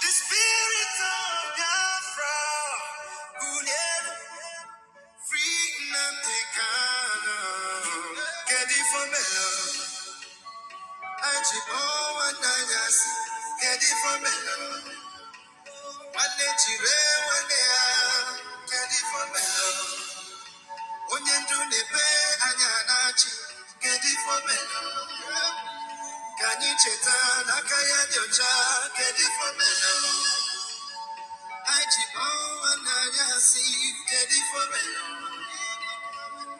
The spirit of Biafra, free Namdekana, get it for me. I chip on get it for me. One day, one day, get it for me. When you do the pay, Anyanachi, get it for me. Can you chetan, Akaya, your child, get it for me. I chip on get it for me.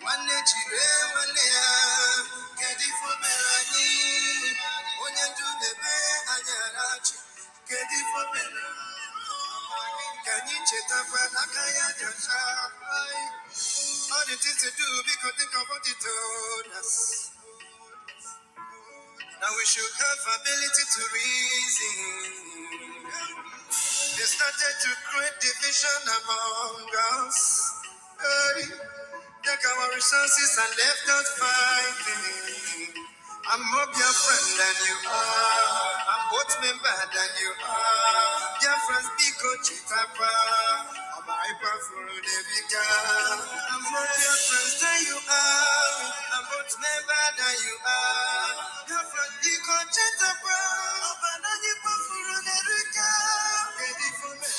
One day, one day, get it for me. When you do the pay, Anyanachi, get it for me. Can you chetan, Akaya, your child? All it is to do, because think about it on us. Now we should have ability to reason. They started to create division among us. Hey, take our resources and left us fighting. I'm more your friend than you are. I'm both member than you are. Your friends be coach it up. I'm hyper for the bigger. I'm more your friends than you are. I'm both member than you are. Your friends be coach it up. I'm not your for the bigger. Ready for me.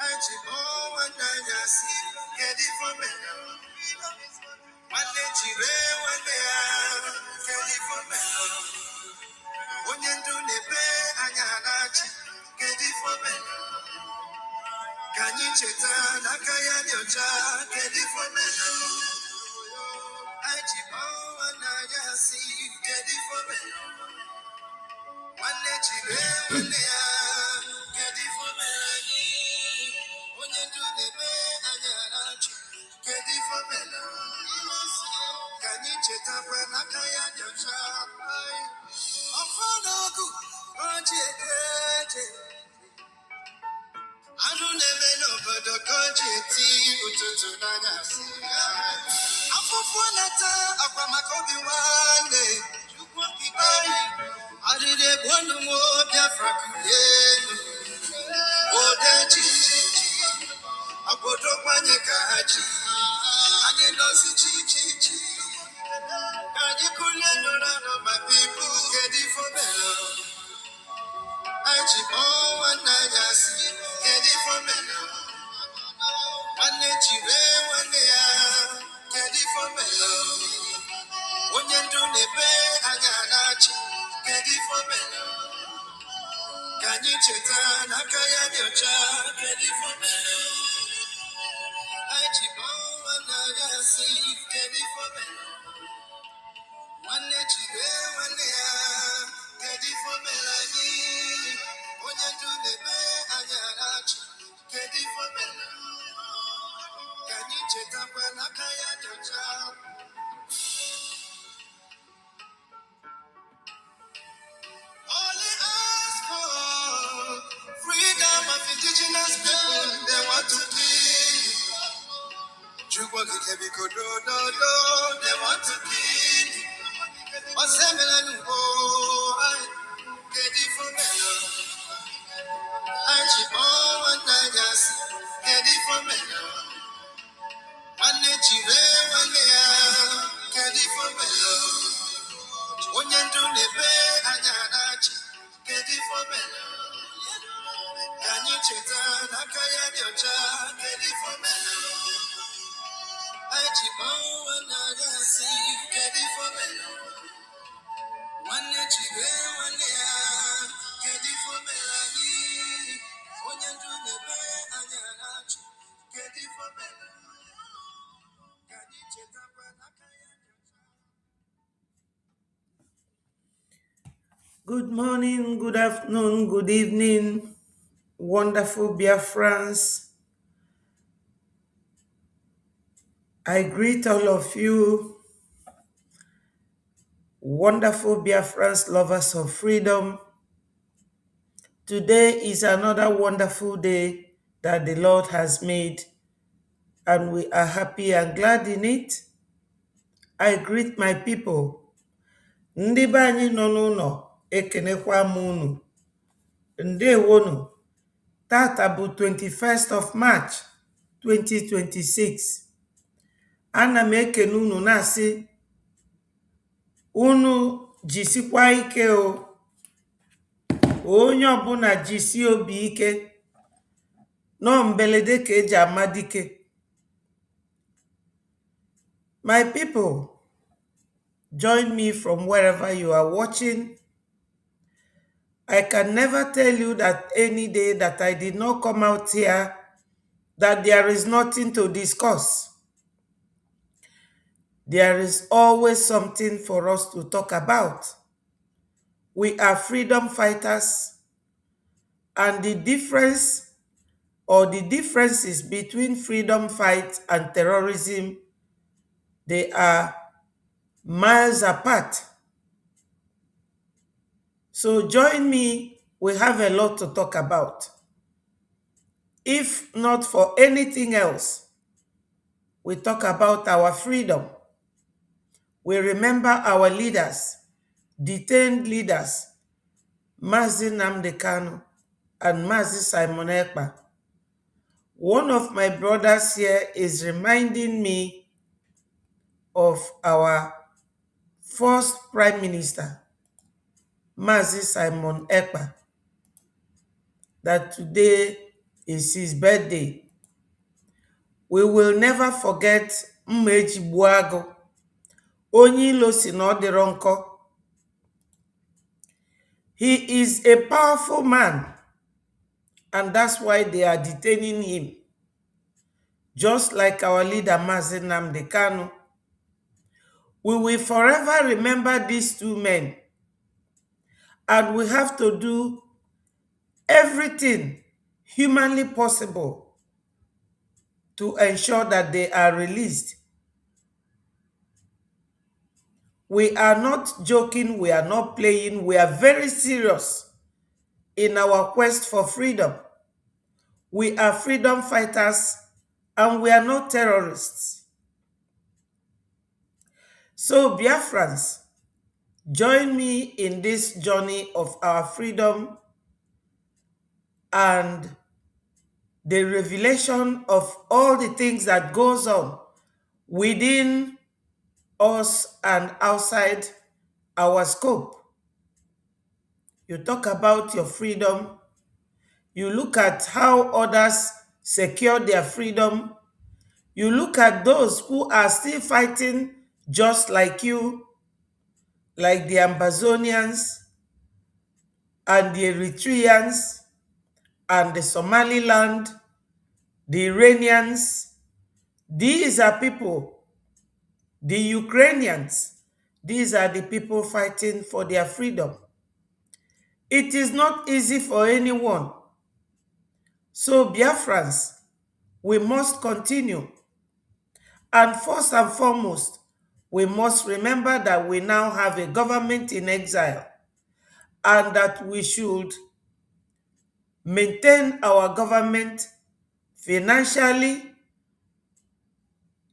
I chip on one night. Get it for me. One day, one day, get it for me. When you do the pay, get it for me. Can you check that? I can't get it for me. I chip on and I see, get it for me. One day, one day, get it for me. When you do the pay, get it for me. Can you check that? I can't I don't never know, but the country to Nagasi. I'm for Fuanata, Aquamacobi one day. I did a one more Biafra. Oh, that Gigi. I put up my Kaji. I did not see Gigi. And you couldn't learn of my people. Get it for me. I chip on one night, get it for me. One day, one day, get it for me. When you do the pay, I got get it for me. Can you check that? I can't your child, get it for me. I chip on one night, get it for me. One day, one day, get it for me. When you do the pay, I got get it for me. Can you check that? I can't your child. Only ask for freedom of indigenous people. They want to kill. They want to kill. Assembly get it for me. I chip on get it for me. One day, get it for me. When you do the pay, get it for me. Can you check that? I can't your child, get it for me. I chip on get it for me. One day, one day, get it for me. When you do the pay, get it for me. Can you check that? I can't. Good morning, good afternoon, good evening, wonderful Biafrans. I greet all of you, wonderful Biafrans, lovers of freedom. Today is another wonderful day that the Lord has made, and we are happy and glad in it. I greet my people. Ndị be anyị nọ n'ụlọ ekenekwa m unu. Ndewonu. Tata bụ 21st of March 2026. Ana m ekene unu na-asị unu jisikwa ike o. Onye ọbụla jisi obi ike. Nọ mbelede ka eji ama dike. My people, join me from wherever you are watching. I can never tell you that any day that I did not come out here, that there is nothing to discuss. There is always something for us to talk about. We are freedom fighters, and the difference or the differences between freedom fight and terrorism, they are miles apart. So join me, we have a lot to talk about. If not for anything else, we talk about our freedom. We remember our leaders, detained leaders, Mazi Nnamdi Kanu and Mazi Simon Ekpa. One of my brothers here is reminding me of our first Prime Minister, Mazi Simon Ekpa, that today is his birthday. We will never forget Mmeji Buago, Onyi ilo si na ọ dịrọ nkọ. He is a powerful man, and that's why they are detaining him. Just like our leader Mazi Nnamdi Kanu. We will forever remember these two men, and we have to do everything humanly possible to ensure that they are released. We are not joking, we are not playing, we are very serious in our quest for freedom. We are freedom fighters and we are not terrorists. So Biafrans, join me in this journey of our freedom and the revelation of all the things that goes on within us and outside our scope. You talk about your freedom. You look at how others secure their freedom. You look at those who are still fighting just like you, like the Amazonians and the Eritreans and the Somaliland, the Iranians. These are people, the Ukrainians. These are the people fighting for their freedom. It is not easy for anyone. So Biafrans, we must continue. And first and foremost, we must remember that we now have a government in exile and that we should maintain our government financially.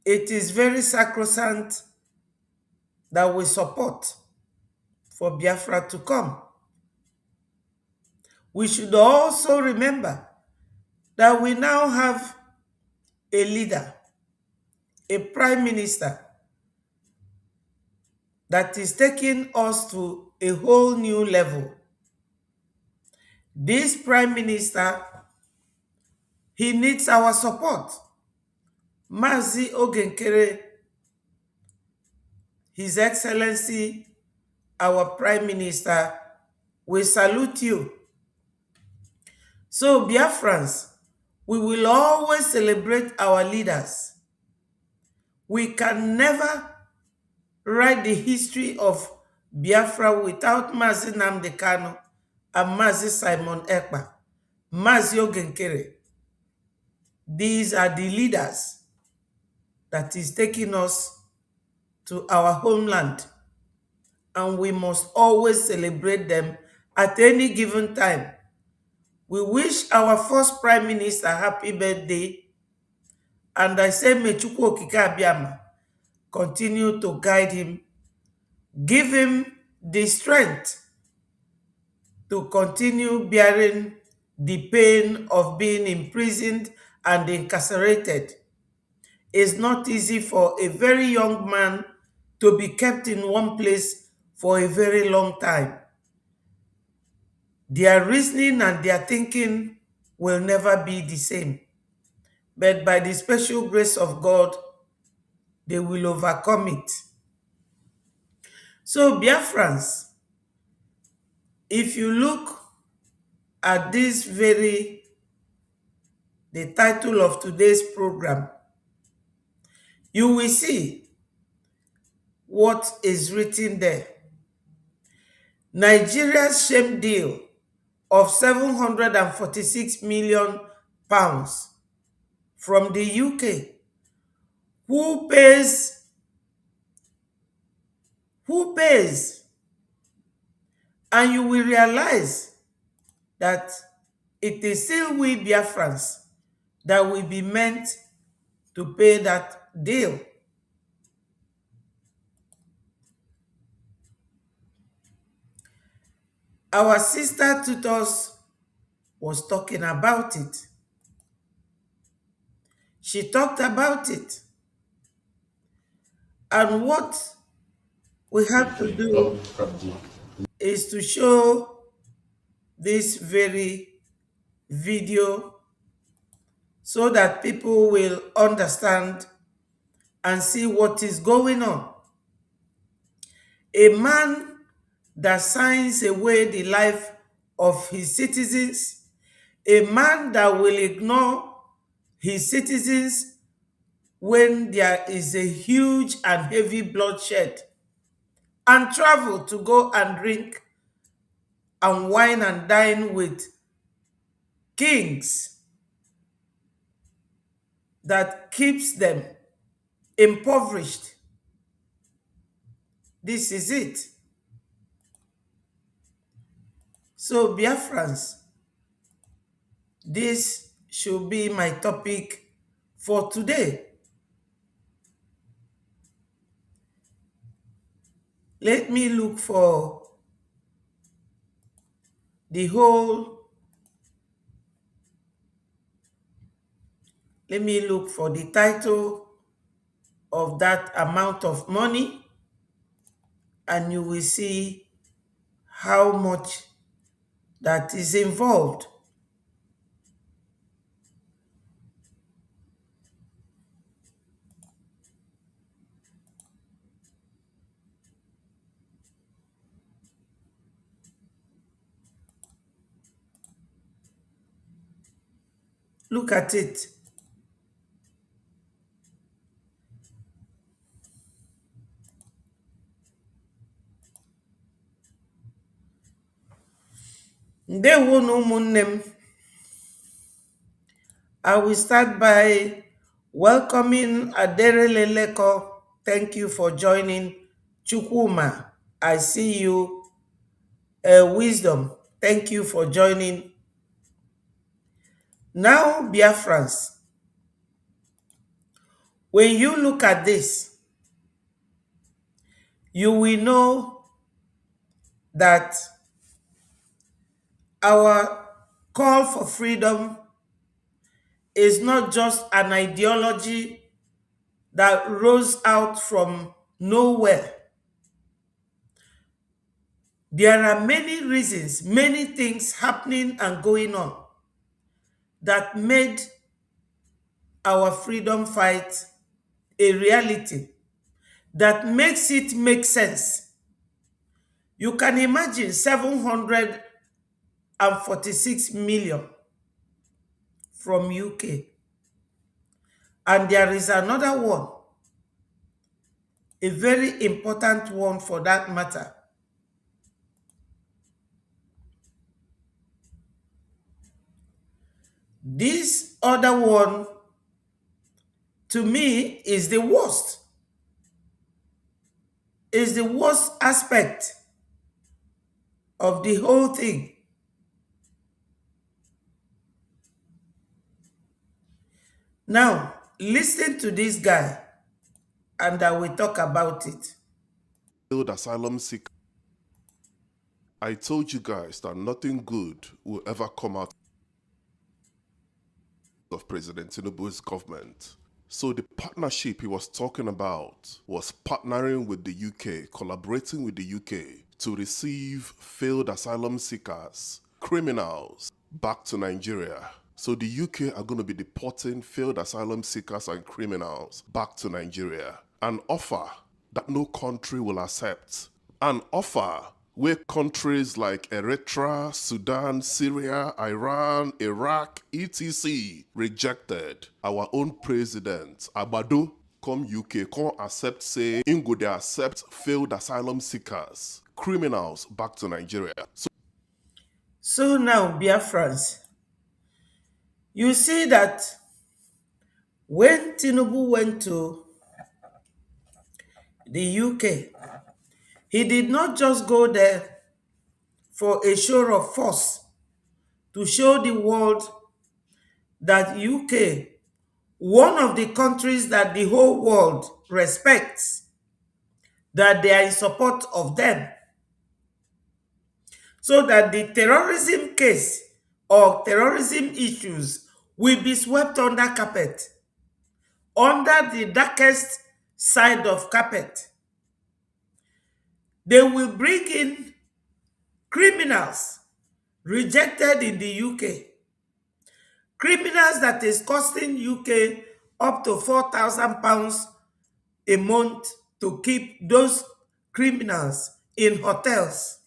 It is very sacrosanct that we support for Biafra to come. We should also remember that we now have a leader, a prime minister that is taking us to a whole new level. This prime minister, he needs our support. Mazi Ogenkere, His Excellency, our prime minister, we salute you. So Biafrans, we will always celebrate our leaders. We can never write the history of Biafra without Mazi Nnamdi Kanu and Mazi Simon Ekpa, Mazi Ogenkere. These are the leaders that is taking us to our homeland, and we must always celebrate them at any given time. We wish our first Prime Minister happy birthday, and I say Mechukwu Okike Abiama continue to guide him, give him the strength to continue bearing the pain of being imprisoned and incarcerated. It's not easy for a very young man to be kept in one place for a very long time. Their reasoning and their thinking will never be the same. But by the special grace of God, they will overcome it. So, Biafrans, if you look at the title of today's program, you will see what is written there. Nigeria's shame deal of 746 million pounds from the UK. Who pays? Who pays? And you will realize that it is still we Biafrans that will be meant to pay that deal. Our sister tutors was talking about it. She talked about it. And what we have to do is to show this very video so that people will understand and see what is going on. A man that signs away the life of his citizens, a man that will ignore his citizens when there is a huge and heavy bloodshed, and travel to go and drink and wine and dine with kings that keeps them impoverished. This is it. So, Biafrans, this should be my topic for today. Let me look for the whole, let me look for the title of that amount of money, and you will see how much that is involved. Look at it. Ndewo na ụmụnne m. I will start by welcoming Aderele Leko. Thank you for joining. Chukwuma, I see you. Wisdom, thank you for joining. Now, Biafrans, when you look at this, you will know that our call for freedom is not just an ideology that rose out from nowhere. There are many reasons, many things happening and going on that made our freedom fight a reality, that makes it make sense. You can imagine 746 million from UK. And there is another one, a very important one for that matter. This other one, to me, is the worst. Is the worst aspect of the whole thing. Now, listen to this guy. and I will talk about it. Failed asylum seeker. I told you guys that nothing good will ever come out of President Tinubu's government. So the partnership he was talking about was partnering with the UK, collaborating with the UK to receive failed asylum seekers, criminals, back to Nigeria. So the UK are going to be deporting failed asylum seekers and criminals back to Nigeria. An offer that no country will accept. An offer where countries like Eritrea, Sudan, Syria, Iran, Iraq, etc. rejected. Our own president, Abado, come UK, come accept, say, Ingo they accept failed asylum seekers, criminals back to Nigeria. So now, Biafrans, you see that when Tinubu went to the UK, he did not just go there for a show of force to show the world that UK, one of the countries that the whole world respects, that they are in support of them, so that the terrorism case or terrorism issues will be swept under carpet, under the darkest side of carpet. They will bring in criminals rejected in the UK, criminals that is costing UK up to £4,000 a month to keep those criminals in hotels.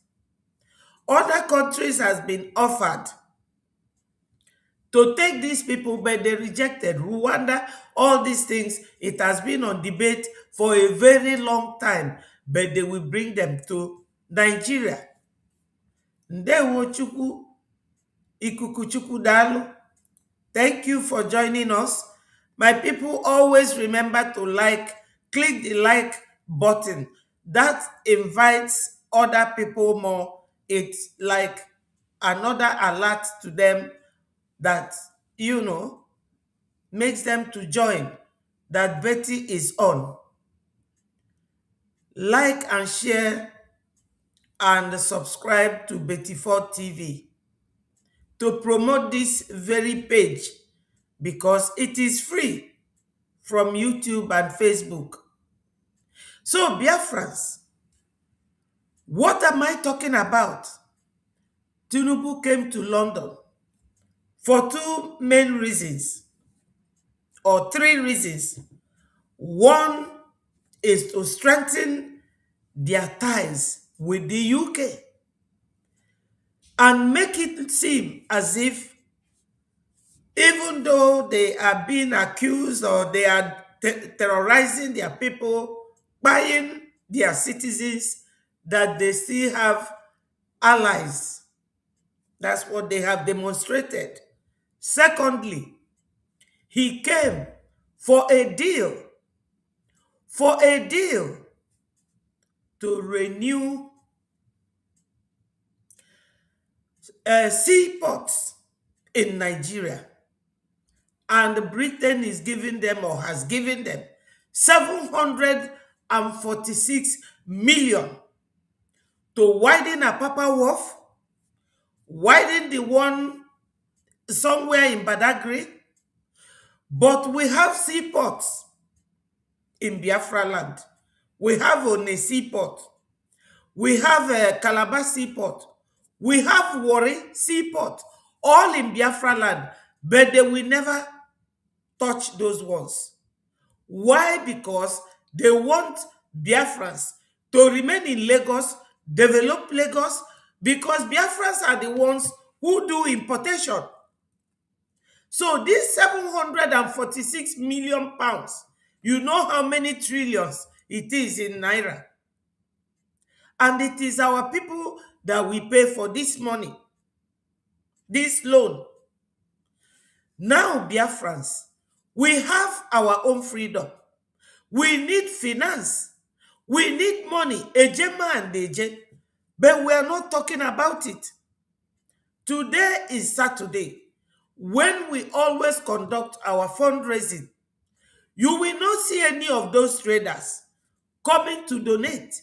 Other countries has been offered to take these people, but they rejected. Rwanda, all these things, it has been on debate for a very long time, but they will bring them to Nigeria. Ndewo Chukwu, Ikuku Chukwu Dalu. Thank you for joining us. My people, always remember to click the like button. That invites other people more. It's like another alert to them that, makes them to join, that Betty is on. Like and share and subscribe to Betty4 TV to promote this very page, because it is free from YouTube and Facebook. So, Biafrans, what am I talking about? Tinubu came to London for two main reasons, or three reasons. One is to strengthen their ties with the UK and make it seem as if, even though they are being accused or they are terrorizing their people, buying their citizens, that they still have allies. That's what they have demonstrated. Secondly, he came for a deal, to renew seaports in Nigeria. And Britain is giving them, or has given them, 746 million to widen Apapa Wharf, widen the one somewhere in Badagry. But we have seaports in Biafra land. We have One Seaport. We have Calabar Seaport. We have Warri Seaport, all in Biafra land. But they will never touch those ones. Why? Because they want Biafrans to remain in Lagos, develop Lagos, because Biafrans are the ones who do importation. So this 746 million pounds, you know how many trillions it is in Naira. And it is our people that we pay for this money, this loan. Now, Biafrans, we have our own freedom. We need finance. We need money, Ejema and Eje. But we are not talking about it. Today is Saturday, when we always conduct our fundraising. You will not see any of those traders coming to donate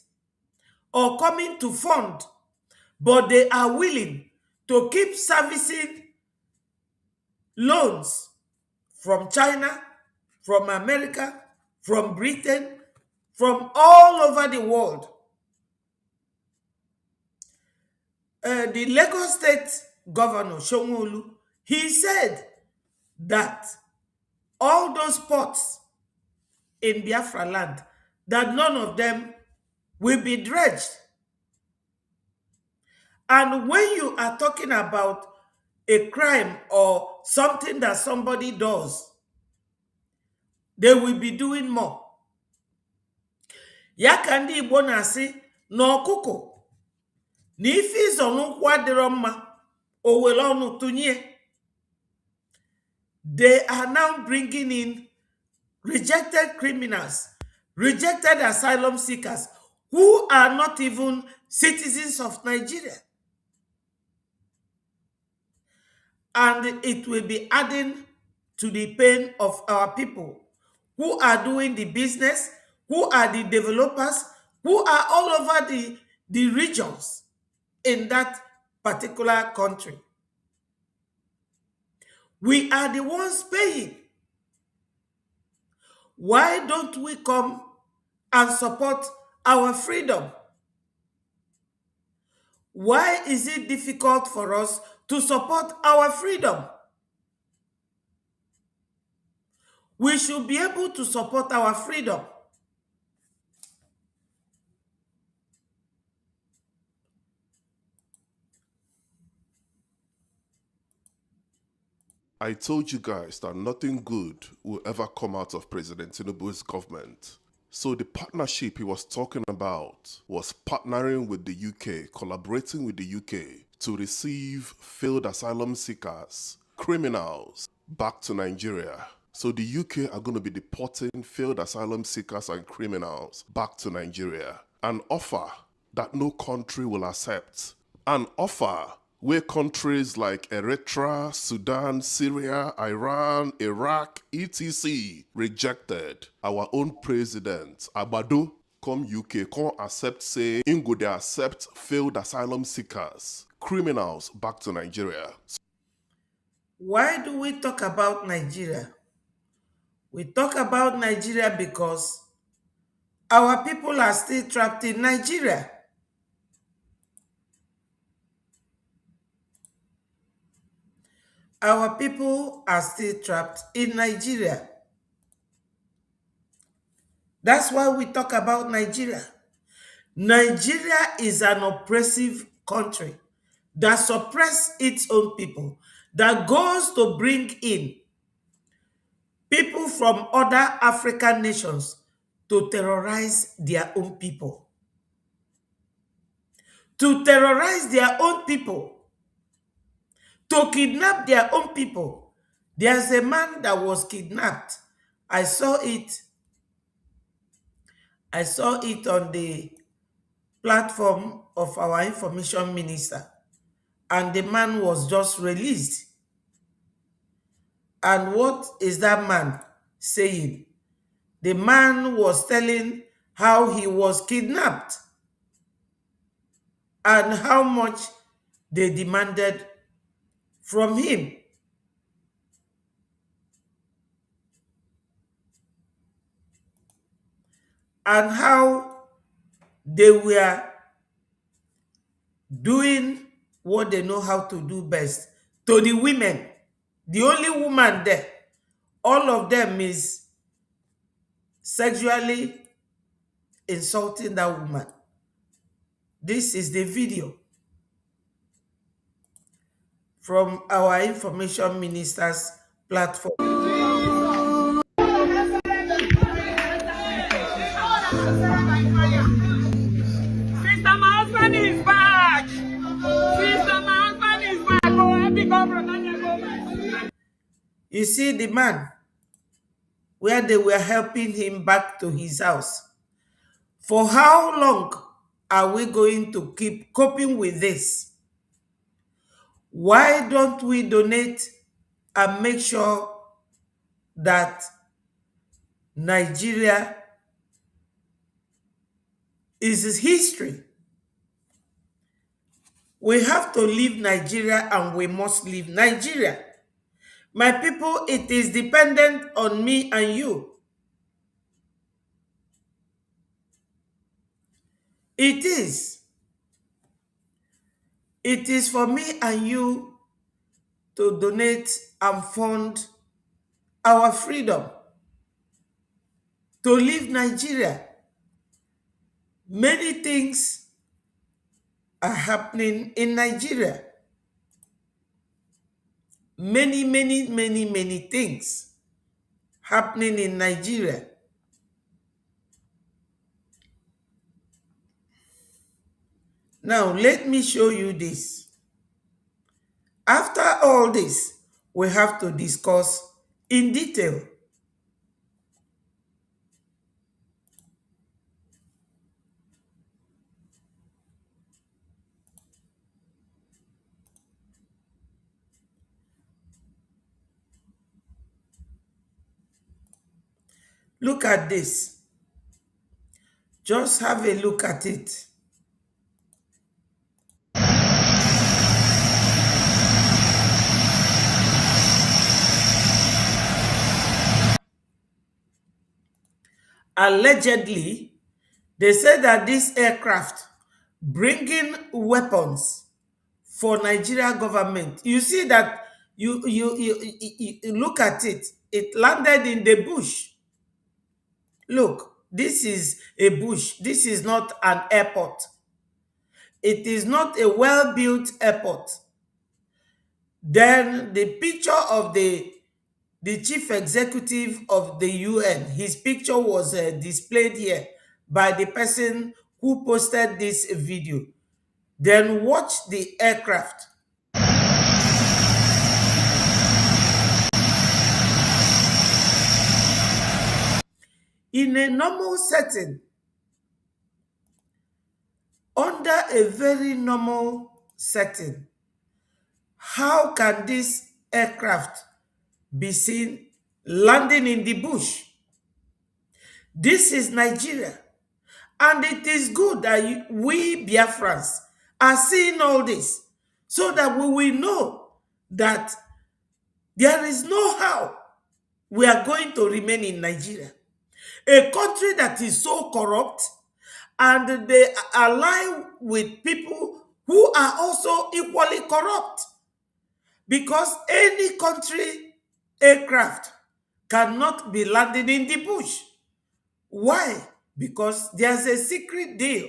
or coming to fund, but they are willing to keep servicing loans from China, from America, from Britain, from all over the world. The Lagos State Governor, Shomolu, he said that all those ports in Biafra land, that none of them will be dredged. And when you are talking about a crime or something that somebody does, they will be doing more. Ya ka ndị Igbo na-asị na ọkụkọ na ife ịzọ n'ụkwụ adịrọ mma o were ọnụ tụnye. They are now bringing in rejected criminals, rejected asylum seekers who are not even citizens of Nigeria. And it will be adding to the pain of our people who are doing the business, who are the developers, who are all over the regions in that particular country. We are the ones paying. Why don't we come and support our freedom? Why is it difficult for us to support our freedom? We should be able to support our freedom. I told you guys that nothing good will ever come out of President Tinubu's government. So the partnership he was talking about was partnering with the UK, collaborating with the UK to receive failed asylum seekers, criminals, back to Nigeria. So the UK are going to be deporting failed asylum seekers and criminals back to Nigeria. An offer that no country will accept. An offer where countries like Eritrea, Sudan, Syria, Iran, Iraq, etc. rejected. Our own president, Abado, come UK, come accept, say, Ingo they accept failed asylum seekers, criminals back to Nigeria. Why do we talk about Nigeria? We talk about Nigeria because our people are still trapped in Nigeria. Our people are still trapped in Nigeria. That's why we talk about Nigeria. Nigeria is an oppressive country that suppresses its own people, that goes to bring in people from other African nations to terrorize their own people. To terrorize their own people. To kidnap their own people. There's a man that was kidnapped. I saw it on the platform of our information minister. And the man was just released. And what is that man saying? The man was telling how he was kidnapped and how much they demanded from him. And how they were doing what they know how to do best to the women. The only woman there, all of them is sexually insulting that woman. This is the video from our information minister's platform. Sister, my husband is back. Sister, my husband is back. Oh, I become Ronanya. You see the man where they were helping him back to his house. For how long are we going to keep coping with this? Why don't we donate and make sure that Nigeria is history. We have to leave Nigeria and we must leave Nigeria. My people, it is dependent on me and you. It is. It is for me and you to donate and fund our freedom to leave Nigeria. Many things are happening in Nigeria. Many things happening in Nigeria. Now, let me show you this. After all this, we have to discuss in detail. Look at this. Just have a look at it. Allegedly, they said that this aircraft bringing weapons for Nigeria government. You see that you look at it. It landed in the bush. Look, this is a bush. This is not an airport. It is not a well-built airport. Then the picture of the chief executive of the UN, his picture was displayed here by the person who posted this video. Then watch the aircraft. In a normal setting, under a very normal setting, how can this aircraft be seen landing in the bush? This is Nigeria. And it is good that we Biafrans are seeing all this so that we will know that there is no how we are going to remain in Nigeria. A country that is so corrupt and they ally with people who are also equally corrupt. Because any country aircraft cannot be landing in the bush. Why? Because there's a secret deal.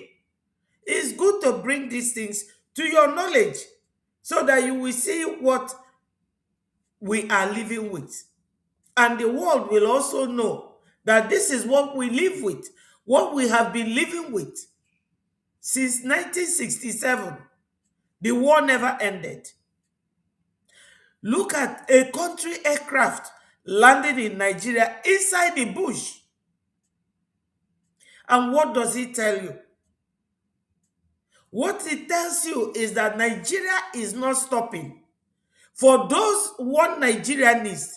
It's good to bring these things to your knowledge so that you will see what we are living with. And the world will also know that this is what we live with, what we have been living with. Since 1967, the war never ended. Look at a country aircraft landing in Nigeria inside the bush. And what does it tell you? What it tells you is that Nigeria is not stopping. For those one Nigerianists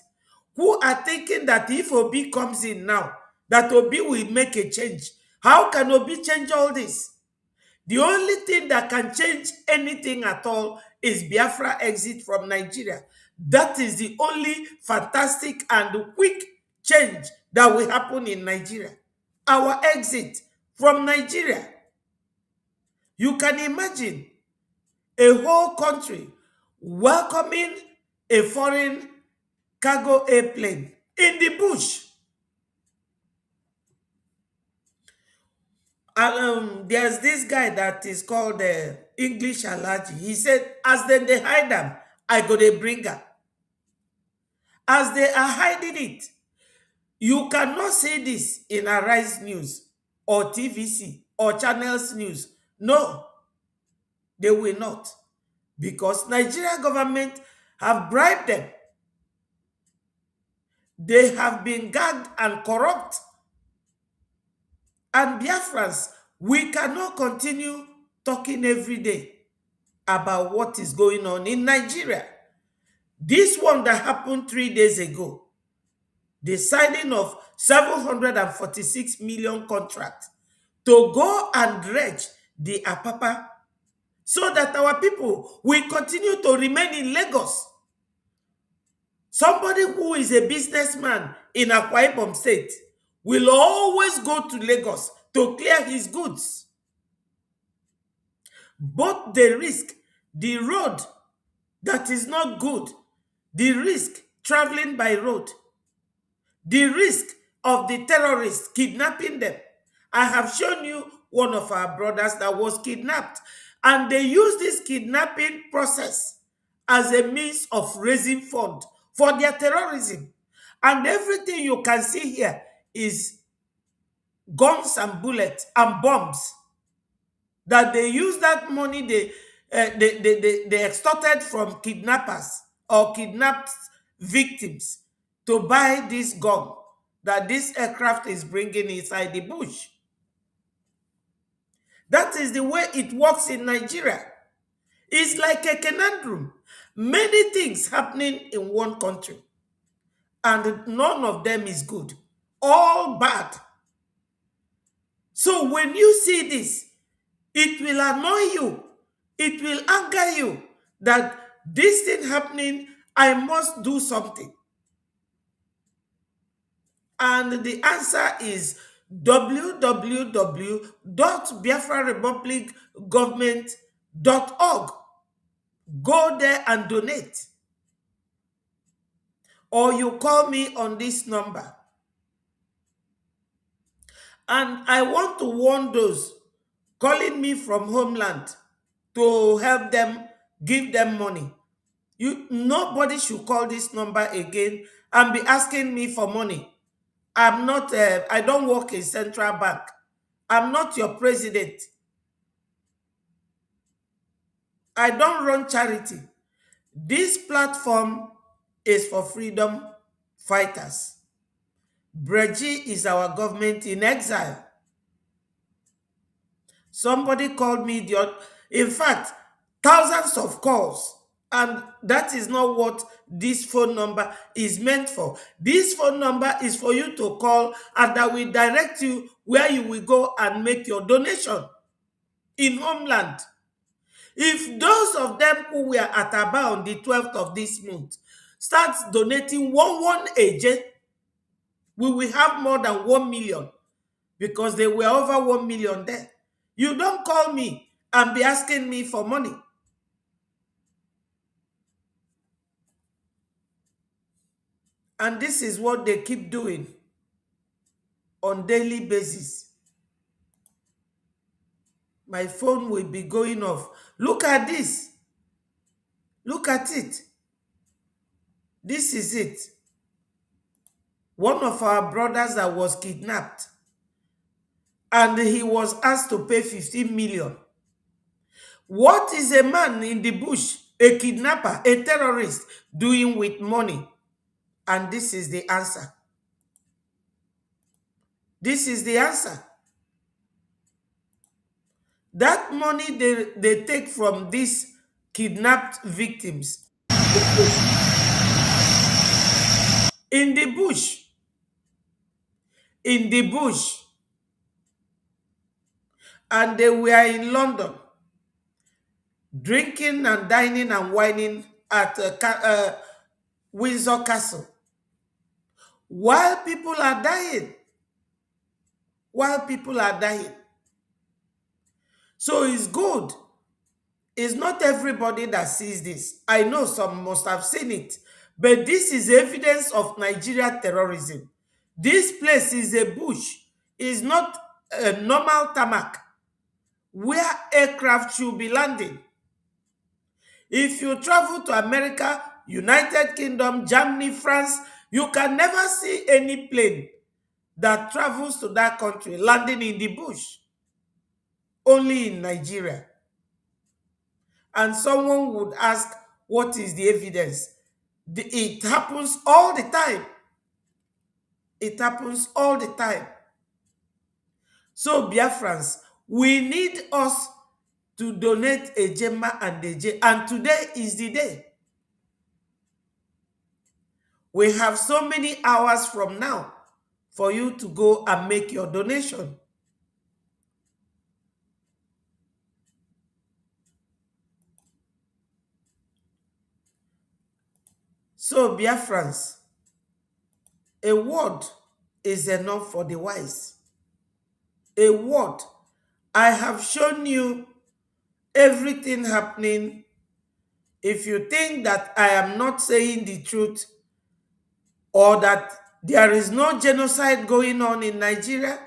who are thinking that if Obi comes in now, that Obi will make a change. How can Obi change all this? The only thing that can change anything at all is Biafra exit from Nigeria. That is the only fantastic and quick change that will happen in Nigeria. Our exit from Nigeria. You can imagine a whole country welcoming a foreign cargo airplane in the bush. And there's this guy that is called English Alaji. He said, as they hide them, I go to bring her. As they are hiding it, you cannot see this in Arise News or TVC or Channels News. No, they will not. Because Nigeria government have bribed them. They have been gagged and corrupt. And Biafrans, we cannot continue talking every day about what is going on in Nigeria. This one that happened 3 days ago, the signing of 746 million contract to go and dredge the Apapa so that our people will continue to remain in Lagos. Somebody who is a businessman in Akwa Ibom State will always go to Lagos to clear his goods. Both the risk, the road that is not good, the risk traveling by road, the risk of the terrorists kidnapping them. I have shown you one of our brothers that was kidnapped, and they use this kidnapping process as a means of raising funds for their terrorism. And everything you can see here is guns and bullets and bombs that they use that money they extorted from kidnappers or kidnapped victims to buy this gun that this aircraft is bringing inside the bush. That is the way it works in Nigeria. It's like a conundrum. Many things happening in one country, and none of them is good. All bad. So when you see this, it will annoy you. It will anger you that this thing happening, I must do something. And the answer is www.biafrarepublicgovernment.org. Go there and donate. Or you call me on this number. And I want to warn those calling me from homeland to help them, give them money. Nobody should call this number again and be asking me for money. I'm not, I don't work in central bank. I'm not your president. I don't run charity. This platform is for freedom fighters. Breji is our government in exile. Somebody called me in fact, thousands of calls. And that is not what this phone number is meant for. This phone number is for you to call, and that will direct you where you will go and make your donation in homeland. If those of them who were at Aba on the 12th of this month start donating one AJ, we will have more than 1 million, because there were over 1 million there. You don't call me and be asking me for money. And this is what they keep doing on daily basis. My phone will be going off. Look at this. Look at it. This is it. One of our brothers that was kidnapped, and he was asked to pay 15 million. What is a man in the bush, a kidnapper, a terrorist, doing with money? And this is the answer. This is the answer. That money they take from these kidnapped victims in the bush. In the bush. And they were in London, drinking and dining and whining at Windsor Castle, while people are dying. While people are dying. So it's good. It's not everybody that sees this. I know some must have seen it, but this is evidence of Nigeria terrorism. This place is a bush. It's not a normal tarmac where aircraft should be landing. If you travel to America, United Kingdom, Germany, France, you can never see any plane that travels to that country landing in the bush. Only in Nigeria. And someone would ask, what is the evidence? It happens all the time. It happens all the time. So, Biafrans, we need us to donate a Gemma and a J. And today is the day. We have so many hours from now for you to go and make your donation. So, Biafrans, a word is enough for the wise. A word. I have shown you everything happening. If you think that I am not saying the truth or that there is no genocide going on in Nigeria,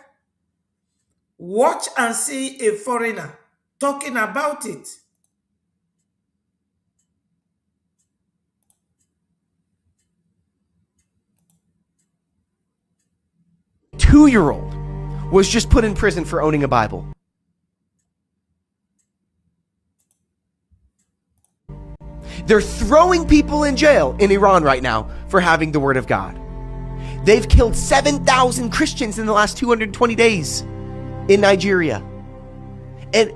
watch and see a foreigner talking about it. Two-year-old was just put in prison for owning a Bible. They're throwing people in jail in Iran right now for having the Word of God. They've killed 7,000 Christians in the last 220 days in Nigeria. And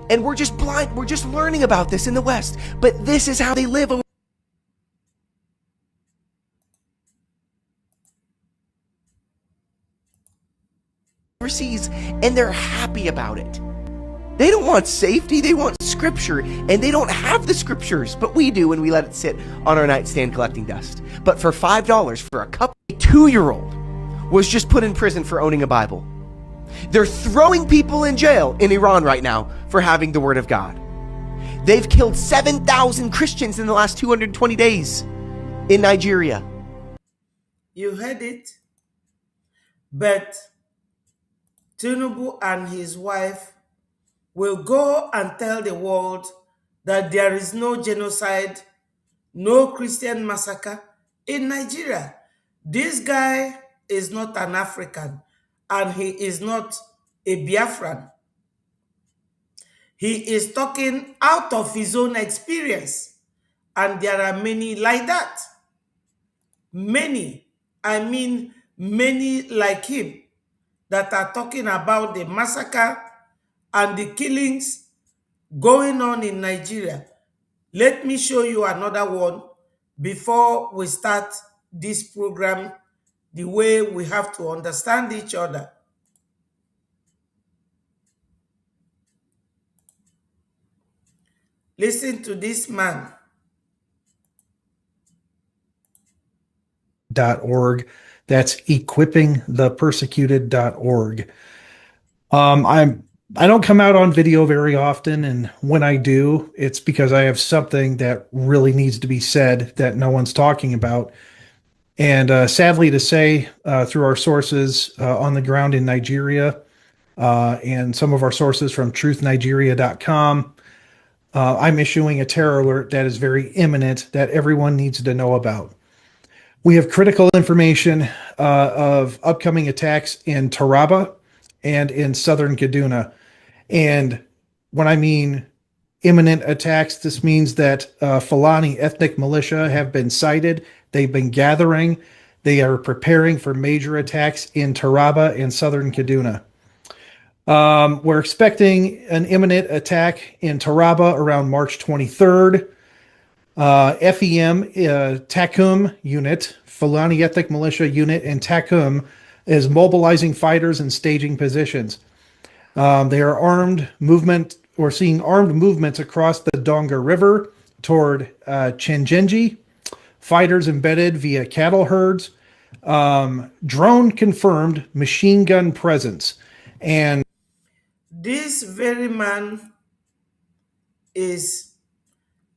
we're just blind. We're just learning about this in the West. But this is how they live overseas, and they're happy about it. They don't want safety, they want scripture, and they don't have the scriptures, but we do when we let it sit on our nightstand collecting dust. But for $5 for a cup, a 2-year-old was just put in prison for owning a Bible. They're throwing people in jail in Iran right now for having the Word of God. They've killed 7,000 Christians in the last 220 days in Nigeria. You heard it. But Tinubu and his wife will go and tell the world that there is no genocide, no Christian massacre in Nigeria. This guy is not an African and he is not a Biafran. He is talking out of his own experience. And there are many like that. Many, I mean many like him, that are talking about the massacre and the killings going on in Nigeria. Let me show you another one before we start this program the way we have to understand each other. Listen to this man. .org. That's equippingthepersecuted.org. I don't come out on video very often, and when I do, it's because I have something that really needs to be said that no one's talking about. And sadly to say, through our sources on the ground in Nigeria and some of our sources from truthnigeria.com, I'm issuing a terror alert that is very imminent that everyone needs to know about. We have critical information of upcoming attacks in Taraba and in southern Kaduna. And when I mean imminent attacks, this means that Fulani ethnic militia have been sighted. They've been gathering. They are preparing for major attacks in Taraba and southern Kaduna. We're expecting an imminent attack in Taraba around March 23rd. FEM Takum unit, Fulani ethnic militia unit in Takum, is mobilizing fighters and staging positions. They are armed movement. We're seeing armed movements across the Donga River toward Chenjenji. Fighters embedded via cattle herds. Drone confirmed machine gun presence. And This very man is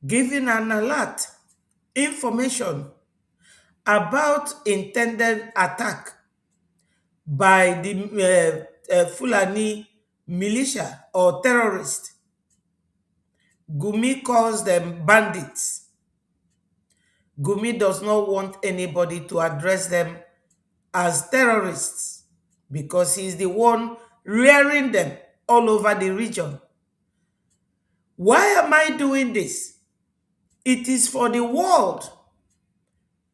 giving an alert, information about intended attack by the Fulani militia or terrorists. Gumi calls them bandits. Gumi does not want anybody to address them as terrorists because he's the one rearing them all over the region. Why am I doing this? It is for the world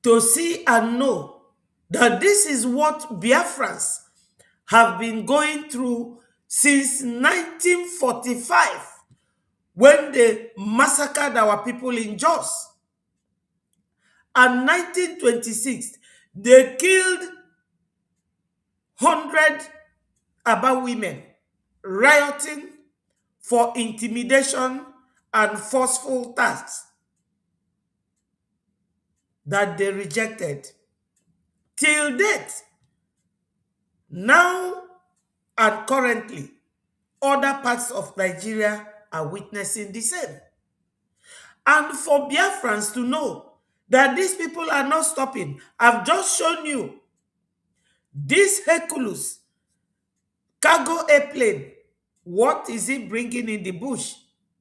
to see and know that this is what Biafrans have been going through since 1945 when they massacred our people in Jos. And 1926, they killed 100 about women rioting for intimidation and forceful tasks that they rejected. Till date, now and currently, other parts of Nigeria are witnessing the same. And for Biafrans to know that these people are not stopping, I've just shown you this Hercules cargo airplane. What is it bringing in the bush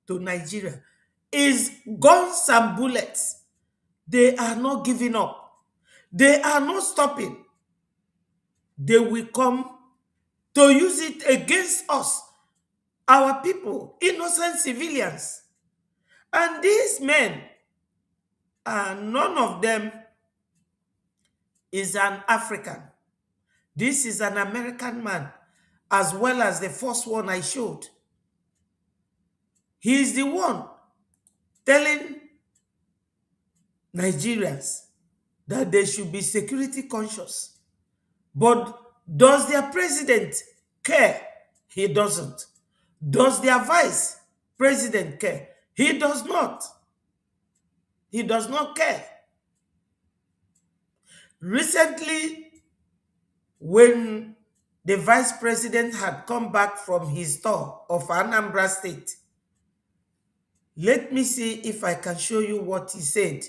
to Nigeria? Is guns and bullets. They are not giving up. They are not stopping. They will come to use it against us, our people, innocent civilians. And these men, none of them is an African. This is an American man, as well as the first one I showed. He is the one telling Nigerians that they should be security conscious. But does their president care? He doesn't. Does their vice president care? He does not. He does not care. Recently, when the vice president had come back from his tour of Anambra State, let me see if I can show you what he said.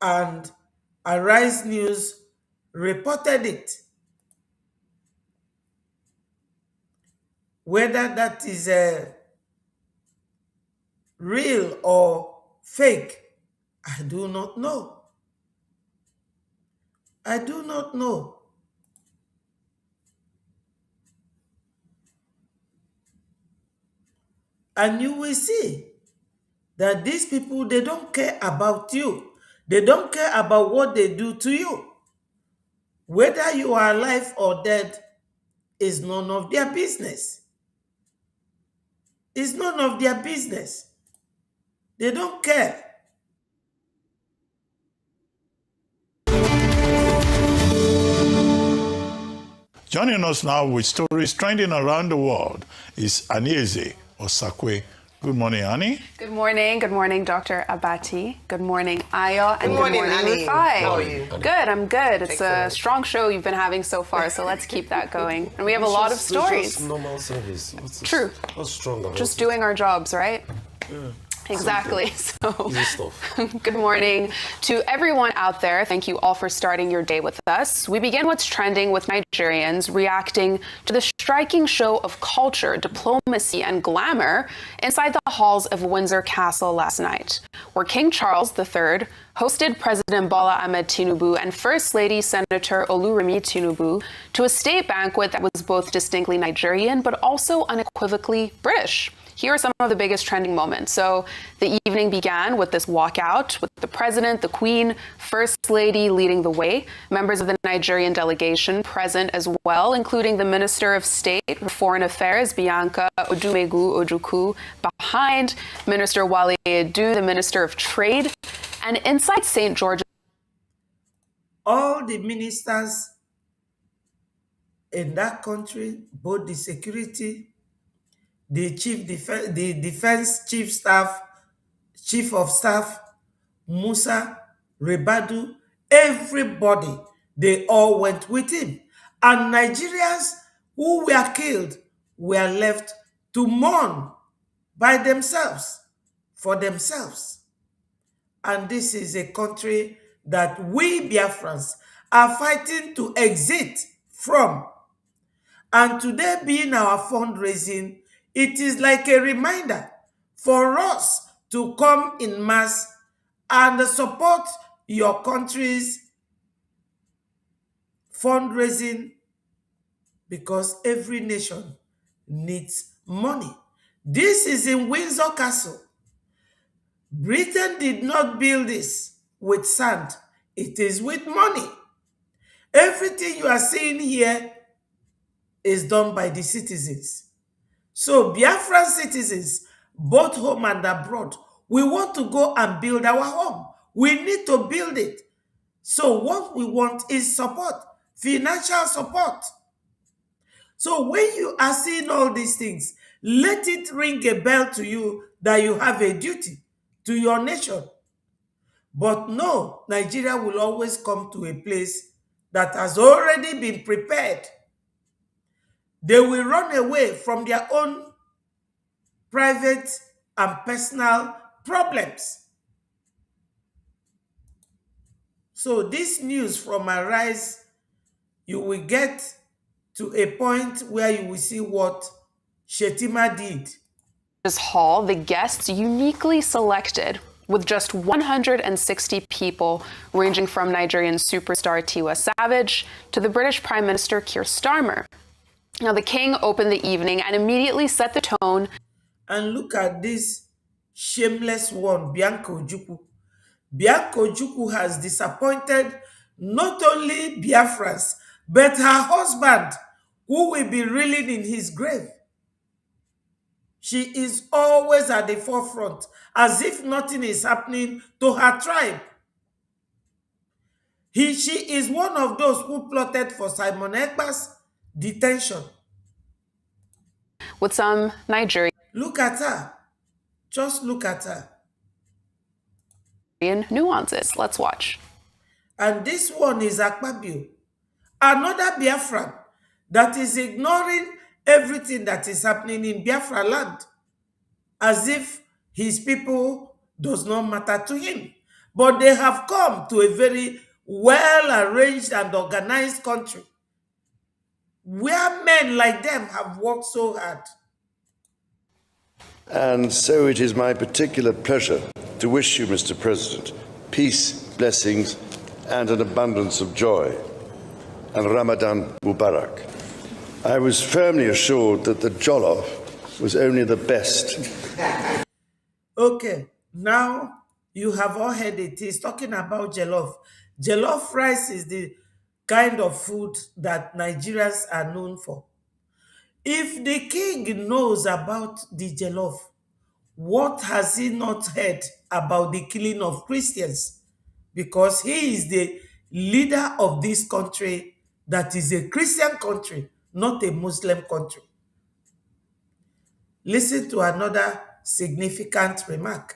And Arise News reported it. Whether that is real or fake, I do not know. I do not know. And you will see that these people, they don't care about you. They don't care about what they do to you. Whether you are alive or dead is none of their business. It's none of their business. They don't care. Joining us now with stories trending around the world is Anieze Osakwe. Good morning, Annie. Good morning, Dr. Abati. Good morning, Ayo, and good morning, Annie. Rufai. How are you? Good, I'm good. It's a strong show you've been having so far, so let's keep that going. And we have a lot of stories. Just normal service. True. What's strong about Just it? doing our jobs, right? Yeah. Exactly. So, Easy stuff. good morning to everyone out there. Thank you all for starting your day with us. We begin what's trending with Nigerians reacting to the striking show of culture, diplomacy, and glamour inside the halls of Windsor Castle last night, where King Charles III hosted President Bola Ahmed Tinubu and First Lady Senator Oluremi Tinubu to a state banquet that was both distinctly Nigerian but also unequivocally British. Here are some of the biggest trending moments. So the evening began with this walkout with the president, the queen, first lady leading the way, members of the Nigerian delegation present as well, including the Minister of State for Foreign Affairs, Bianca Odumegu Ojukwu, behind Minister Wale Edu, the Minister of Trade, and inside St. George's. All the ministers in that country, both the security, the defense chief of staff, Musa, Rebadu, everybody, they all went with him. And Nigerians who were killed were left to mourn by themselves, for themselves. And this is a country that we Biafrans are fighting to exit from. And today being our fundraising, it is like a reminder for us to come in mass and support your country's fundraising, because every nation needs money. This is in Windsor Castle. Britain did not build this with sand. It is with money. Everything you are seeing here is done by the citizens. So Biafran citizens, both home and abroad, we want to go and build our home. We need to build it. So what we want is support, financial support. So when you are seeing all these things, let it ring a bell to you that you have a duty to your nation. But no, Nigeria will always come to a place that has already been prepared. They will run away from their own private and personal problems. So this news from Arise, you will get to a point where you will see what Shetima did. This hall, the guests uniquely selected with just 160 people, ranging from Nigerian superstar Tiwa Savage to the British Prime Minister Keir Starmer. Now, the king opened the evening and immediately set the tone. And look at this shameless one, Bianca Ojukwu. Bianca Ojukwu has disappointed not only Biafrans, but her husband, who will be reeling in his grave. She is always at the forefront, as if nothing is happening to her tribe. She is one of those who plotted for Simon Ekpa's detention. With some Nigerian Look at her. Just look at her. nuances. Let's watch. And this one is Akpabio, another Biafran that is ignoring everything that is happening in Biafra land, as if his people does not matter to him. But they have come to a very well-arranged and organized country where men like them have worked so hard. And so it is my particular pleasure to wish you, Mr. President, peace, blessings, and an abundance of joy, and Ramadan Mubarak. I was firmly assured that the jollof was only the best. Okay, now you have all heard it. He's talking about jollof. Jollof rice is the kind of food that Nigerians are known for. If the king knows about the jollof, what has he not heard about the killing of Christians? Because he is the leader of this country that is a Christian country, not a Muslim country. Listen to another significant remark.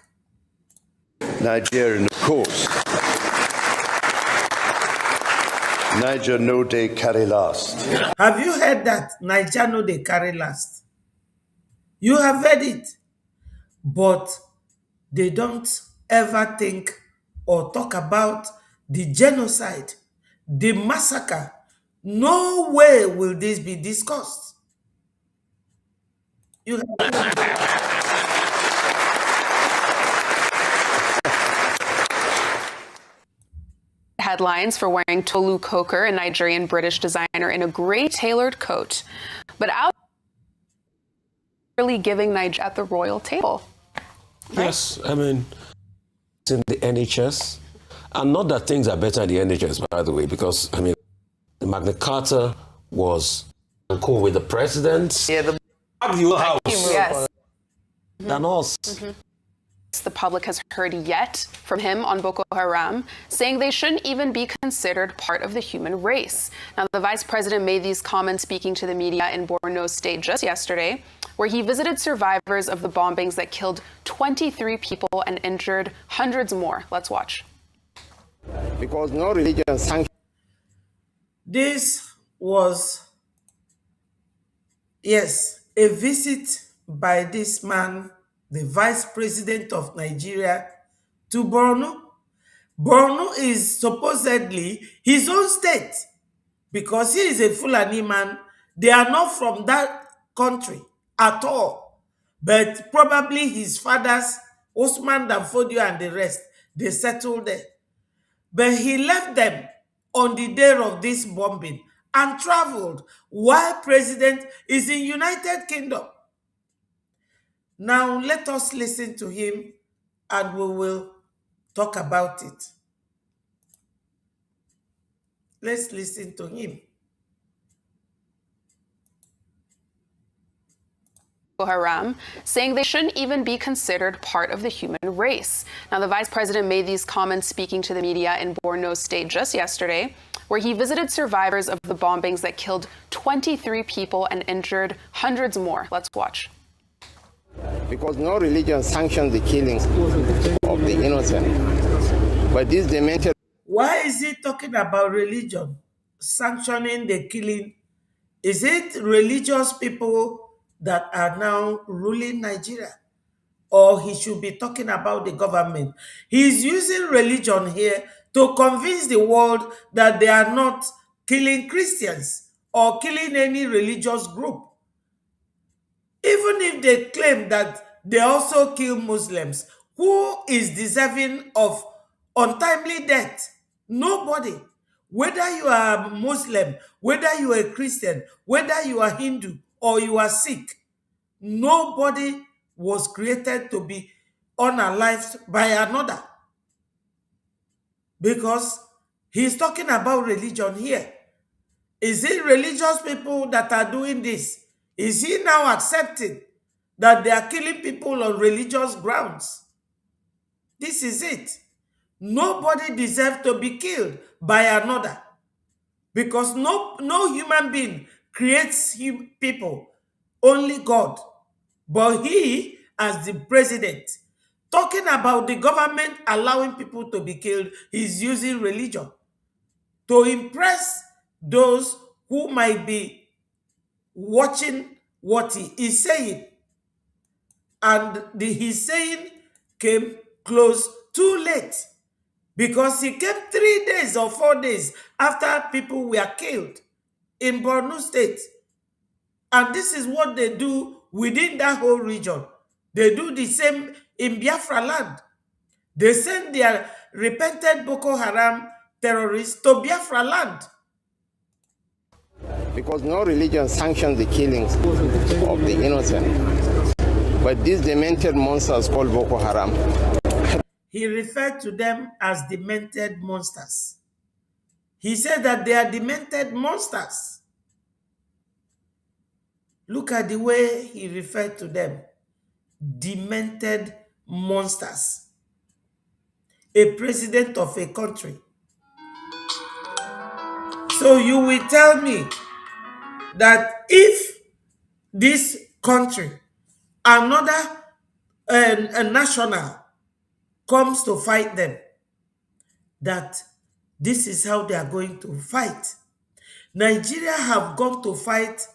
Nigerian, of course. Niger no day carry last. Have you heard that? Niger no they carry last. You have heard it. But they don't ever think or talk about the genocide, the massacre. No way will this be discussed. You have Headlines for wearing Tolu Coker, a Nigerian British designer, in a gray tailored coat, but out really giving Nigeria at the royal table. Right? Yes, I mean, it's in the NHS. And not that things are better in the NHS, by the way, because, I mean, the Magna Carta was cool with the president. Yeah, the House. Yes. Than us. The public has heard yet from him on Boko Haram, saying they shouldn't even be considered part of the human race. Now, the vice president made these comments speaking to the media in Borno State just yesterday, where he visited survivors of the bombings that killed 23 people and injured hundreds more. Let's watch. Because no religion sanctions. This was, yes, a visit by this man, the vice president of Nigeria, to Borno. Borno is supposedly his own state because he is a Fulani man. They are not from that country at all. But probably his fathers, Osman Danfodio and the rest, they settled there. But he left them on the day of this bombing and traveled while president is in United Kingdom. Now let us listen to him and we will talk about it. Let's listen to him. Haram, saying they shouldn't even be considered part of the human race. Now, the vice president made these comments speaking to the media in Borno State just yesterday, where he visited survivors of the bombings that killed 23 people and injured hundreds more. Let's watch. Because no religion sanctions the killings of the innocent. But this demented. Why is he talking about religion sanctioning the killing? Is it religious people that are now ruling Nigeria? Or he should be talking about the government? He's using religion here to convince the world that they are not killing Christians or killing any religious group. Even if they claim that they also kill Muslims, who is deserving of untimely death? Nobody. Whether you are Muslim, whether you are a Christian, whether you are Hindu or you are Sikh, nobody was created to be unalived by another. Because he's talking about religion here. Is it religious people that are doing this? Is he now accepting that they are killing people on religious grounds? This is it. Nobody deserves to be killed by another, because no human being creates people, only God. But he, as the president, talking about the government allowing people to be killed, he's using religion to impress those who might be watching what he is saying. And his saying came close too late, because he came 3 days or 4 days after people were killed in Borno State. And this is what they do within that whole region. They do the same in Biafra land. They send their repented Boko Haram terrorists to Biafra land. Because no religion sanctions the killings of the innocent. But these demented monsters called Boko Haram. He referred to them as demented monsters. He said that they are demented monsters. Look at the way he referred to them. Demented monsters. A president of a country. So you will tell me that if this country, another a national comes to fight them, that this is how they are going to fight. Nigeria have gone to fight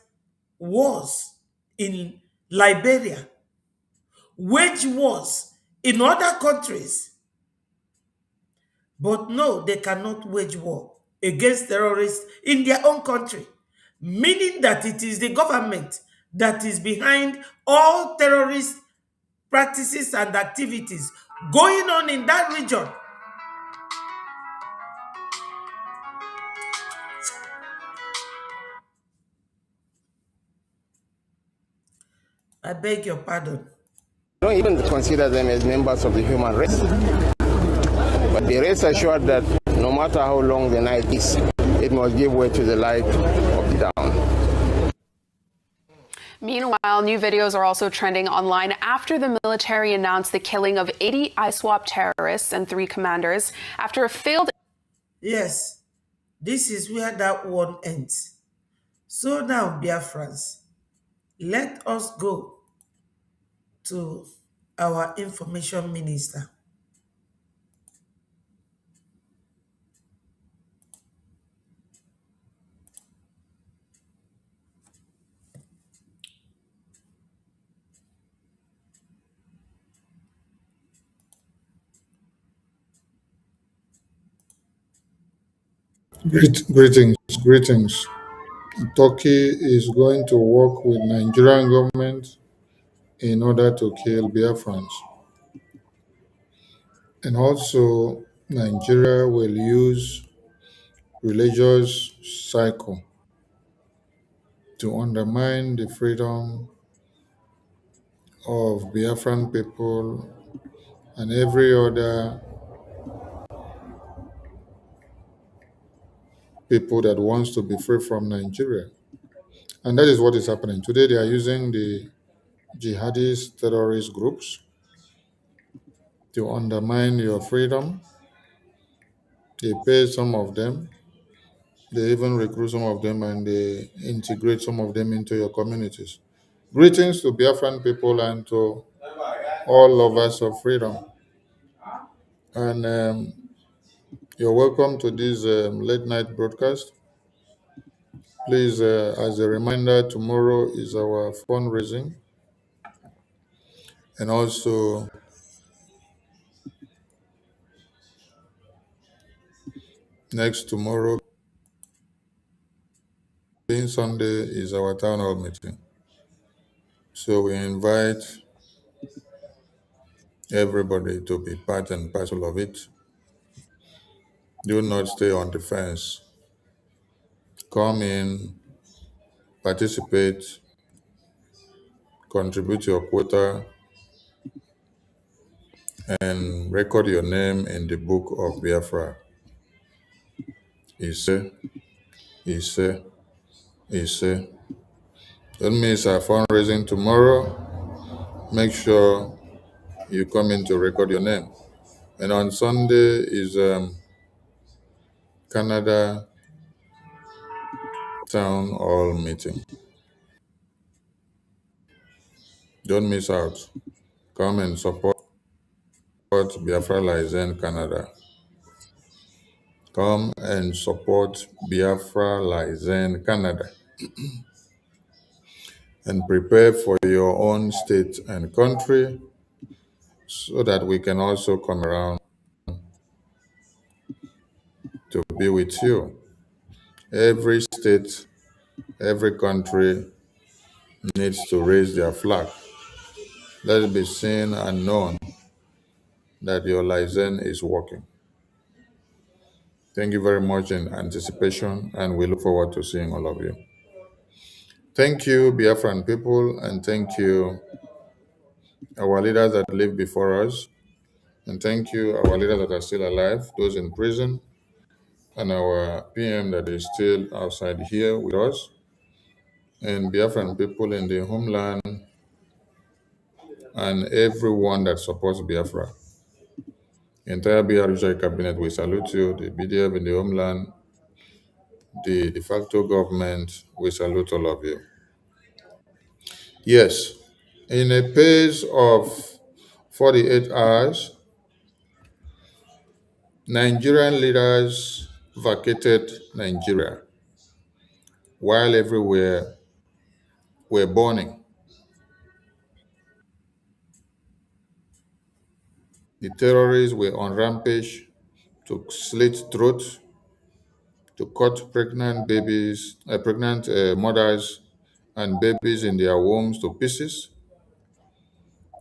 wars in Liberia, wage wars in other countries. But no, they cannot wage war against terrorists in their own country, meaning that it is the government that is behind all terrorist practices and activities going on in that region. I beg your pardon. Don't even consider them as members of the human race. But be rest assured that no matter how long the night is, it must give way to the light of the dawn. Meanwhile, new videos are also trending online after the military announced the killing of 80 ISWAP terrorists and 3 commanders after a failed... Yes, this is where that one ends. So now, Biafrans, let us go to our information minister. Greetings. Turkey is going to work with Nigerian government in order to kill Biafrans. And also, Nigeria will use religious cycle to undermine the freedom of Biafran people and every other people that wants to be free from Nigeria. And that is what is happening. Today they are using the jihadist terrorist groups to undermine your freedom. They pay some of them. They even recruit some of them and they integrate some of them into your communities. Greetings to Biafran people and to all lovers of freedom. And you're welcome to this late night broadcast. Please, as a reminder, tomorrow is our fundraising. And also, next tomorrow, being Sunday, is our town hall meeting. So we invite everybody to be part and parcel of it. Do not stay on the fence. Come in, participate, contribute your quota, and record your name in the book of Biafra. Ise, Ise, Ise. Don't miss our fundraising tomorrow. Make sure you come in to record your name. And on Sunday is Canada Town Hall meeting. Don't miss out. Come and support Biafra Lizen Canada. Come and support Biafra Lizen Canada. And prepare for your own state and country so that we can also come around to be with you. Every state, every country needs to raise their flag. Let it be seen and known that your license is working. Thank you very much in anticipation, and we look forward to seeing all of you. Thank you, Biafran people, and thank you, our leaders that lived before us, and thank you, our leaders that are still alive, those in prison, and our PM that is still outside here with us, and Biafran people in the homeland, and everyone that supports Biafra. Entire BRJ cabinet, we salute you, the BDF in the homeland, the de facto government, we salute all of you. Yes, in a pace of 48 hours, Nigerian leaders vacated Nigeria while everywhere were burning. The terrorists were on rampage to slit throats, to cut pregnant babies, pregnant mothers and babies in their wombs to pieces.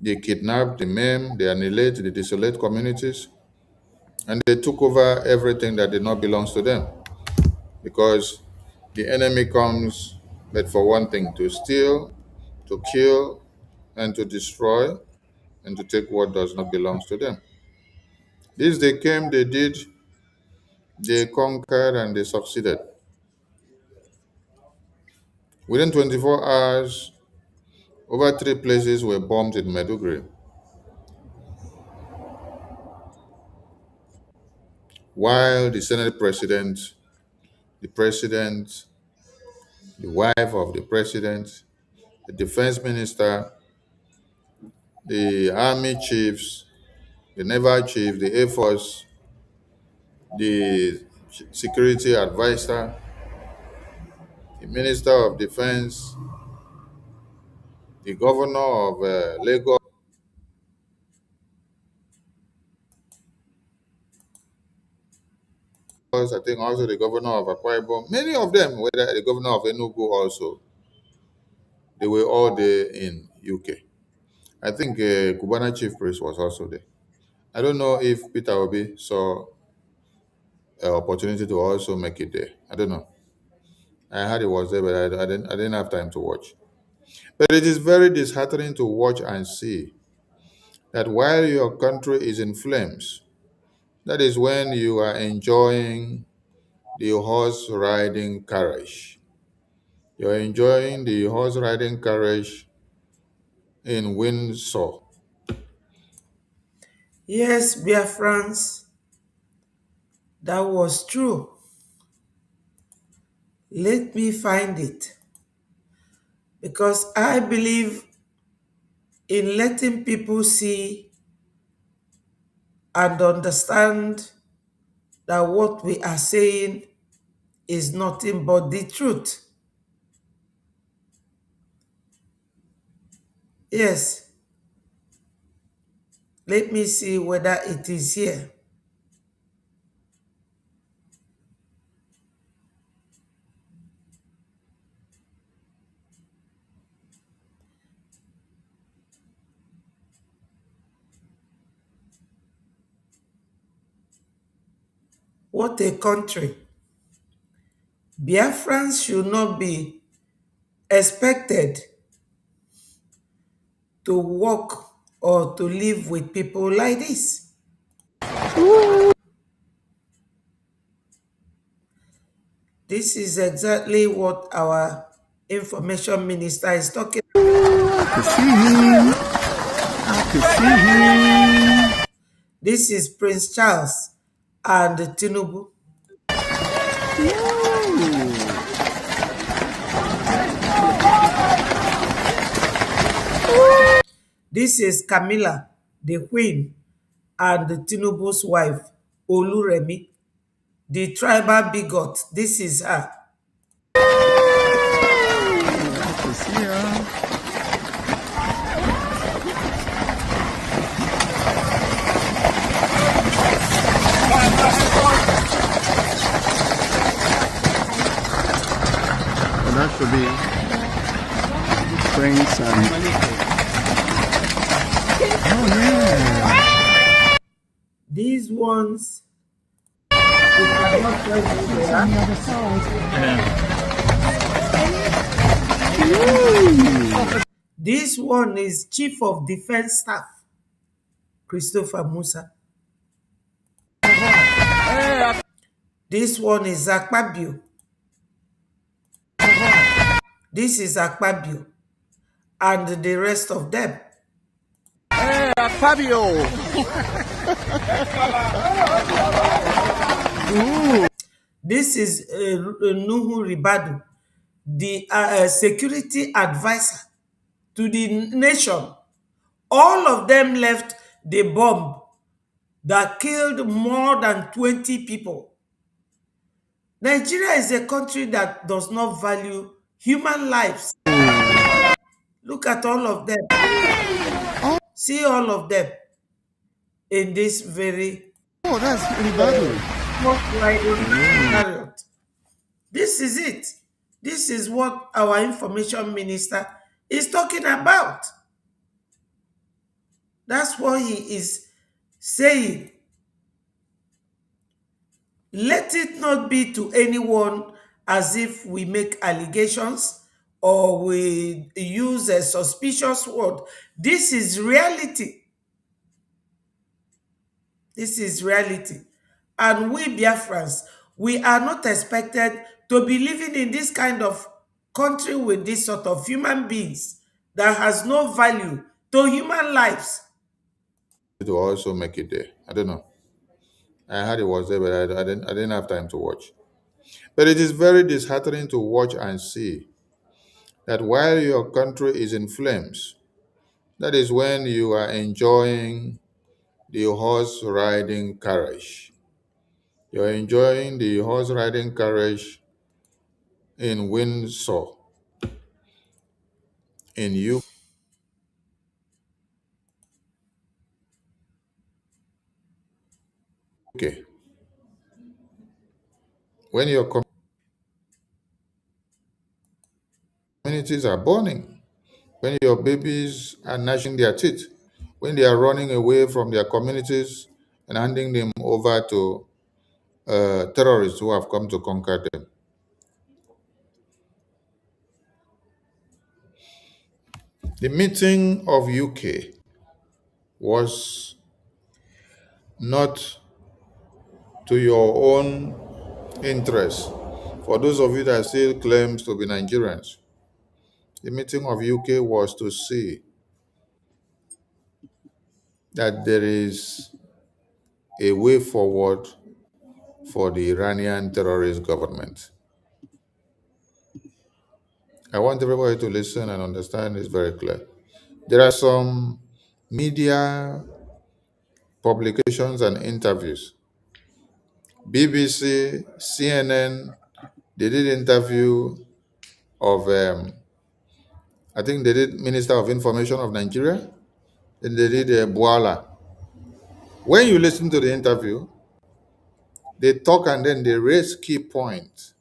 They kidnap, they maim, they annihilate, they desolate communities, and they took over everything that did not belong to them. Because the enemy comes, but for one thing, to steal, to kill, and to destroy, and to take what does not belong to them. This they came, they did, they conquered, and they succeeded. Within 24 hours, over 3 places were bombed in Maiduguri. While the Senate president, the president, the wife of the president, the defense minister, the army chiefs, the naval chief, the Air Force, the security advisor, the minister of defense, the governor of Lagos, I think also the governor of Akwa Ibom, many of them, whether the governor of Enugu also, they were all there in UK. I think Cubana chief priest was also there. I don't know if Peter Obi saw an opportunity to also make it there. I don't know. I heard it was there, but I didn't have time to watch. But it is very disheartening to watch and see that while your country is in flames, that is when you are enjoying the horse riding carriage. You're enjoying the horse riding carriage in Windsor. Yes, Biafrans, that was true. Let me find it. Because I believe in letting people see and understand that what we are saying is nothing but the truth. Yes, let me see whether it is here. What a country. Biafrans should not be expected to work or to live with people like this. This is exactly what our information minister is talking about. This is Prince Charles and Tinubu. This is Camilla, the Queen, and Tinubu's wife, Oluremi, the tribal bigot. This is her. That should be Prince and... Oh, yeah. These ones... on the other side. This one is Chief of Defense Staff, Christopher Musa. This one is Akpabio. This is Akpabio. And the rest of them. Fabio. This is Nuhu Ribadu, the security advisor to the nation. All of them left the bomb that killed more than 20 people. Nigeria is a country that does not value human lives. Look at all of them. See all of them in this very... Oh, that's Ribadu. Chariot. This is it. This is what our information minister is talking about. That's what he is saying. Let it not be to anyone as if we make allegations or we use a suspicious word. This is reality. This is reality. And we Biafrans, we are not expected to be living in this kind of country with this sort of human beings that has no value to human lives. It will also make it there. I don't know. I heard it was there, but I didn't have time to watch. But it is very disheartening to watch and see that while your country is in flames, that is when you are enjoying the horse riding carriage. You're enjoying the horse riding carriage in Windsor, in UK. When your communities are burning, when your babies are gnashing their teeth, when they are running away from their communities and handing them over to terrorists who have come to conquer them. The meeting of UK was not to your own interest. For those of you that still claims to be Nigerians, the meeting of UK was to see that there is a way forward for the Iranian terrorist government. I want everybody to listen and understand it's very clear. There are some media publications and interviews. BBC, CNN, they did interview of, I think they did Minister of Information of Nigeria, then they did Buala. When you listen to the interview, they talk and then they raise key points.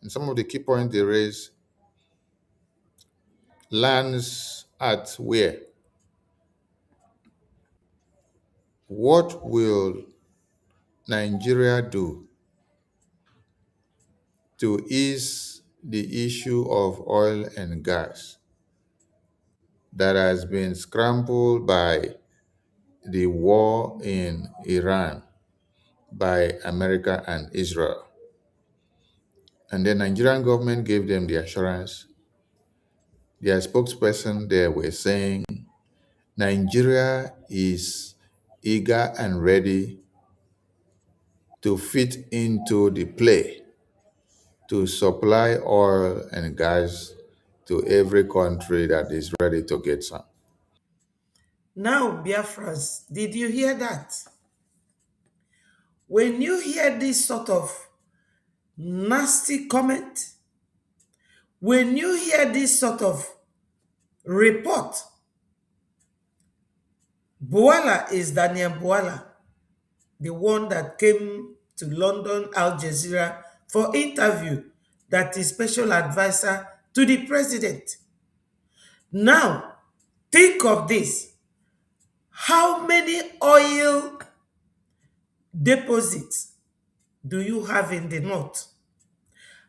And some of the key points they raise lands at where? What will Nigeria do to ease the issue of oil and gas that has been scrambled by the war in Iran by America and Israel? And the Nigerian government gave them the assurance. Their spokesperson there were saying Nigeria is eager and ready to fit into the play to supply oil and gas to every country that is ready to get some. Now, Biafrans, did you hear that? When you hear this sort of nasty comment, when you hear this sort of report, Buala is Daniel Buala, the one that came to London, Al Jazeera, for interview, that is special advisor to the president. Now, think of this. How many oil deposits do you have in the north?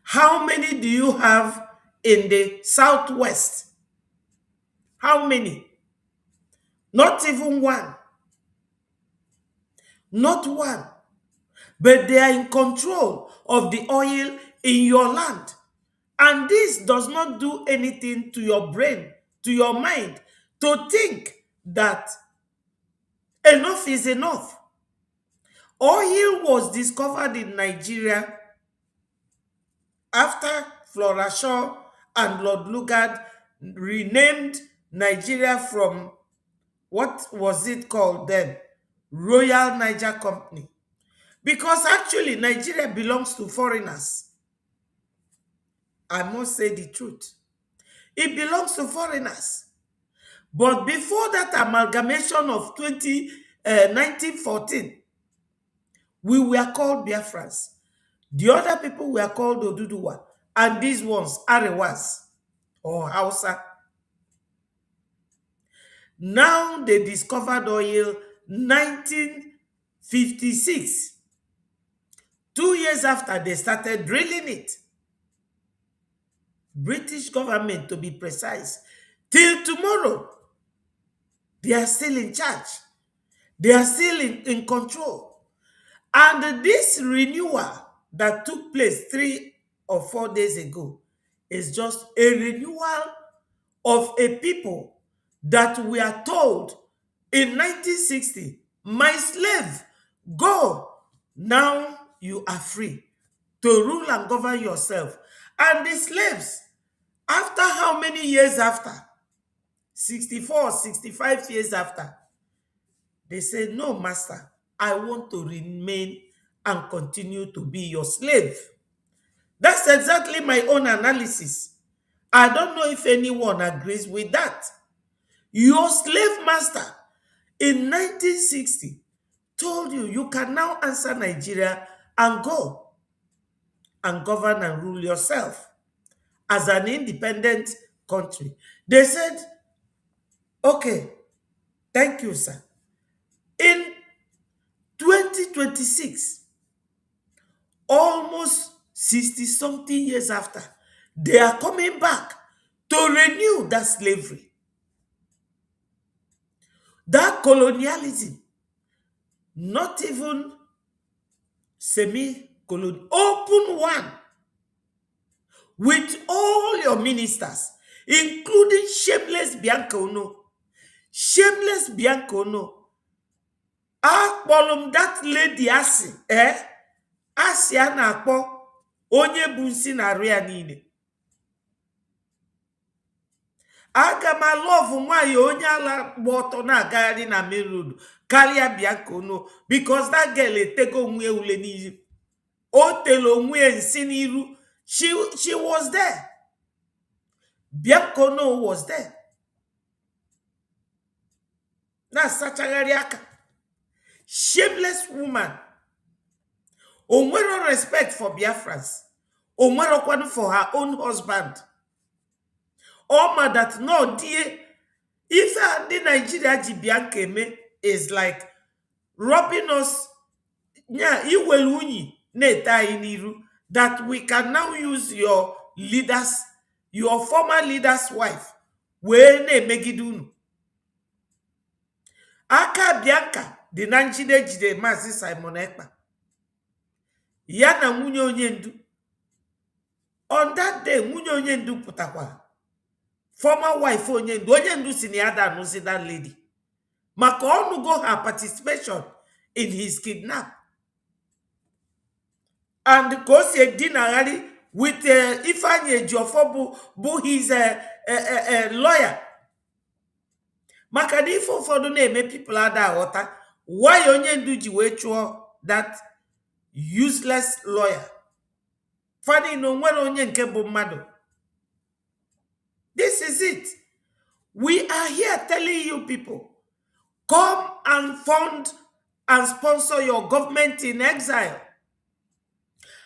How many do you have in the southwest? How many? Not even one. Not one. But they are in control of the oil in your land. And this does not do anything to your brain, to your mind, to think that enough is enough. Oil was discovered in Nigeria after Flora Shaw and Lord Lugard renamed Nigeria from, what was it called then? Royal Niger Company. Because actually Nigeria belongs to foreigners. I must say the truth. It belongs to foreigners. But before that amalgamation of 1914, we were called Biafrans. The other people were called Oduduwa. And these ones, Arewas or Hausa. Now they discovered oil 1956. 2 years after they started drilling it. British government, to be precise. Till tomorrow, they are still in charge. They are still in control. And this renewal that took place 3 or 4 days ago is just a renewal of a people that we are told in 1960, my slave, go. Now you are free to rule and govern yourself. And the slaves, after how many years after? 64, 65 years after. They said, no, master, I want to remain and continue to be your slave. That's exactly my own analysis. I don't know if anyone agrees with that. Your slave master in 1960 told you you can now answer Nigeria and go and govern and rule yourself as an independent country. They said, okay, thank you, sir. In 2026, almost 60-something years after, they are coming back to renew that slavery. That colonialism, not even semi-colonial, open one, with all your ministers, including shameless Bianca Ono. Shameless Bianca Ono Akpọlụ that lady asị asị a na-akpọ onye bụ nsi na arụ ya niile. Aga m alọvụ nwanyị onye ala gba ọtọ na-agagharị na main road karịa Bianca Ono, because that girl etego onwe ule n'ihu. O tele onwe nsi n'iru. She was there. Bianca Ono was there. Na sachagharị aka. Shameless woman. Onwero respect for Biafrans. Onwero kwanu for her own husband. Oma that no dear. If the Nigeria ji Bianca eme is like robbing us. Yeah, that we can now use your leaders, your former leader's wife. Megidunu. Aka Bianca, the Nigeria jide Mazi Simon Ekpa. Yana nwunye onye ndu. On that day, nwunye onye ndu putakwa. Former wife onye ndu si ni ada anusi that lady. Maka onu go her participation in his kidnap. And because he dinner with Ifanye Jofobu, bu his lawyer. Maka di ifo fodo na-eme people ada water. Why onye ndu ji wee chụọ that useless lawyer? Funny no nwere onye nke bụ mmadụ. This is it. We are here telling you people, come and fund and sponsor your government in exile.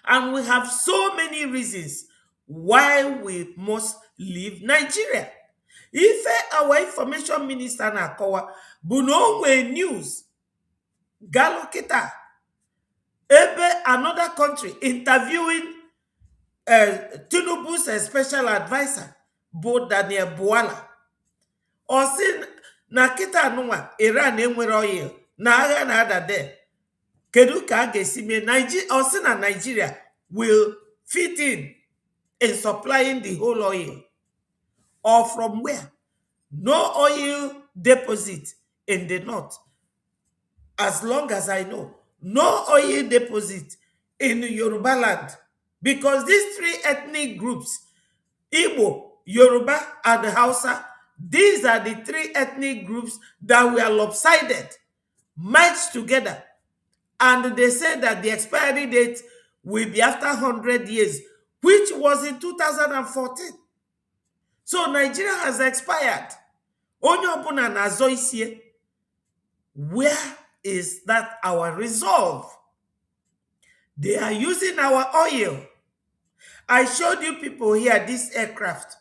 And we have so many reasons why we must leave Nigeria. If our information minister na kowa, buno we news, galokita, ebe another country interviewing Tinubu's special advisor, Bo Daniel Buala. Or sin na kita nwa Iran enwere oil na agha na ada there. Kedu ka gesime Nigeria or sin na Nigeria will fit in supplying the whole oil. Or from where? No oil deposit in the north. As long as I know, no oil deposit in Yoruba land. Because these three ethnic groups, Igbo, Yoruba, and Hausa, these are the three ethnic groups that were lopsided, merged together. And they said that the expiry date will be after 100 years, which was in 2014. So Nigeria has expired. Onye na azo isie. Where is that our resolve? They are using our oil. I showed you people here this aircraft.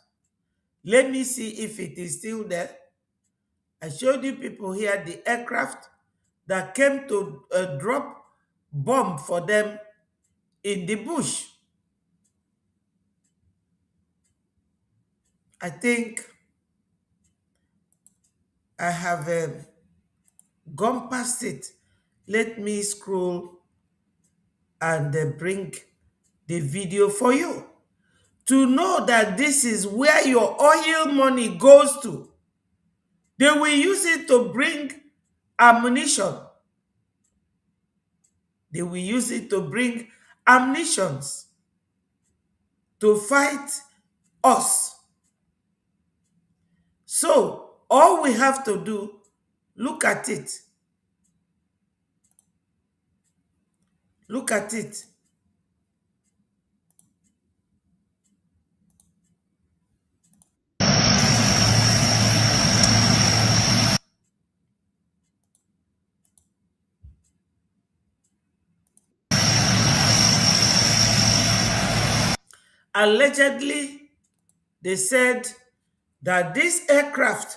Let me see if it is still there. I showed you people here the aircraft that came to drop bomb for them in the bush. I think I have gone past it. Let me scroll and bring the video for you to know that this is where your oil money goes to. They will use it to bring ammunition. They will use it to bring ammunitions to fight us. So all we have to do, look at it. Look at it. Allegedly, they said that this aircraft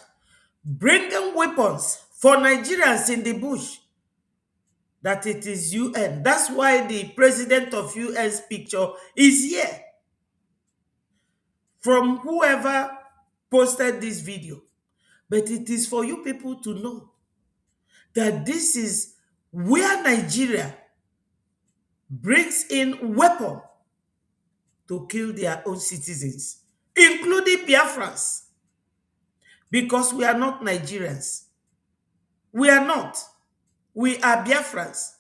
bringing weapons for Nigerians in the bush, that it is UN. That's why the president of UN's picture is here. From whoever posted this video. But it is for you people to know that this is where Nigeria brings in weapons to kill their own citizens, including Biafrans, because we are not Nigerians. We are not. We are Biafrans.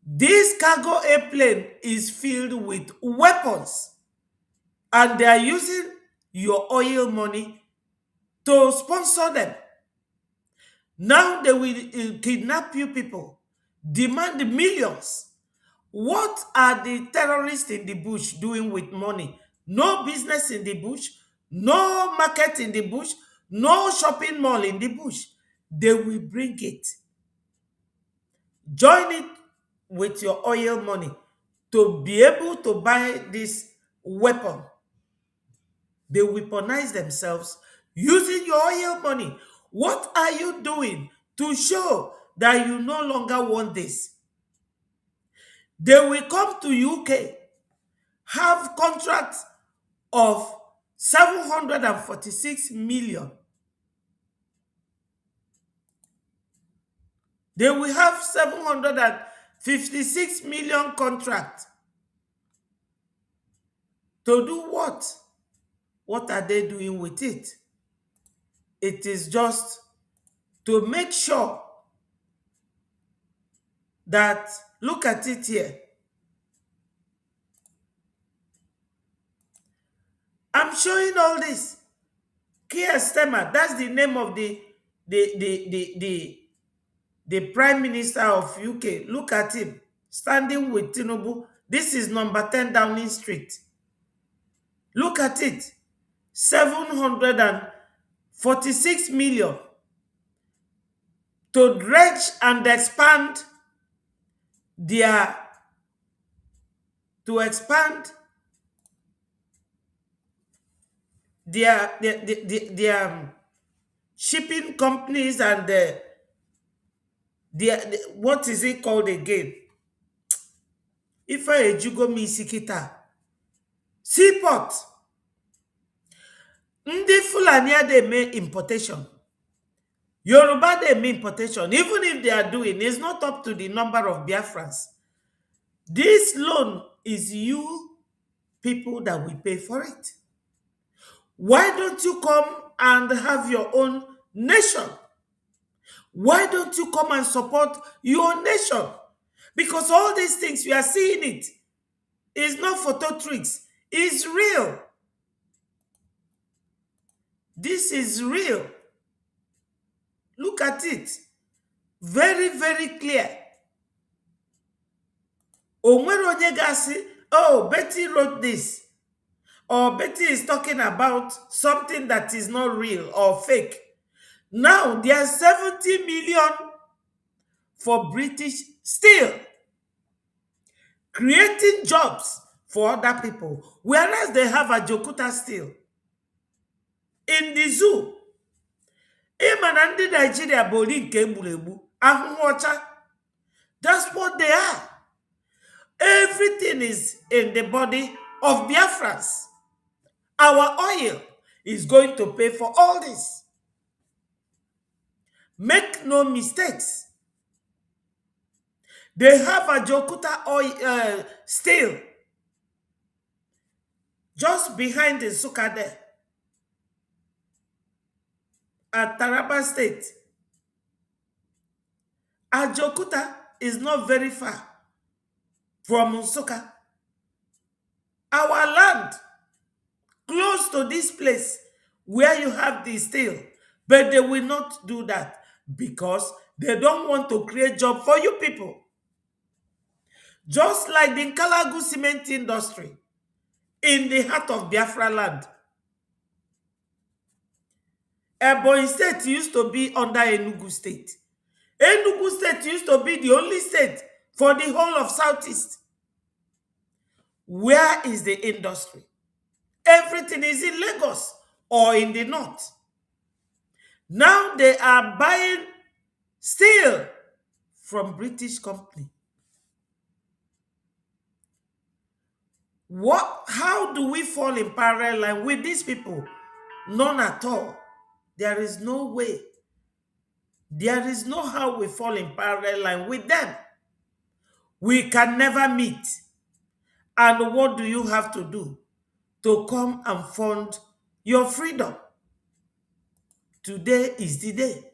This cargo airplane is filled with weapons, and they are using your oil money to sponsor them. Now they will kidnap you people, demand millions. What are the terrorists in the bush doing with money? No business in the bush, no market in the bush, no shopping mall in the bush. They will bring it. Join it with your oil money to be able to buy this weapon. They weaponize themselves using your oil money. What are you doing to show that you no longer want this? They will come to UK, have contracts of 746 million. They will have 756 million contract. To do what? What are they doing with it? It is just to make sure that, look at it here. I'm showing all this. Keir Starmer, that's the name of the Prime Minister of UK. Look at him, standing with Tinubu. This is number 10 Downing Street. Look at it. 746 million to dredge and expand their shipping companies and what is it called again? If I ejugo misikita seaport. Ndi Fulani they make importation. Yoruba they make importation. Even if they are doing, it's not up to the number of Biafrans. This loan is you people that will pay for it. Why don't you come and have your own nation? Why don't you come and support your nation? Because all these things, we are seeing it. It's not photo tricks. It's real. This is real. Look at it. Very, very clear. Onwero Nyegasi, oh, Betty wrote this. Or Betty is talking about something that is not real or fake. Now, there's 70 million for British Steel, creating jobs for other people, whereas they have a Jokuta Steel. In the zoo, Imanandi Nigeria Bolin Kembulebu, Ahunwacha. That's what they are. Everything is in the body of Biafrans. Our oil is going to pay for all this. Make no mistakes. They have a Jokuta oil steel just behind the Suka there at Taraba State. Ajokuta is not very far from Nsukka. Our land, close to this place where you have the steel, but they will not do that because they don't want to create job for you people. Just like the Nkalagu cement industry in the heart of Biafra land. Ebonyi State used to be under Enugu State. Enugu State used to be the only state for the whole of Southeast. Where is the industry? Everything is in Lagos or in the north. Now they are buying steel from British company. How do we fall in parallel line with these people? None at all. There is no way. There is no how we fall in parallel line with them. We can never meet. And what do you have to do to come and fund your freedom? Today is the day.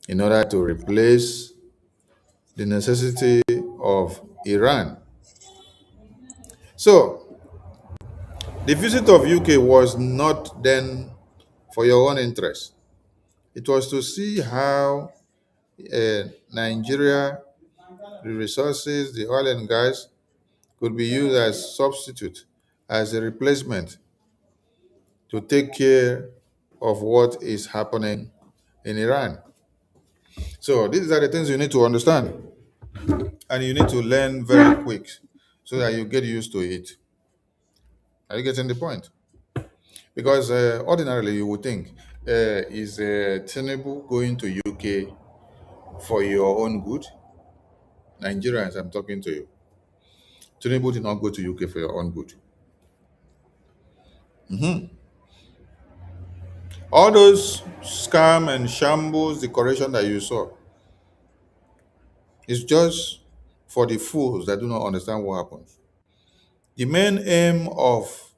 in order to replace the necessity of Iran. So, the visit of UK was not then for your own interest. It was to see how Nigeria, the resources, the oil and gas, could be used as substitute, as a replacement to take care of what is happening in Iran. So these are the things you need to understand, and you need to learn very quick so that you get used to it. Are you getting the point? Because ordinarily you would think, is Tinubu going to UK for your own good? Nigerians, I'm talking to you. Tinubu did not go to UK for your own good. All those scam and shambles decoration that you saw is just for the fools that do not understand what happens. The main aim of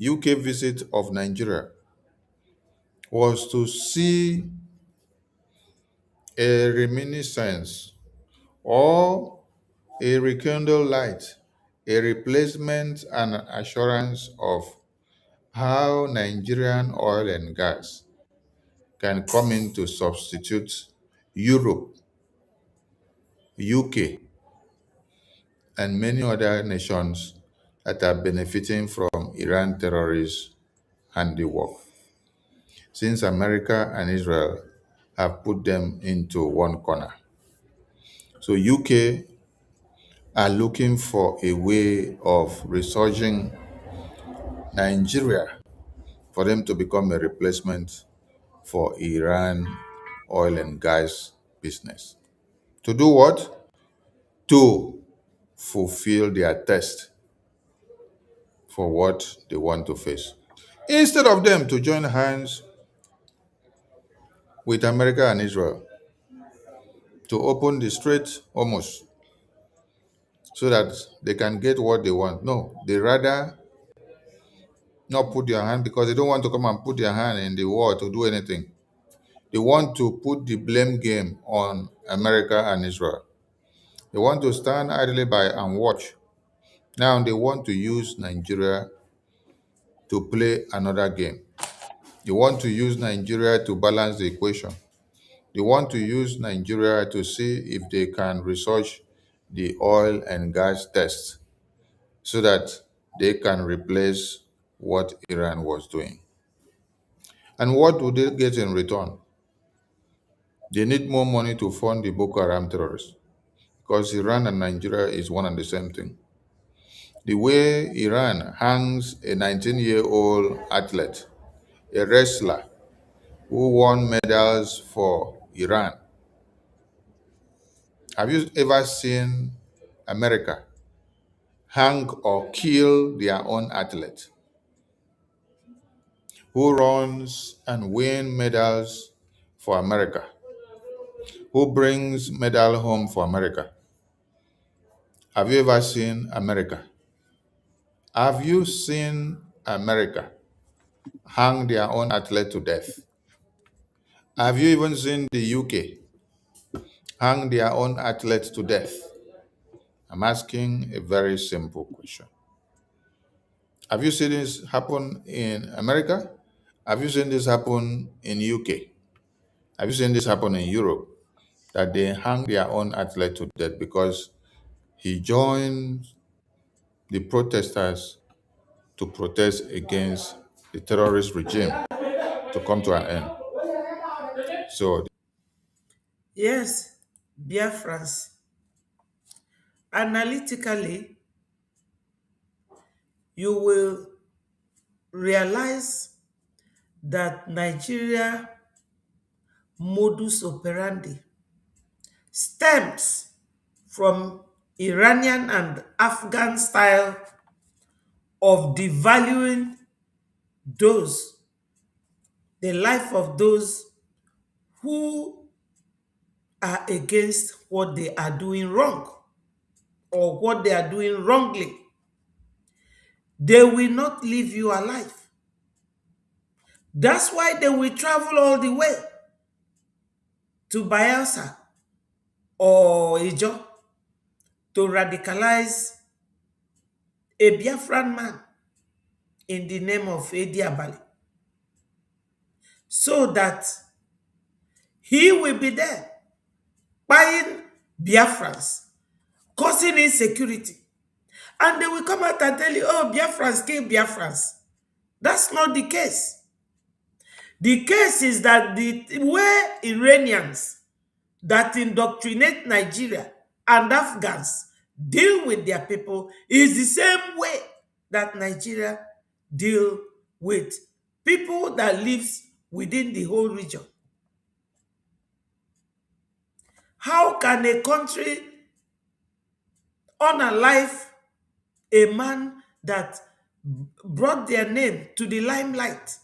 UK visit of Nigeria was to see a reminiscence or a rekindled light, a replacement and assurance of how Nigerian oil and gas can come in to substitute Europe, UK, and many other nations that are benefiting from Iran terrorist handiwork, since America and Israel have put them into one corner. So UK are looking for a way of resurging Nigeria for them to become a replacement for Iran oil and gas business. To do what? To fulfill their test for what they want to face. Instead of them to join hands with America and Israel to open the Strait almost so that they can get what they want. No, they rather not put their hand because they don't want to come and put their hand in the war to do anything. They want to put the blame game on America and Israel. They want to stand idly by and watch. Now they want to use Nigeria to play another game. They want to use Nigeria to balance the equation. They want to use Nigeria to see if they can research the oil and gas test so that they can replace what Iran was doing. And what do they get in return? They need more money to fund the Boko Haram terrorists because Iran and Nigeria is one and the same thing. The way Iran hangs a 19-year-old athlete, a wrestler who won medals for Iran. Have you ever seen America hang or kill their own athlete who runs and win medals for America, who brings medal home for America? Have you ever seen America? Have you seen America hang their own athlete to death? Have you even seen the UK hang their own athlete to death? I'm asking a very simple question. Have you seen this happen in America? Have you seen this happen in UK? Have you seen this happen in Europe? That they hang their own athlete to death because he joined the protesters to protest against the terrorist regime to come to an end. So Yes, Biafrans. Analytically, you will realize that Nigeria modus operandi stems from Iranian and Afghan style of devaluing those, the life of those who are against what they are doing wrong or what they are doing wrongly. They will not leave you alive. That's why they will travel all the way. to Bayelsa or Ijo to radicalize a Biafran man in the name of Edi Abali, so that he will be there buying Biafrans, causing insecurity. And they will come out and tell you, oh, Biafrans kill Biafrans. That's not the case. The case is that the way Iranians that indoctrinate Nigeria and Afghans deal with their people is the same way that Nigeria deal with people that lives within the whole region. How can a country unalive a man that brought their name to the limelight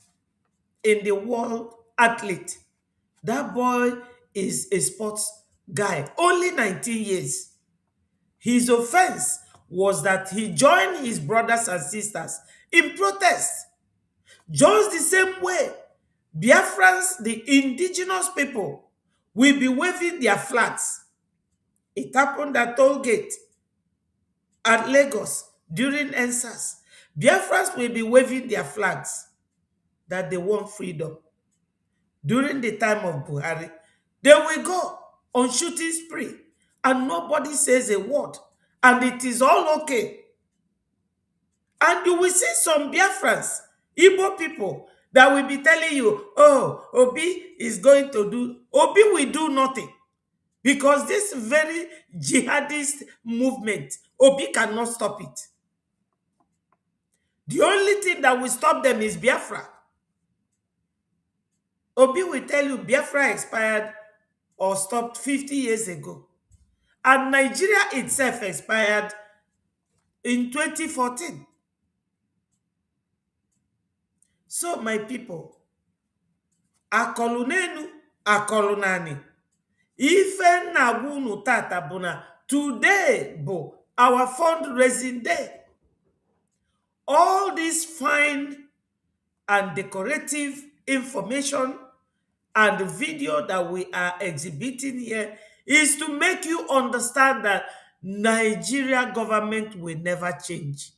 in the world athlete? That boy is a sports guy, only 19 years. His offense was that he joined his brothers and sisters in protest. Just the same way, Biafrans, the indigenous people, will be waving their flags. It happened at Toll Gate at Lagos during NSAS. Biafrans will be waving their flags that they want freedom. During the time of Buhari, they will go on shooting spree and nobody says a word, and it is all okay. And you will see some Biafrans, Igbo people, that will be telling you, oh, Obi is going to do, Obi will do nothing. Because this very jihadist movement, Obi cannot stop it. The only thing that will stop them is Biafra. Obi will tell you Biafra expired or stopped 50 years ago. And Nigeria itself expired in 2014. So my people, akolunenu, akolunani. Ife na tata buna. Today, bo, our fundraising day. All this fine and decorative information and the video that we are exhibiting here is to make you understand that Nigeria government will never change.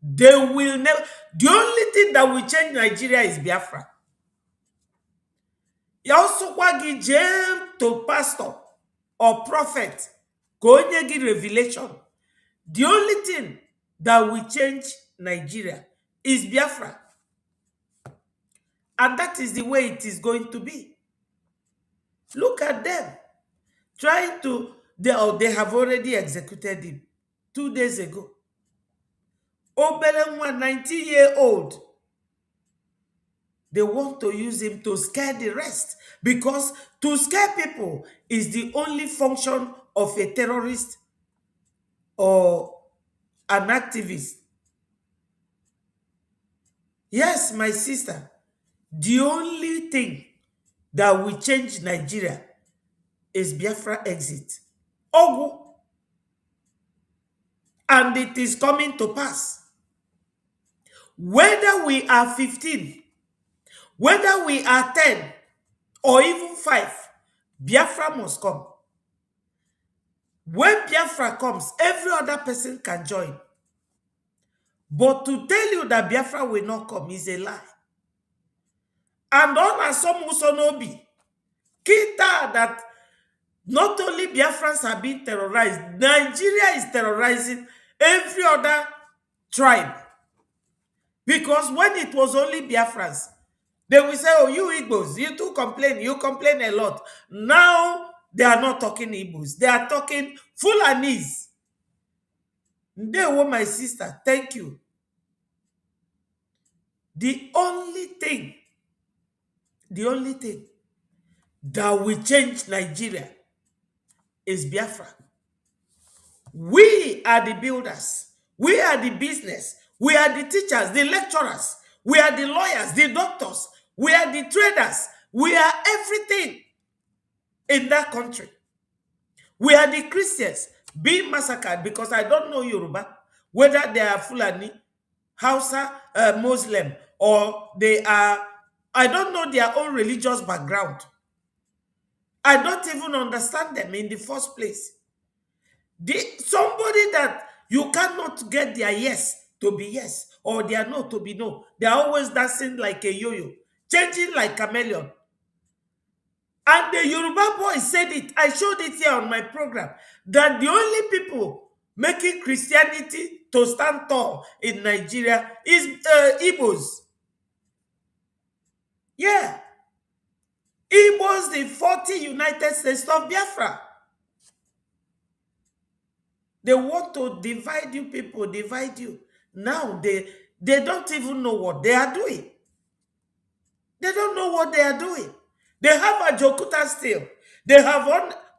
They will never. The only thing that will change Nigeria is Biafra. You also wagi jail to pastor or prophet, going give revelation. The only thing that will change Nigeria is Biafra. And that is the way it is going to be. Look at them trying to, they have already executed him 2 days ago. Obelemwa, 90-year-old. They want to use him to scare the rest, because to scare people is the only function of a terrorist or an activist. Yes, my sister, the only thing that will change Nigeria is Biafra exit. Ogu. And it is coming to pass. Whether we are 15, whether we are 10, or even 5, Biafra must come. When Biafra comes, every other person can join. But to tell you that Biafra will not come is a lie. And on Asom Usonobi, Kita, that not only Biafrans are being terrorized, Nigeria is terrorizing every other tribe. Because when it was only Biafrans, they will say, oh, you Igbos, you too complain, you complain a lot. Now, they are not talking Igbos, they are talking Fulanese. They were my sister, thank you. The only thing that will change Nigeria is Biafra. We are the builders. We are the business. We are the teachers, the lecturers. We are the lawyers, the doctors. We are the traders. We are everything in that country. We are the Christians being massacred because I don't know Yoruba, whether they are Fulani, Hausa, Muslim, or they are, I don't know their own religious background. I don't even understand them in the first place. Somebody that you cannot get their yes to be yes or their no to be no. They're always dancing like a yo-yo, changing like chameleon. And the Yoruba boy said it, I showed it here on my program, that the only people making Christianity to stand tall in Nigeria is Igbos. Yeah. Igbos, the 40 United States of Biafra. They want to divide you people, divide you. Now they don't even know what they are doing. They don't know what they are doing. They have a Jokuta still. They have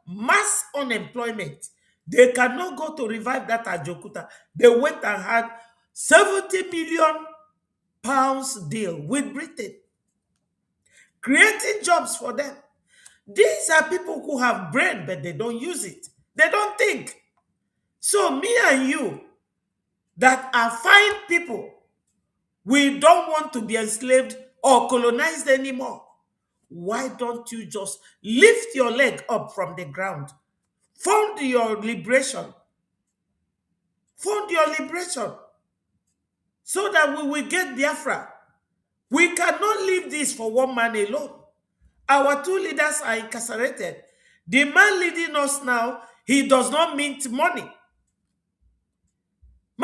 mass unemployment. They cannot go to revive that Ajokuta. They went and had 70 million pounds deal with Britain, creating jobs for them. These are people who have brain, but they don't use it. They don't think. So me and you that are fine people, we don't want to be enslaved or colonized anymore. Why don't you just lift your leg up from the ground? Found your liberation. Found your liberation. So that we will get Biafra. We cannot leave this for one man alone. Our two leaders are incarcerated. The man leading us now, he does not mint money. He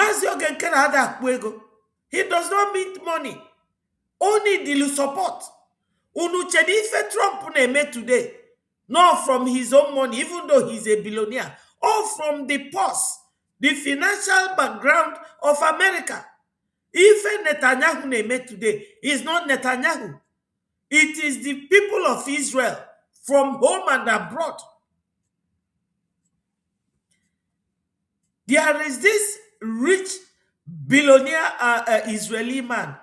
does not mint money. Only the support. Ife Trump made today, not from his own money, even though he's a billionaire, or from the purse, the financial background of America. Ife Netanyahu made today is not Netanyahu. It is the people of Israel from home and abroad. There is this rich billionaire Israeli man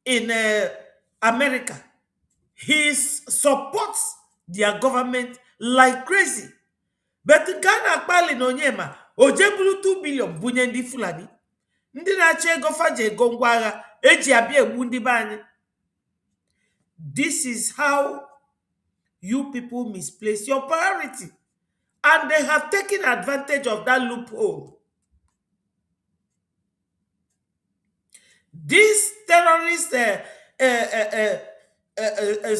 in America. He supports their government like crazy. But Ghana kpali n'onyema ojebulu 2 billion bunye ndị Fulani. Ndị na-achọ ego faje ego ngwa agha eji abịa egbu ndị be anyị. This is how you people misplace your priority. And they have taken advantage of that loophole. This terrorist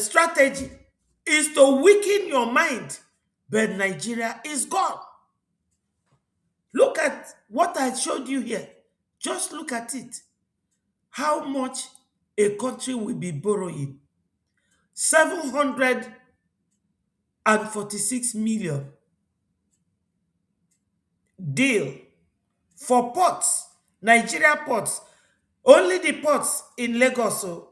strategy is to weaken your mind, but Nigeria is gone. Look at what I showed you here. Just look at it. How much a country will be borrowing? 746 million. Deal for ports, Nigeria ports. Only the ports in Lagos, so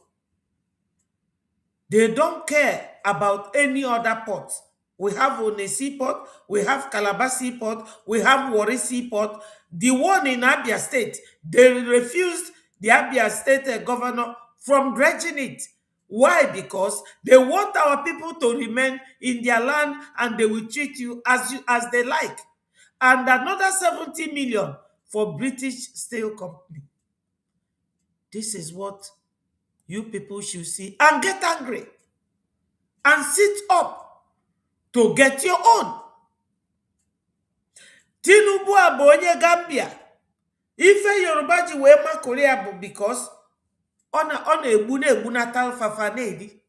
they don't care about any other port. We have One Seaport, we have Calabar Seaport, we have Warri Seaport. The one in Abia State, they refused the Abia State governor from dredging it. Why? Because they want our people to remain in their land and they will treat you as they like. And another 70 million for British Steel Company. This is what you people should see and get angry and sit up to get your own. Tinubu abonye Gambia. Ife Yoruba ji wee ma Korea bụ because ọ na-egbu natal fafanedi.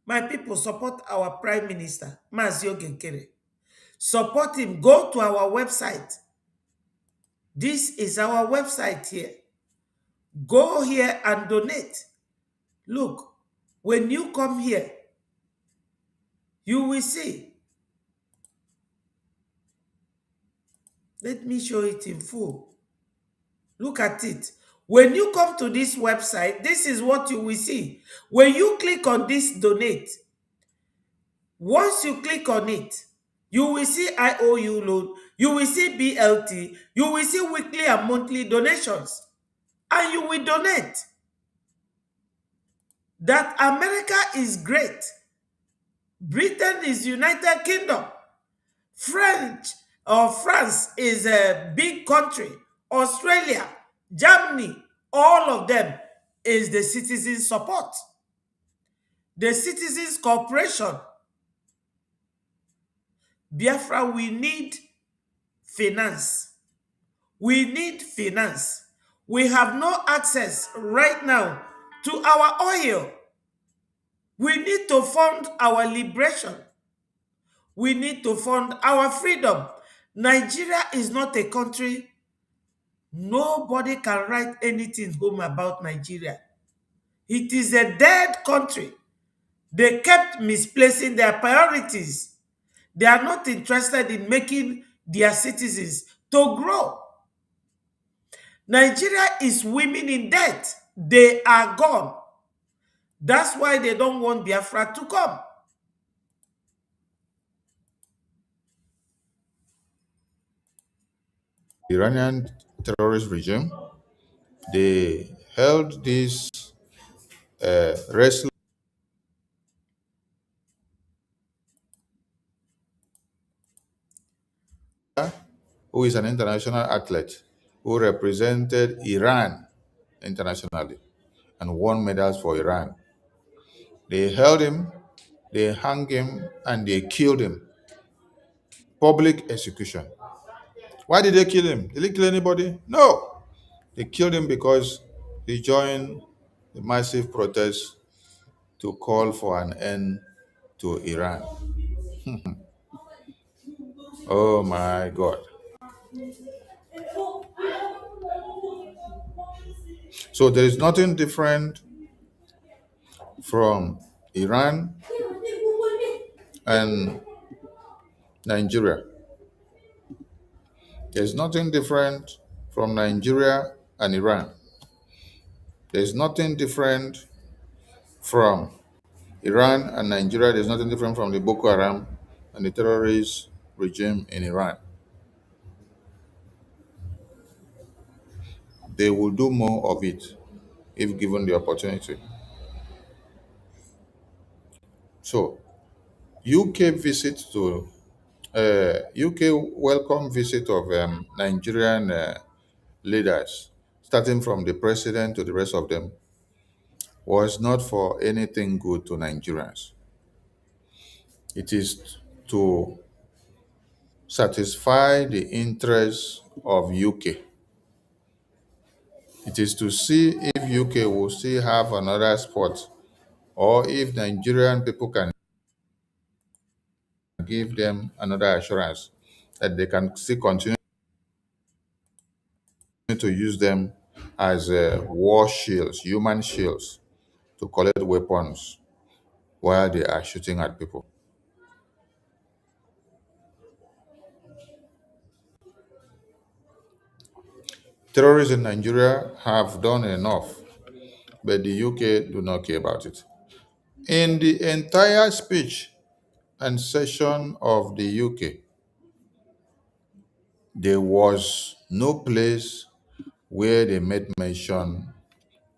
My people, support our Prime Minister, Mazi Ogenkere. Support him. Go to our website. This is our website here. Go here and donate. Look, when you come here, you will see. Let me show it in full. Look at it. When you come to this website, this is what you will see. When you click on this donate, once you click on it, you will see IOU loan, you will see BLT, you will see weekly and monthly donations, and you will donate. That America is great. Britain is United Kingdom. France is a big country. Australia, Germany, all of them is the citizen support. The citizens cooperation Biafra, we need finance. We need finance. We have no access right now to our oil. We need to fund our liberation. We need to fund our freedom. Nigeria is not a country. Nobody can write anything home about Nigeria. It is a dead country. They kept misplacing their priorities. They are not interested in making their citizens to grow. Nigeria is swimming in debt. They are gone. That's why they don't want Biafra to come. Iranian terrorist regime, they held this wrestler who is an international athlete who represented Iran internationally and won medals for Iran. They held him, they hung him, and they killed him. Public execution. Why did they kill him? Did they kill anybody? No. They killed him because he joined the massive protest to call for an end to Iran. Oh my God. So there is nothing different from Iran and Nigeria. There's nothing different from Nigeria and Iran. There's nothing different from Iran and Nigeria. There's nothing different from the Boko Haram and the terrorist regime in Iran. They will do more of it if given the opportunity. So, UK visit to UK welcome visit of Nigerian leaders, starting from the president to the rest of them, was not for anything good to Nigerians. It is to satisfy the interests of UK. It is to see if UK will still have another spot, or if Nigerian people can give them another assurance that they can still continue to use them as war shields, human shields, to collect weapons while they are shooting at people. Terrorists in Nigeria have done enough, but the UK do not care about it. In the entire speech and session of the UK, there was no place where they made mention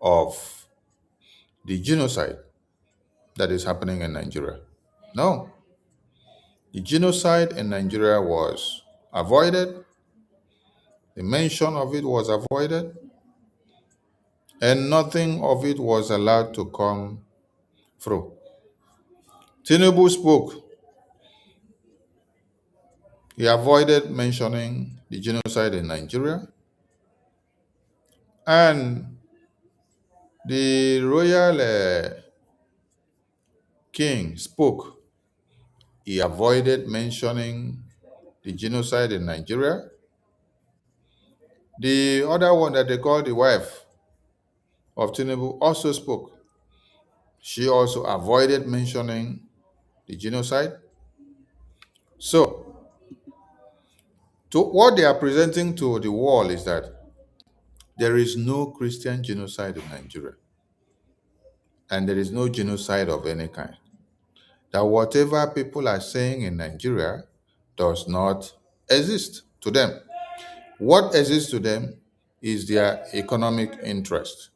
of the genocide that is happening in Nigeria. No. The genocide in Nigeria was avoided, the mention of it was avoided, and nothing of it was allowed to come through. Tinubu spoke. He avoided mentioning the genocide in Nigeria, and the royal king spoke. He avoided mentioning the genocide in Nigeria. The other one that they call the wife of Tinubu also spoke. She also avoided mentioning the genocide. So, what they are presenting to the world is that there is no Christian genocide in Nigeria, and there is no genocide of any kind. That whatever people are saying in Nigeria does not exist to them. What exists to them is their economic interest.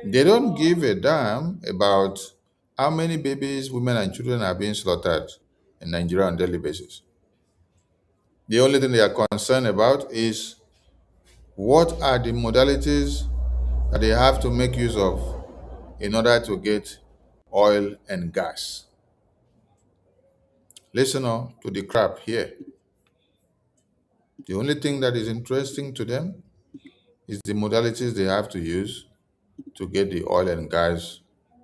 They don't give a damn about how many babies, women, and children are being slaughtered in Nigeria on a daily basis. The only thing they are concerned about is what are the modalities that they have to make use of in order to get oil and gas. listen to the crap here. The only thing that is interesting to them is the modalities they have to use to get the oil and gas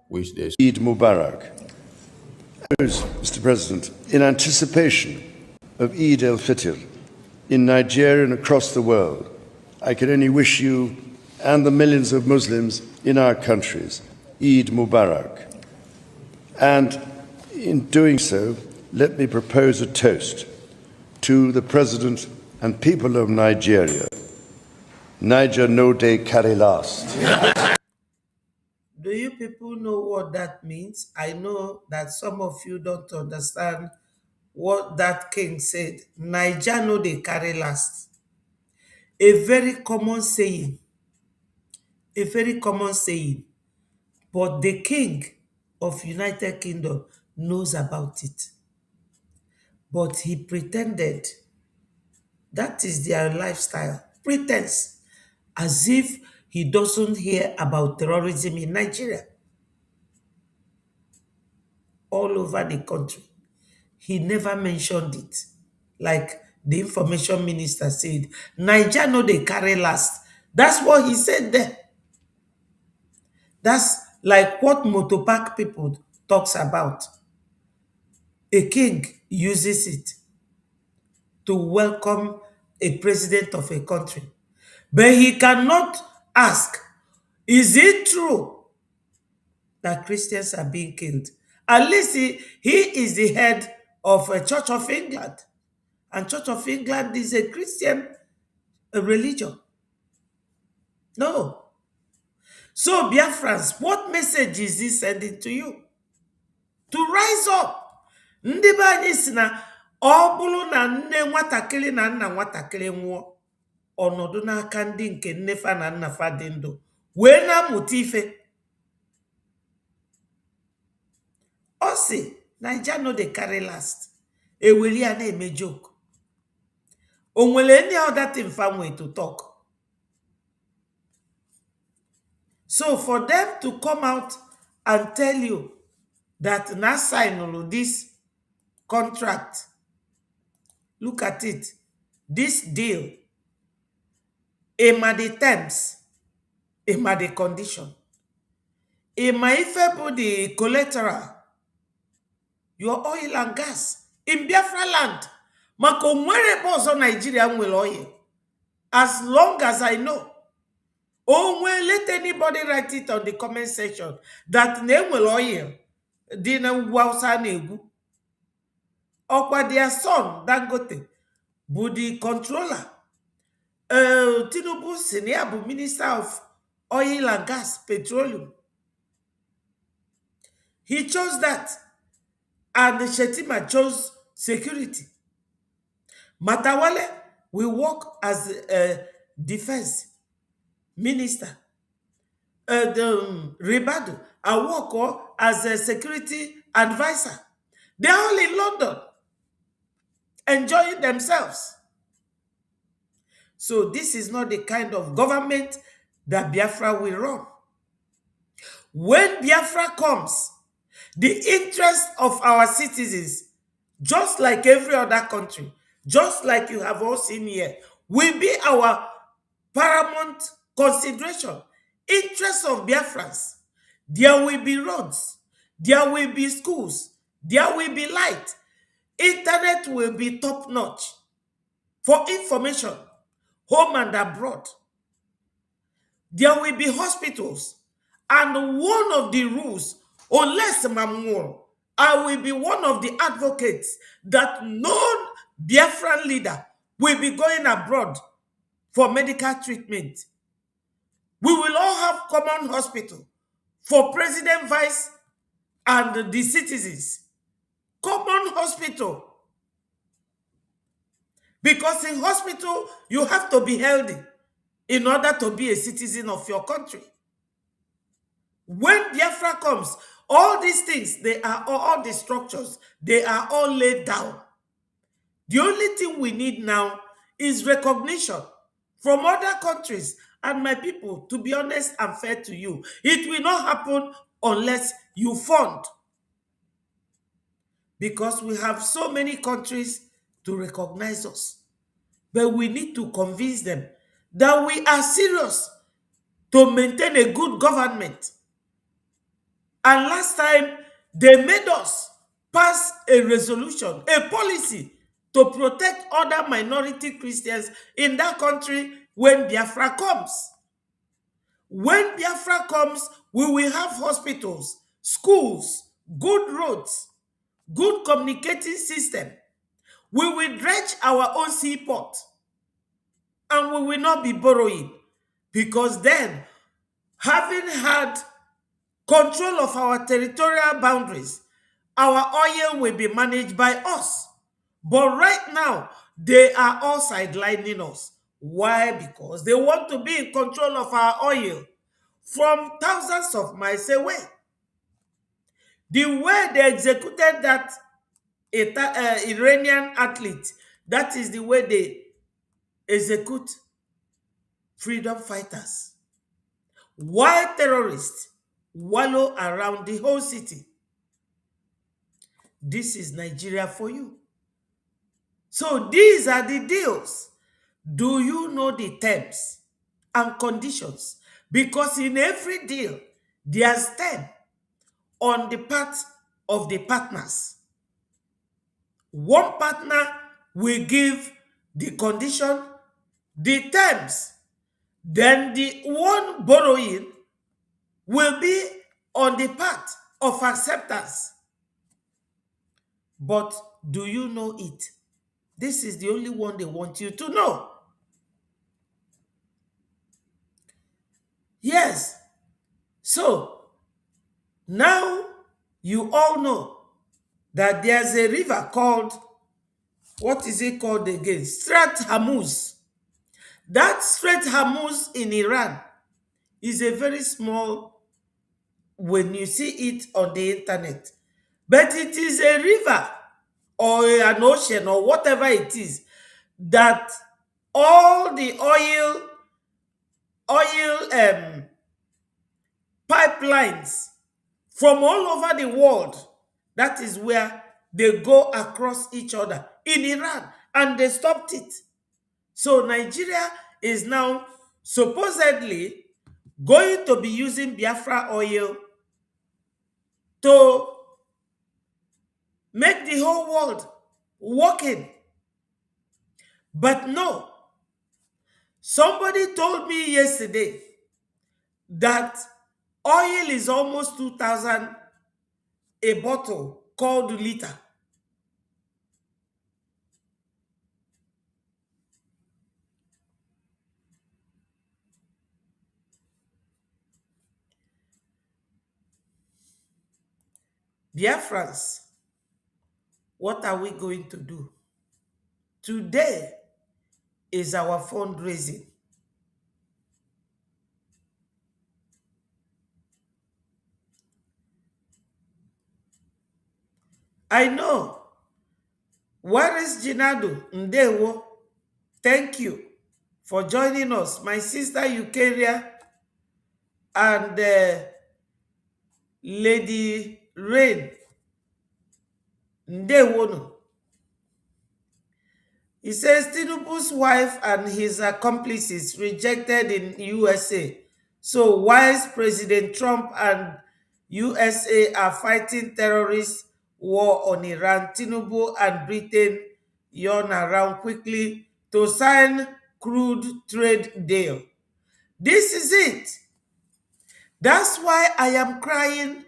which they Eid Mubarak. Mr. President, in anticipation of Eid al-Fitr in Nigeria and across the world, I can only wish you and the millions of Muslims in our countries Eid Mubarak. And in doing so, let me propose a toast to the President and people of Nigeria. Niger no day carry last. Do you people know what that means? I know that some of you don't understand what that king said. Niger no dey carry last. A very common saying. A very common saying. But the king of United Kingdom knows about it. But he pretended. That is their lifestyle. Pretense. As if he doesn't hear about terrorism in Nigeria. All over the country. He never mentioned it. Like the information minister said, Niger no dey carry last. That's what he said there. That's like what motopark people talks about. A king uses it to welcome a president of a country. But he cannot ask, is it true that Christians are being killed? At least he is the head of a Church of England. And Church of England is a Christian religion. No. So, Biafrans, what message is he sending to you? To rise up. Ndị be anyị si na ọ bụrụ na nne nwatakịrị na nna nwatakịrị nwụọ ọnọdụ n'aka ndị nke nne fa na nna fa dị ndụ wee na-amụta ife. Ọ sị Naija no dey carry last. Eweli ya na-eme joke. O nwere any other thing fa nwee to talk. So for them to come out and tell you that na sign this contract, look at it, this deal, ema the terms, ema the condition, ema ife the collateral, your oil and gas in Biafra land. Mako nwere bozo Nigeria nwere oil. As long as I know. Oh, well, let anybody write it on the comment section that name will oil. Dina wausa negu. Okwa their son, Dangote, bu the controller. Tinubu Senior bu Minister of Oil and Gas, Petroleum. He chose that. And Shetima chose security. Matawale will work as a defense minister. Ribadu, I work as a security advisor. They're all in London, enjoying themselves. So this is not the kind of government that Biafra will run. When Biafra comes, the interest of our citizens, just like every other country, just like you have all seen here, will be our paramount consideration. Interest of Biafrans. There will be roads. There will be schools. There will be light. Internet will be top-notch for information, home and abroad. There will be hospitals. And one of the rules, unless Mamur, I will be one of the advocates that no Biafran leader will be going abroad for medical treatment. We will all have common hospital for president, vice, and the citizens. Common hospital. Because in hospital, you have to be healthy in order to be a citizen of your country. When Biafra comes, all these things, they are all the structures, they are all laid down. The only thing we need now is recognition from other countries. And my people, to be honest and fair to you, it will not happen unless you fund. because we have so many countries to recognize us. But we need to convince them that we are serious to maintain a good government. And last time, they made us pass a resolution, a policy to protect other minority Christians in that country when Biafra comes. When Biafra comes, we will have hospitals, schools, good roads, good communicating system. We will dredge our own seaport and we will not be borrowing, because then, having had control of our territorial boundaries, our oil will be managed by us. But right now, they are all sidelining us. Why? Because they want to be in control of our oil from thousands of miles away. The way they executed that Iranian athlete, that is the way they execute freedom fighters. While terrorists wallow around the whole city. This is Nigeria for you. So these are the deals. Do you know the terms and conditions? Because in every deal, there's term on the part of the partners. One partner will give the condition, the terms. Then the one borrowing will be on the part of acceptance. But do you know it? This is the only one they want you to know. Yes. So, now you all know that there's a river called, what is it called again? Strait Hormuz. That Strait Hormuz in Iran is a very small when you see it on the internet. But it is a river or an ocean or whatever it is that all the oil pipelines from all over the world, that is where they go across each other in Iran, and they stopped it. So Nigeria is now supposedly going to be using Biafra oil to make the whole world working. But no, somebody told me yesterday that oil is almost 2,000 a bottle called liter. Biafrans, what are we going to do? Today is our fundraising. I know. Where is Jinadu Ndewo? Thank you for joining us. My sister Eukaria and Lady Rain Ndewono. He says Tinubu's wife and his accomplices rejected in USA. So whilst President Trump and USA are fighting terrorist war on Iran, Tinubu and Britain yawn around quickly to sign crude trade deal. This is it. That's why I am crying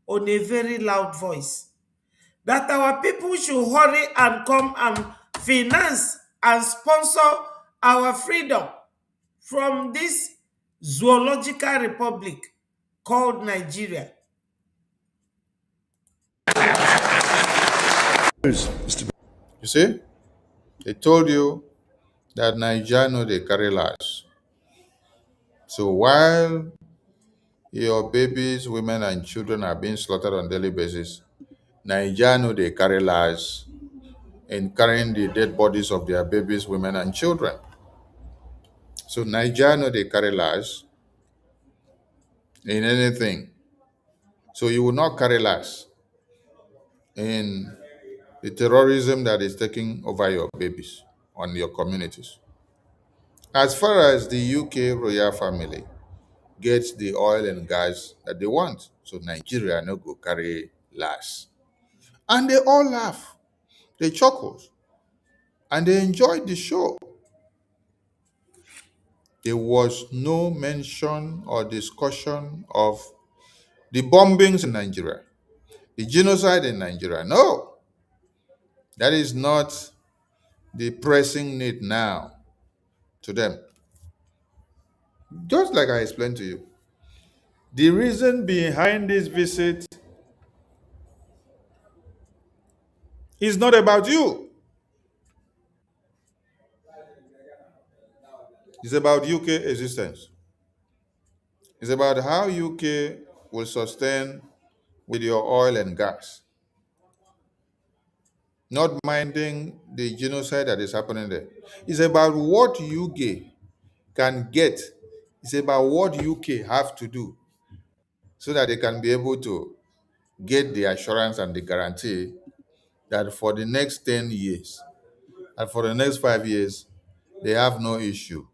on a very loud voice that our people should hurry and come and finance and sponsor our freedom from this zoological republic called Nigeria. You see, they told you that Nigeria know they carry lives. So while your babies, women, and children are being slaughtered on a daily basis, Nigeria know they carry lives in carrying the dead bodies of their babies, women, and children. So Nigeria know they carry lives in anything. So you will not carry lives in the terrorism that is taking over your babies on your communities. As far as the UK royal family gets the oil and gas that they want, so Nigeria no go carry last. And they all laugh, they chuckle, and they enjoyed the show. There was no mention or discussion of the bombings in Nigeria, the genocide in Nigeria. No, that is not the pressing need now to them. Just like I explained to you, the reason behind this visit is not about you. It's about UK existence. It's about how UK will sustain with your oil and gas, not minding the genocide that is happening there. It's about what UK can get. It's about what UK have to do so that they can be able to get the assurance and the guarantee that for the next 10 years and for the next 5 years, they have no issue.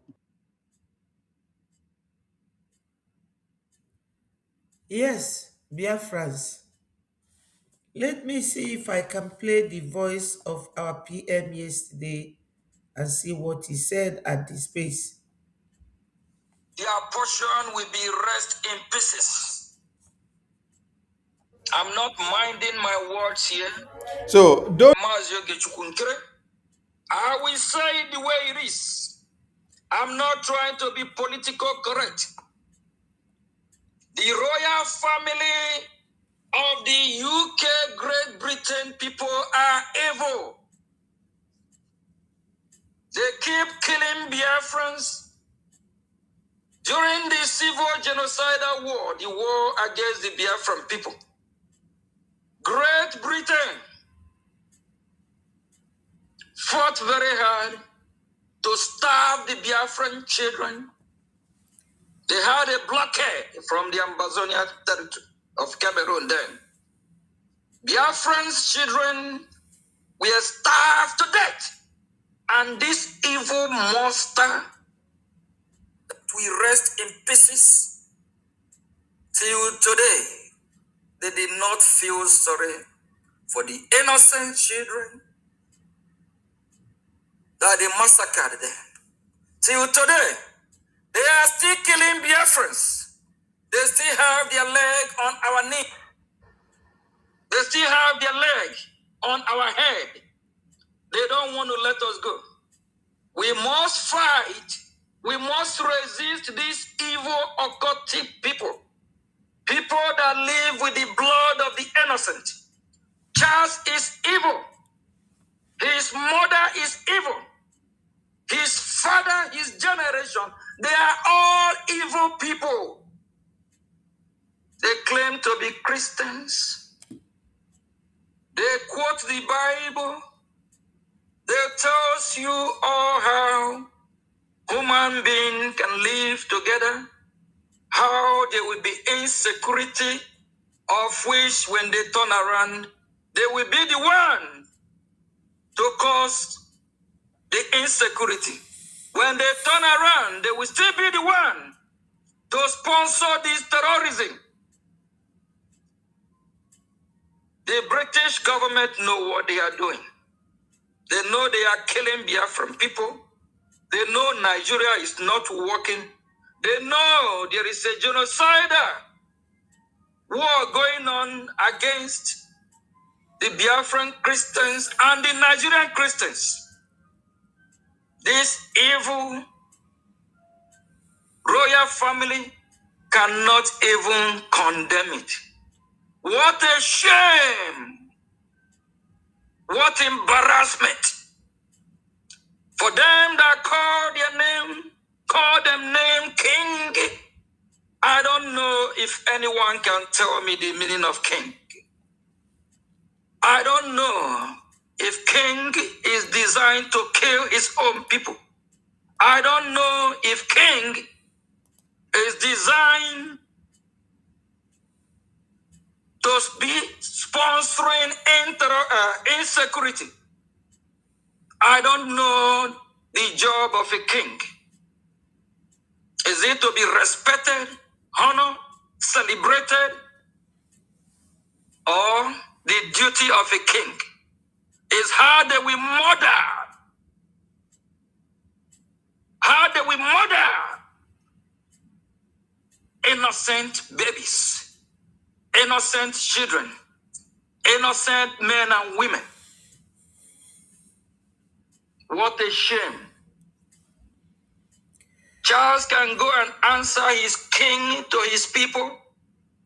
Yes, Biafrans. Let me see if I can play the voice of our PM yesterday and see what he said at the space. Their portion will be rest in pieces. I'm not minding my words here. So don't. I will say it the way it is. I'm not trying to be political correct. The royal family of the UK, Great Britain people are evil. They keep killing Biafrans. During the civil genocidal war, the war against the Biafran people, Great Britain fought very hard to starve the Biafran children. They had a blockade from the Ambazonia territory of Cameroon then. Biafran's children were starved to death. And this evil monster will rest in pieces till today. They did not feel sorry for the innocent children that they massacred them. Till today, they are still killing Biafrans. They still have their leg on our knee. They still have their leg on our head. They don't want to let us go. We must fight. We must resist these evil occultic people. People that live with the blood of the innocent. Charles is evil. His mother is evil. His father, his generation, they are all evil people. They claim to be Christians. They quote the Bible. They tell you all how human beings can live together, how there will be insecurity, of which when they turn around, they will be the one to cause the insecurity. When they turn around, they will still be the one to sponsor this terrorism. The British government know what they are doing. They know they are killing Biafran people. They know Nigeria is not working. They know there is a genocidal war going on against the Biafran Christians and the Nigerian Christians. This evil royal family cannot even condemn it. What a shame! What embarrassment! For them that call them name king. I don't know if anyone can tell me the meaning of king. I don't know if king is designed to kill his own people. I don't know if king is designed to be sponsoring insecurity. I don't know the job of a king. Is it to be respected, honored, celebrated, or the duty of a king is how that we murder innocent babies, innocent children, innocent men and women. What a shame. Charles can go and answer his king to his people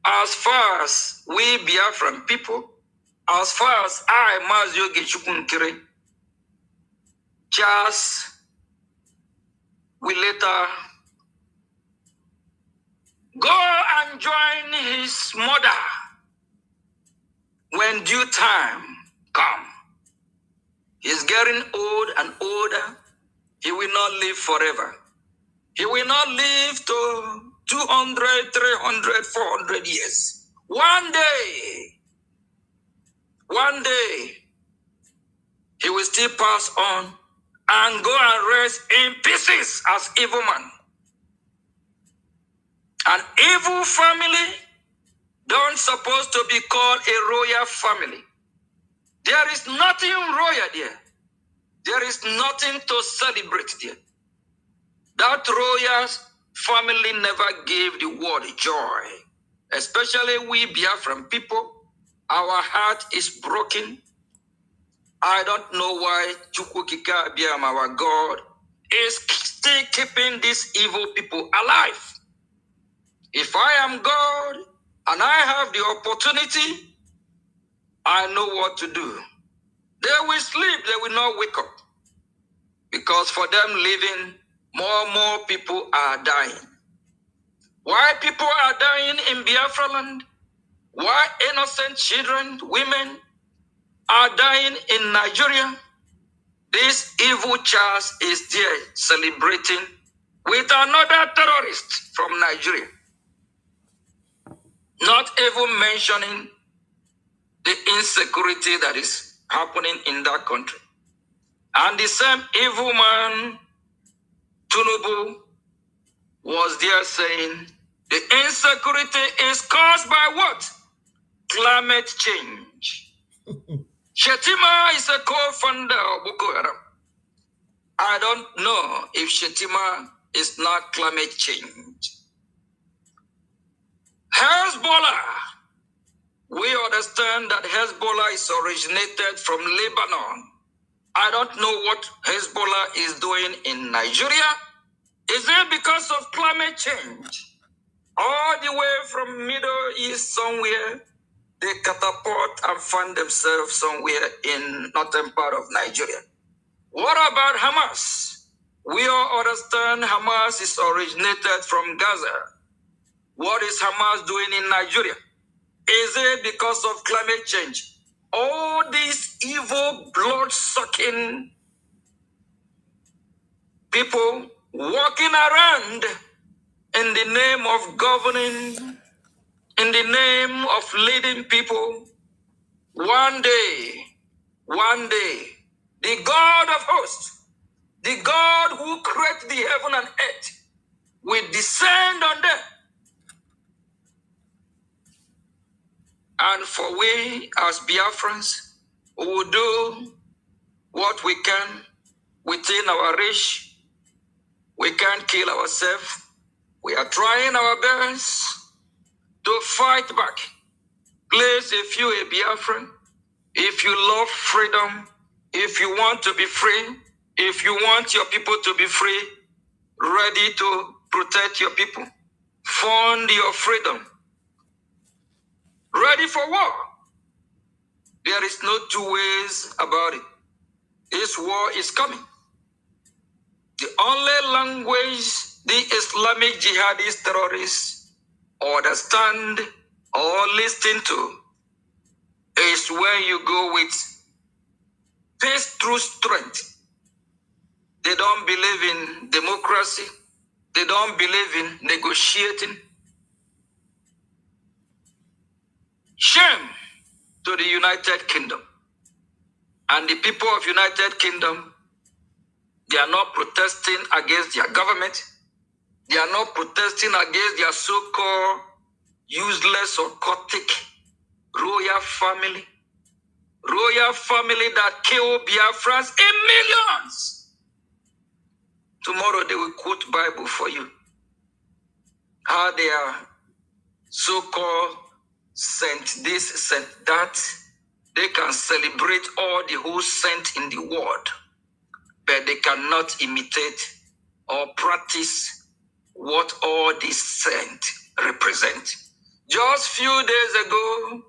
as far as we Biafran people, as far as I, Mazio Gechukunkiri, Charles will later go and join his mother when due time come. He's getting old and older. He will not live forever. He will not live to 200, 300, 400 years. One day, he will still pass on and go and rest in pieces as evil man. An evil family don't supposed to be called a royal family. There is nothing royal there. There is nothing to celebrate there. That royal family never gave the world joy. Especially we Biafran people, our heart is broken. I don't know why Chukwukika Biam, our God, is still keeping these evil people alive. If I am God and I have the opportunity, I know what to do. They will sleep, they will not wake up. Because for them living, more and more people are dying. Why people are dying in Biafra land? Why innocent children, women are dying in Nigeria? This evil Charles is there celebrating with another terrorist from Nigeria. Not even mentioning the insecurity that is happening in that country. And the same evil man, Tunubu, was there saying the insecurity is caused by what? Climate change. Shetima is a co-founder of Boko Haram. I don't know if Shetima is not climate change. Hezbollah. We understand that Hezbollah is originated from Lebanon. I don't know what Hezbollah is doing in Nigeria. Is it because of climate change? All the way from Middle East somewhere, they catapult and find themselves somewhere in northern part of Nigeria. What about Hamas? We all understand Hamas is originated from Gaza. What is Hamas doing in Nigeria? Is it because of climate change? All these evil, blood-sucking people walking around in the name of governing, in the name of leading people. One day, the God of hosts, the God who created the heaven and earth, will descend on them. And for we as Biafrans, we will do what we can within our reach. We can't kill ourselves. We are trying our best to fight back. Please, if you are a Biafran, if you love freedom, if you want to be free, if you want your people to be free, ready to protect your people, fund your freedom, ready for war. There is no two ways about it. This war is coming. The only language the Islamic jihadist terrorists understand or listen to is when you go with peace through strength. They don't believe in democracy. They don't believe in negotiating. Shame to the United Kingdom. And the people of United Kingdom, they are not protesting against their government. They are not protesting against their so-called useless or occultic royal family. Royal family that kill Biafrans in millions. Tomorrow they will quote Bible for you. How they are so-called sent this, sent that. They can celebrate all the whole saint in the world, but they cannot imitate or practice what all these saints represent. Just few days ago,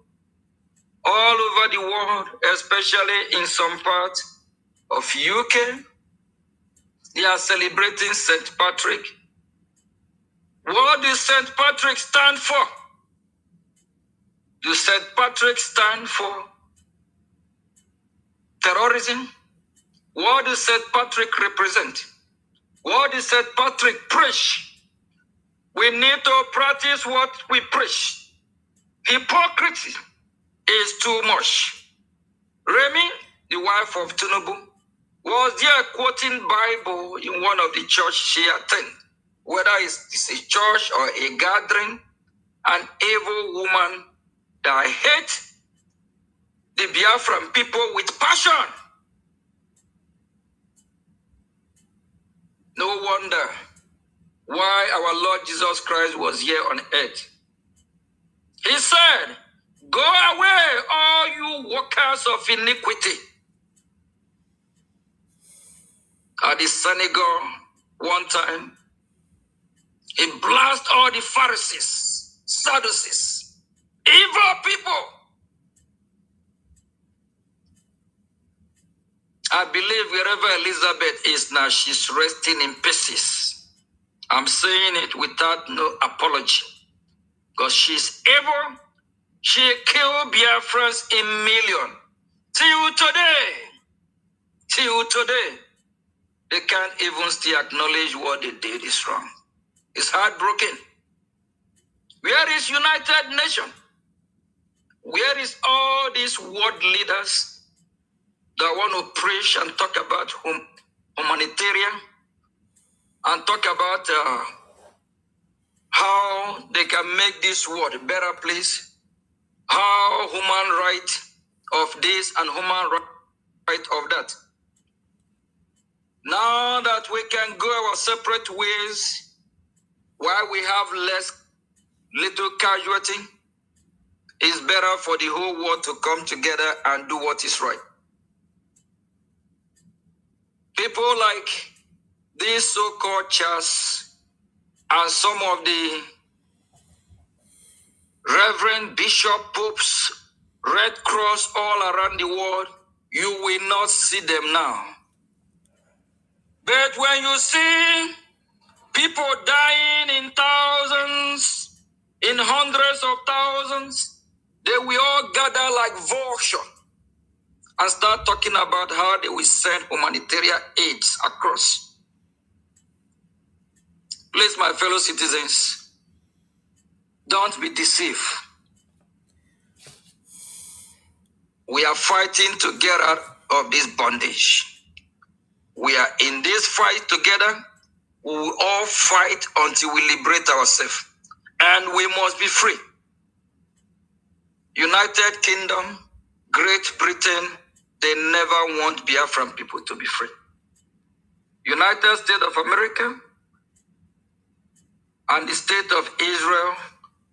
all over the world, especially in some parts of UK, they are celebrating St. Patrick. What does St. Patrick stand for? Does St. Patrick stand for terrorism? What does St. Patrick represent? What does St. Patrick preach? We need to practice what we preach. Hypocrisy is too much. Remy, the wife of Tinubu, was there quoting Bible in one of the church she attended. Whether it's a church or a gathering, an evil woman that hates the Biafran people with passion. No wonder why our Lord Jesus Christ was here on earth. He said, "Go away, all you workers of iniquity." At the synagogue, one time, he blasted all the Pharisees, Sadducees, evil people. I believe wherever Elizabeth is now, she's resting in pieces. I'm saying it without no apology. Because she's evil. She killed Biafrans in millions. Till today, they can't even still acknowledge what they did is wrong. It's heartbroken. Where is United Nations? Where is all these world leaders that want to preach and talk about humanitarian and talk about how they can make this world a better place, how human right of this and human right of that. Now that we can go our separate ways, while we have little casualty, it's better for the whole world to come together and do what is right. People like these so-called churches and some of the reverend bishop popes, Red Cross all around the world, you will not see them now. But when you see people dying in thousands, in hundreds of thousands, they will all gather like vultures and start talking about how they will send humanitarian aids across. Please, my fellow citizens, don't be deceived. We are fighting to get out of this bondage. We are in this fight together. We will all fight until we liberate ourselves. And we must be free. United Kingdom, Great Britain, they never want Biafran people to be free. United States of America and the state of Israel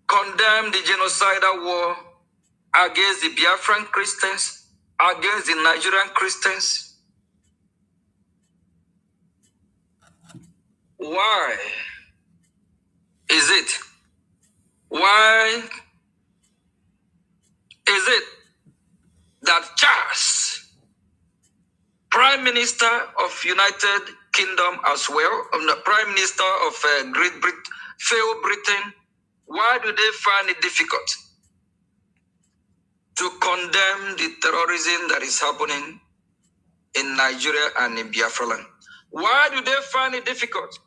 condemn the genocidal war against the Biafran Christians, against the Nigerian Christians. Why is it? Why is it that Charles, Prime Minister of United Kingdom as well, the Prime Minister of Great Britain, failed Britain, why do they find it difficult to condemn the terrorism that is happening in Nigeria and in Biafra land? Why do they find it difficult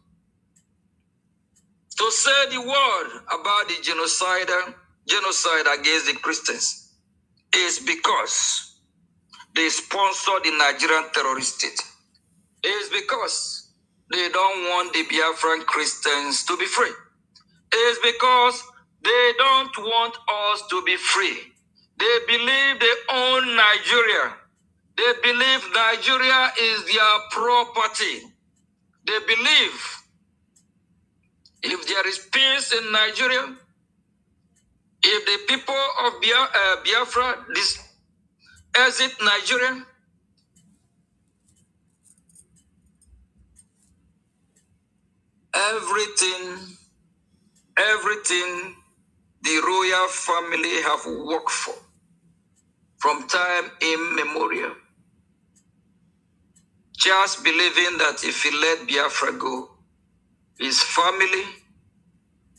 to say the word about the genocidal genocide against the Christians is because they sponsor the Nigerian terrorist state. It's because they don't want the Biafran Christians to be free. It's because they don't want us to be free. They believe they own Nigeria. They believe Nigeria is their property. They believe if there is peace in Nigeria, if the people of Biafra exit Nigeria, everything the royal family have worked for from time immemorial, just believing that if he let Biafra go, his family,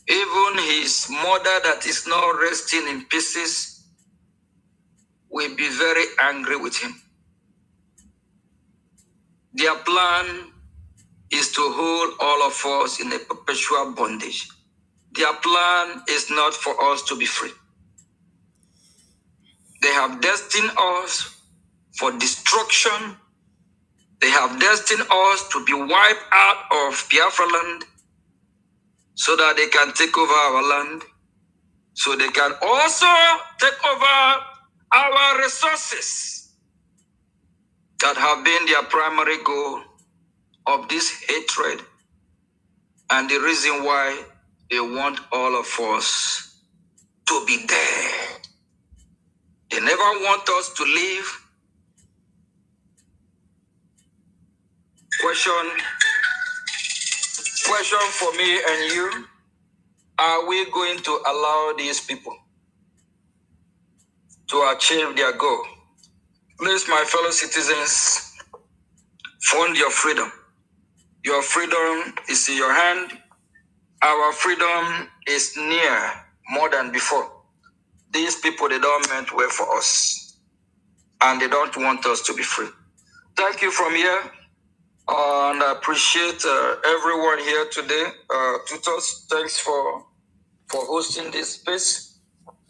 even his mother that is now resting in pieces, will be very angry with him. Their plan is to hold all of us in a perpetual bondage. Their plan is not for us to be free. They have destined us for destruction. They have destined us to be wiped out of Biafra land so that they can take over our land, so they can also take over our resources that have been their primary goal of this hatred and the reason why they want all of us to be there. They never want us to live. Question for me and you, are we going to allow these people to achieve their goal? Please, my fellow citizens, fund your freedom. Your freedom is in your hand. Our freedom is near more than before. These people, they don't mean well for us, and they don't want us to be free. Thank you from here, and I appreciate everyone here today. Tutors, thanks for hosting this space.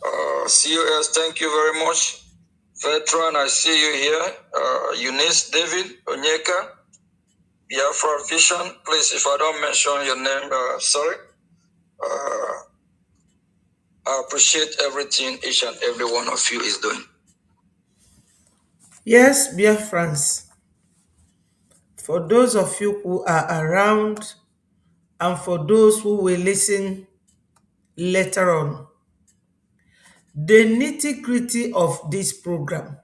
COS, thank you very much. Veteran, I see you here. Eunice, David, Onyeka, Biafra Vision. Please, if I don't mention your name, sorry. I appreciate everything each and every one of you is doing. Yes, Biafrans, for those of you who are around and for those who will listen later on, the nitty-gritty of this program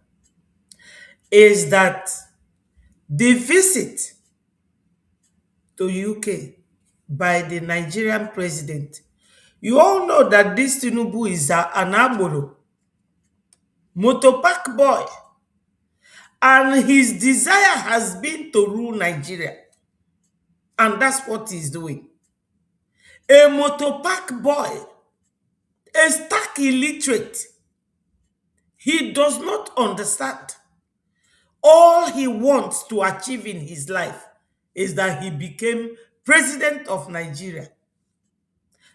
is that the visit to UK by the Nigerian president, you all know that this Tinubu is an Agboro, motopark boy, and his desire has been to rule Nigeria, and that's what he's doing. A motopark boy, a stark illiterate, he does not understand. All he wants to achieve in his life is that he became president of Nigeria.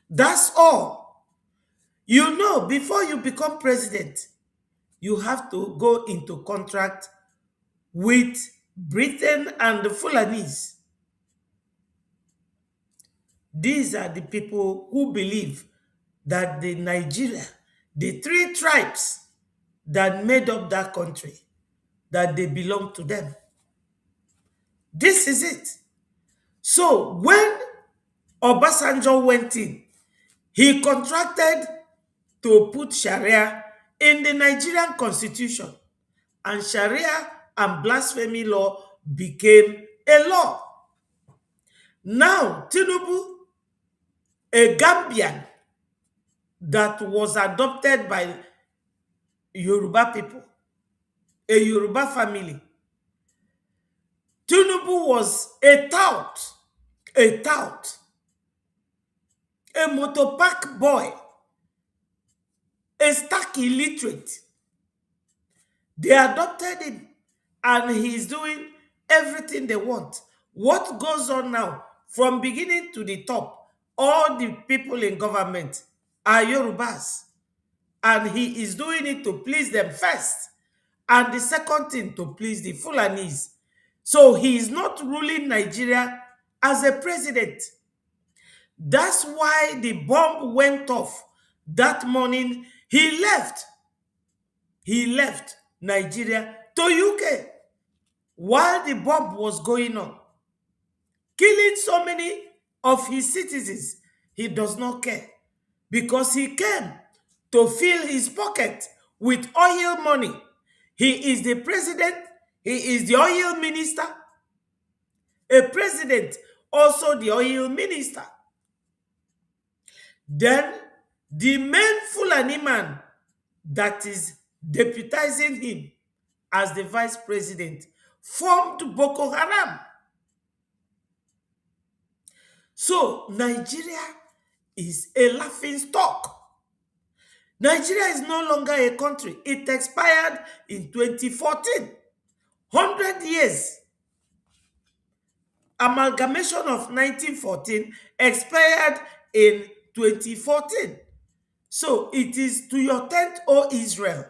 That's all. You know, before you become president, you have to go into contract with Britain and the Fulanese. These are the people who believe that the Nigeria, the three tribes that made up that country, that they belong to them. This is it. So when Obasanjo went in, he contracted to put Sharia in the Nigerian constitution, and Sharia and blasphemy law became a law. Now, Tinubu, a Gambian that was adopted by Yoruba people, a Yoruba family, Tinubu was a tout, a motopark boy, a stark illiterate. They adopted him, and he's doing everything they want. What goes on now, from beginning to the top, all the people in government are Yorubas. And he is doing it to please them first. And the second thing, to please the Fulanis. So he is not ruling Nigeria as a president. That's why the bomb went off that morning. He left. He left Nigeria to UK while the bomb was going on, killing so many of his citizens. He does not care because he came to fill his pocket with oil money. He is the president, he is the oil minister, a president, also the oil minister. Then the main Fulani man that is deputizing him as the vice president formed Boko Haram. So Nigeria is a laughing stock. Nigeria is no longer a country. It expired in 2014. 100 years. Amalgamation of 1914 expired in 2014. So it is to your tent, O Israel.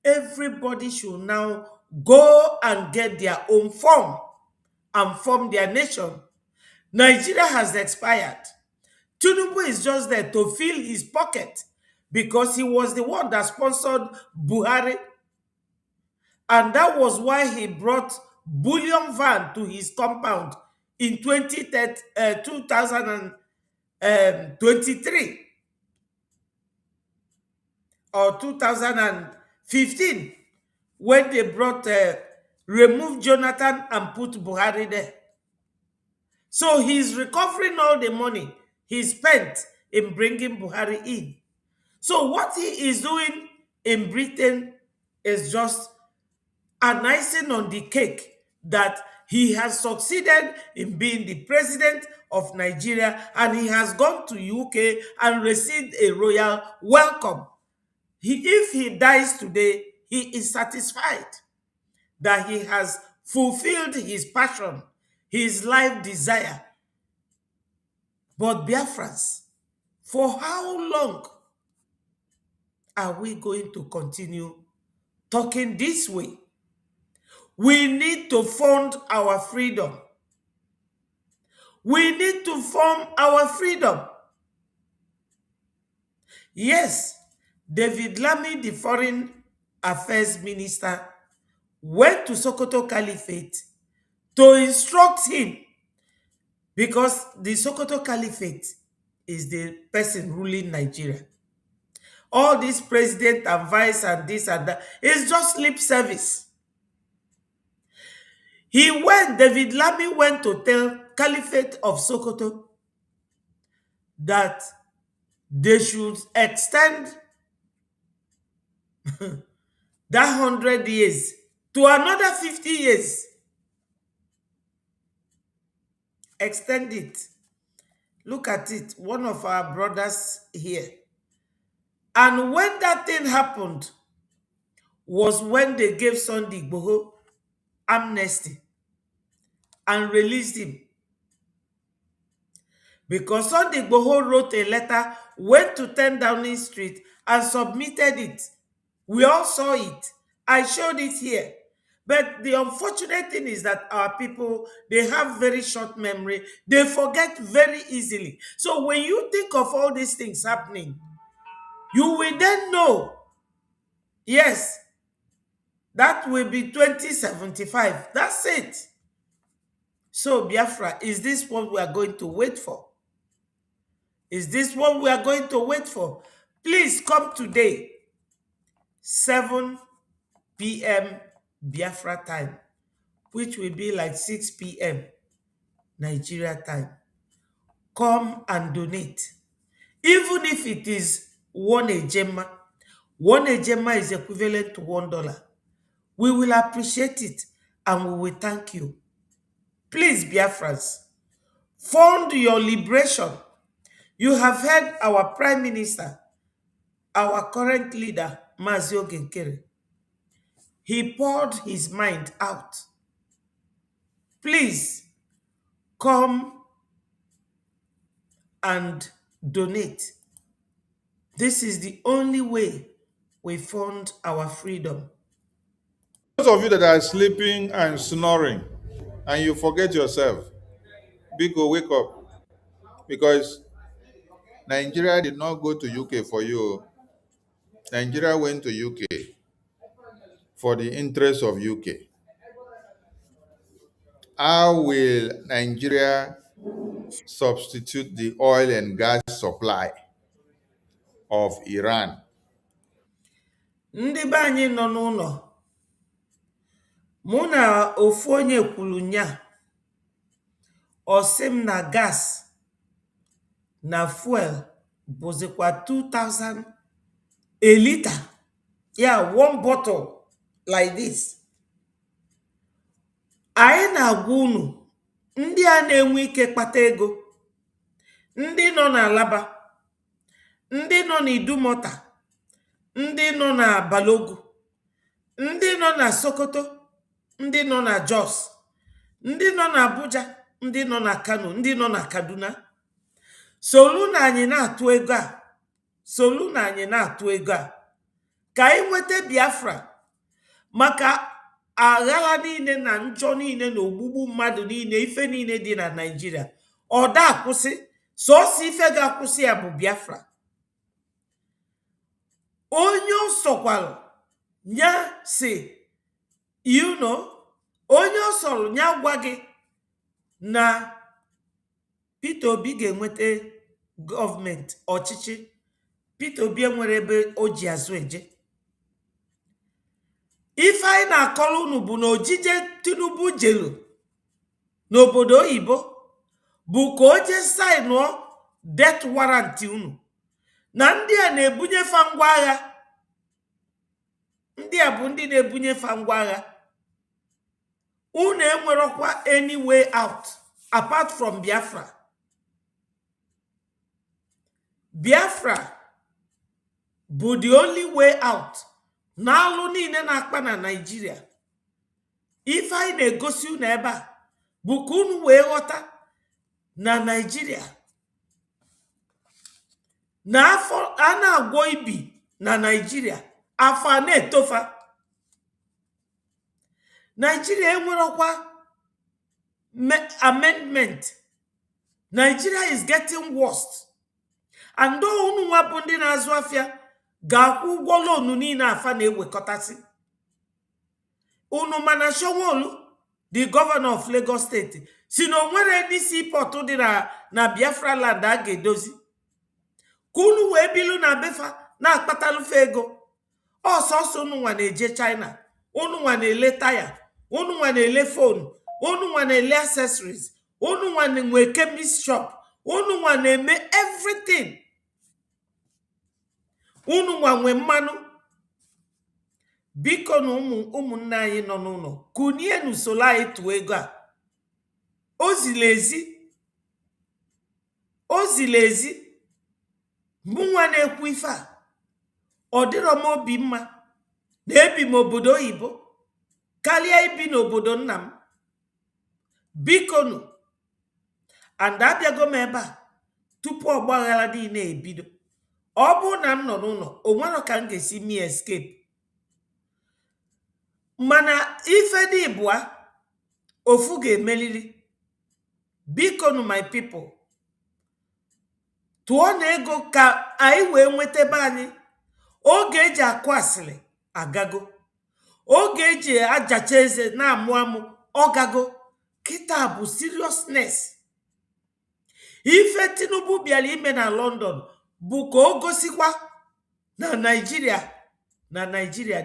Everybody should now go and get their own form and form their nation. Nigeria has expired. Tinubu is just there to fill his pocket because he was the one that sponsored Buhari. And that was why he brought bullion van to his compound in 2023 or 2015 when they brought removed Jonathan and put Buhari there. So he's recovering all the money he spent in bringing Buhari in. So what he is doing in Britain is just an icing on the cake that he has succeeded in being the president of Nigeria, and he has gone to UK and received a royal welcome. If he dies today, he is satisfied that he has fulfilled his passion, his life desire. But Biafrans, for how long are we going to continue talking this way? We need to fund our freedom. We need to form our freedom. Yes, David Lamy, the foreign affairs minister, went to Sokoto Caliphate to instruct him, because the Sokoto Caliphate is the person ruling Nigeria. All this president and vice and this and that is just lip service. David Lamy went to tell Caliphate of Sokoto that they should extend that 100 years to another 50 years. Extend it. Look at it. One of our brothers here. And when that thing happened was when they gave Sunday Igboho amnesty and released him. Because Sunday Igboho wrote a letter, went to 10 Downing Street and submitted it. We all saw it. I showed it here. But the unfortunate thing is that our people, they have very short memory. They forget very easily. So when you think of all these things happening, you will then know, yes, that will be 2075. That's it. So Biafra, is this what we are going to wait for? Is this what we are going to wait for? Please come today, 7 p.m. Biafra time, which will be like 6 p.m. Nigeria time. Come and donate. Even if it is 1 ejema, 1 ejema is equivalent to $1. We will appreciate it and we will thank you. Please, Biafrans, fund your liberation. You have heard our Prime Minister, our current leader, Mazio Genkere. He poured his mind out. Please, come and donate. This is the only way we found our freedom. Those of you that are sleeping and snoring and you forget yourself, Biko, wake up. Because Nigeria did not go to UK for you. Nigeria went to UK for the interest of UK. How will Nigeria substitute the oil and gas supply of Iran? Ndị be anyị nọ n'ụlọ, mụ na ofu onye kwuru nya, ọ sị m na gas na fuel bụzikwa 2000 a liter. Yeah, one bottle like this. Anyị na-agwa unu, ndị a na-enwe ike kpata ego, ndị nọ n'Alaba, ndị nọ n'Idumota, ndị nọ na Balogu, ndị nọ na Sokoto, ndị nọ na Jos, ndị nọ na Abuja, ndị nọ na Kano, ndị nọ na Kaduna. Solu na anyị na-atụ ego a, solu na anyị na-atụ ego a, ka anyị nweta Biafra, maka aghala niile na njọ niile na ogbugbu mmadụ niile, ife niile dị na Naịjirịa. Ọ da akwụsị, sọsọ ife ga-akwụsị ya bụ Biafra. Onye ọ sọkwalụ nya si, onye ọ sọrọ nya gwa gị na Peter Obi ga-enweta gọọmenti ọchịchị. Peter Obi enwere ebe o ji azụ eje. Ife anyị na-akọrọ unu bụ na ojije Tinubu jelu n'obodo oyibo bụ ka o je saịnụọ death warrant unu, na ndị a na-ebunye fa ngwa agha. Ndị a bụ ndị na-ebunye fa ngwa agha. Unu enwerọkwa any way out apart from Biafra. Biafra bụ the only way out n'alụ niile na-akpa na Naịjirịa. Ife anyị na-egosi unu ebe a bụ ka unu wee ghọta na Naịjirịa na afọ a na-agwọ ibi na Naịjirịa, afọ a na-etofa. Nigeria enwerọkwa amendment. Nigeria is getting worse. And though unu nwa bụ ndị na-azụ afịa ga-akwụ ụgwọ loanu niile afa na-ewekọtasị. Unu mana Sanwo-Olu, the governor of Lagos State, si na onwere ndị seaport dị na Biafra land a ga-edozi. Ka unu wee bilu na befa na-akpatalụfe ego. Ọsọsọ unu nwa na-eje China, unu nwa na-ele taya, unu nwa na-ele phone, unu nwa na-ele accessories, unu nwa na-enwe chemist shop, unu nwa na-eme everything. Unu nwa nwe mmanụ. Biko na ụmụnne anyị nọ n'ụlọ, kunie n'usoro anyị tụọ ego a. O ziri ezi. Mụ nwa na-ekwu ife a, ọ dịrọ m obi mma na ebi m obodo oyibo karịa ibi n'obodo nna m. Biko nụ, and abịago m ebe a tupu ọgbaghara niile ebido. Ọ bụ na m nọ n'ụlọ, o nwere ka m ga-esi mi escape. Mana ife dị ịbụa, ofu ga-emeliri. Biko nụ my people, tụọ na ego ka anyị wee nweta be anyị. Oge eji akụ asịrị agago, oge eji ajacha eze na-amụ amụ ọgago. Kịta bụ seriousness. Ife Tinubu bịara ime na London bụ ka o gosikwa na Nigeria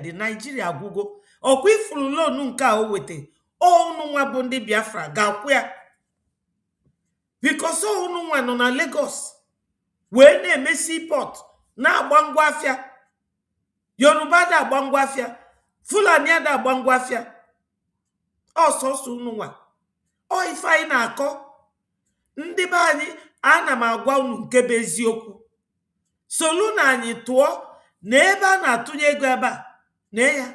dị Nigeria agwụgo. Ọkwa ifuru loan nke a o weta, unu nwa bụ ndị Biafra ga-akwụ ya. Because unu nwa nọ na Lagos wee na-eme seaport na-agba ngwa afịa. Yoruba da agba ngwa afịa, Fulani da agba ngwa afịa. Ọsọsọ unu nwa. Ọ ife anyị na-akọ. Ndị be anyị, ana m agwa unu nke bụ eziokwu. Solu na anyị tụọ na ebe a na-atụnye ego ebe a, na ya.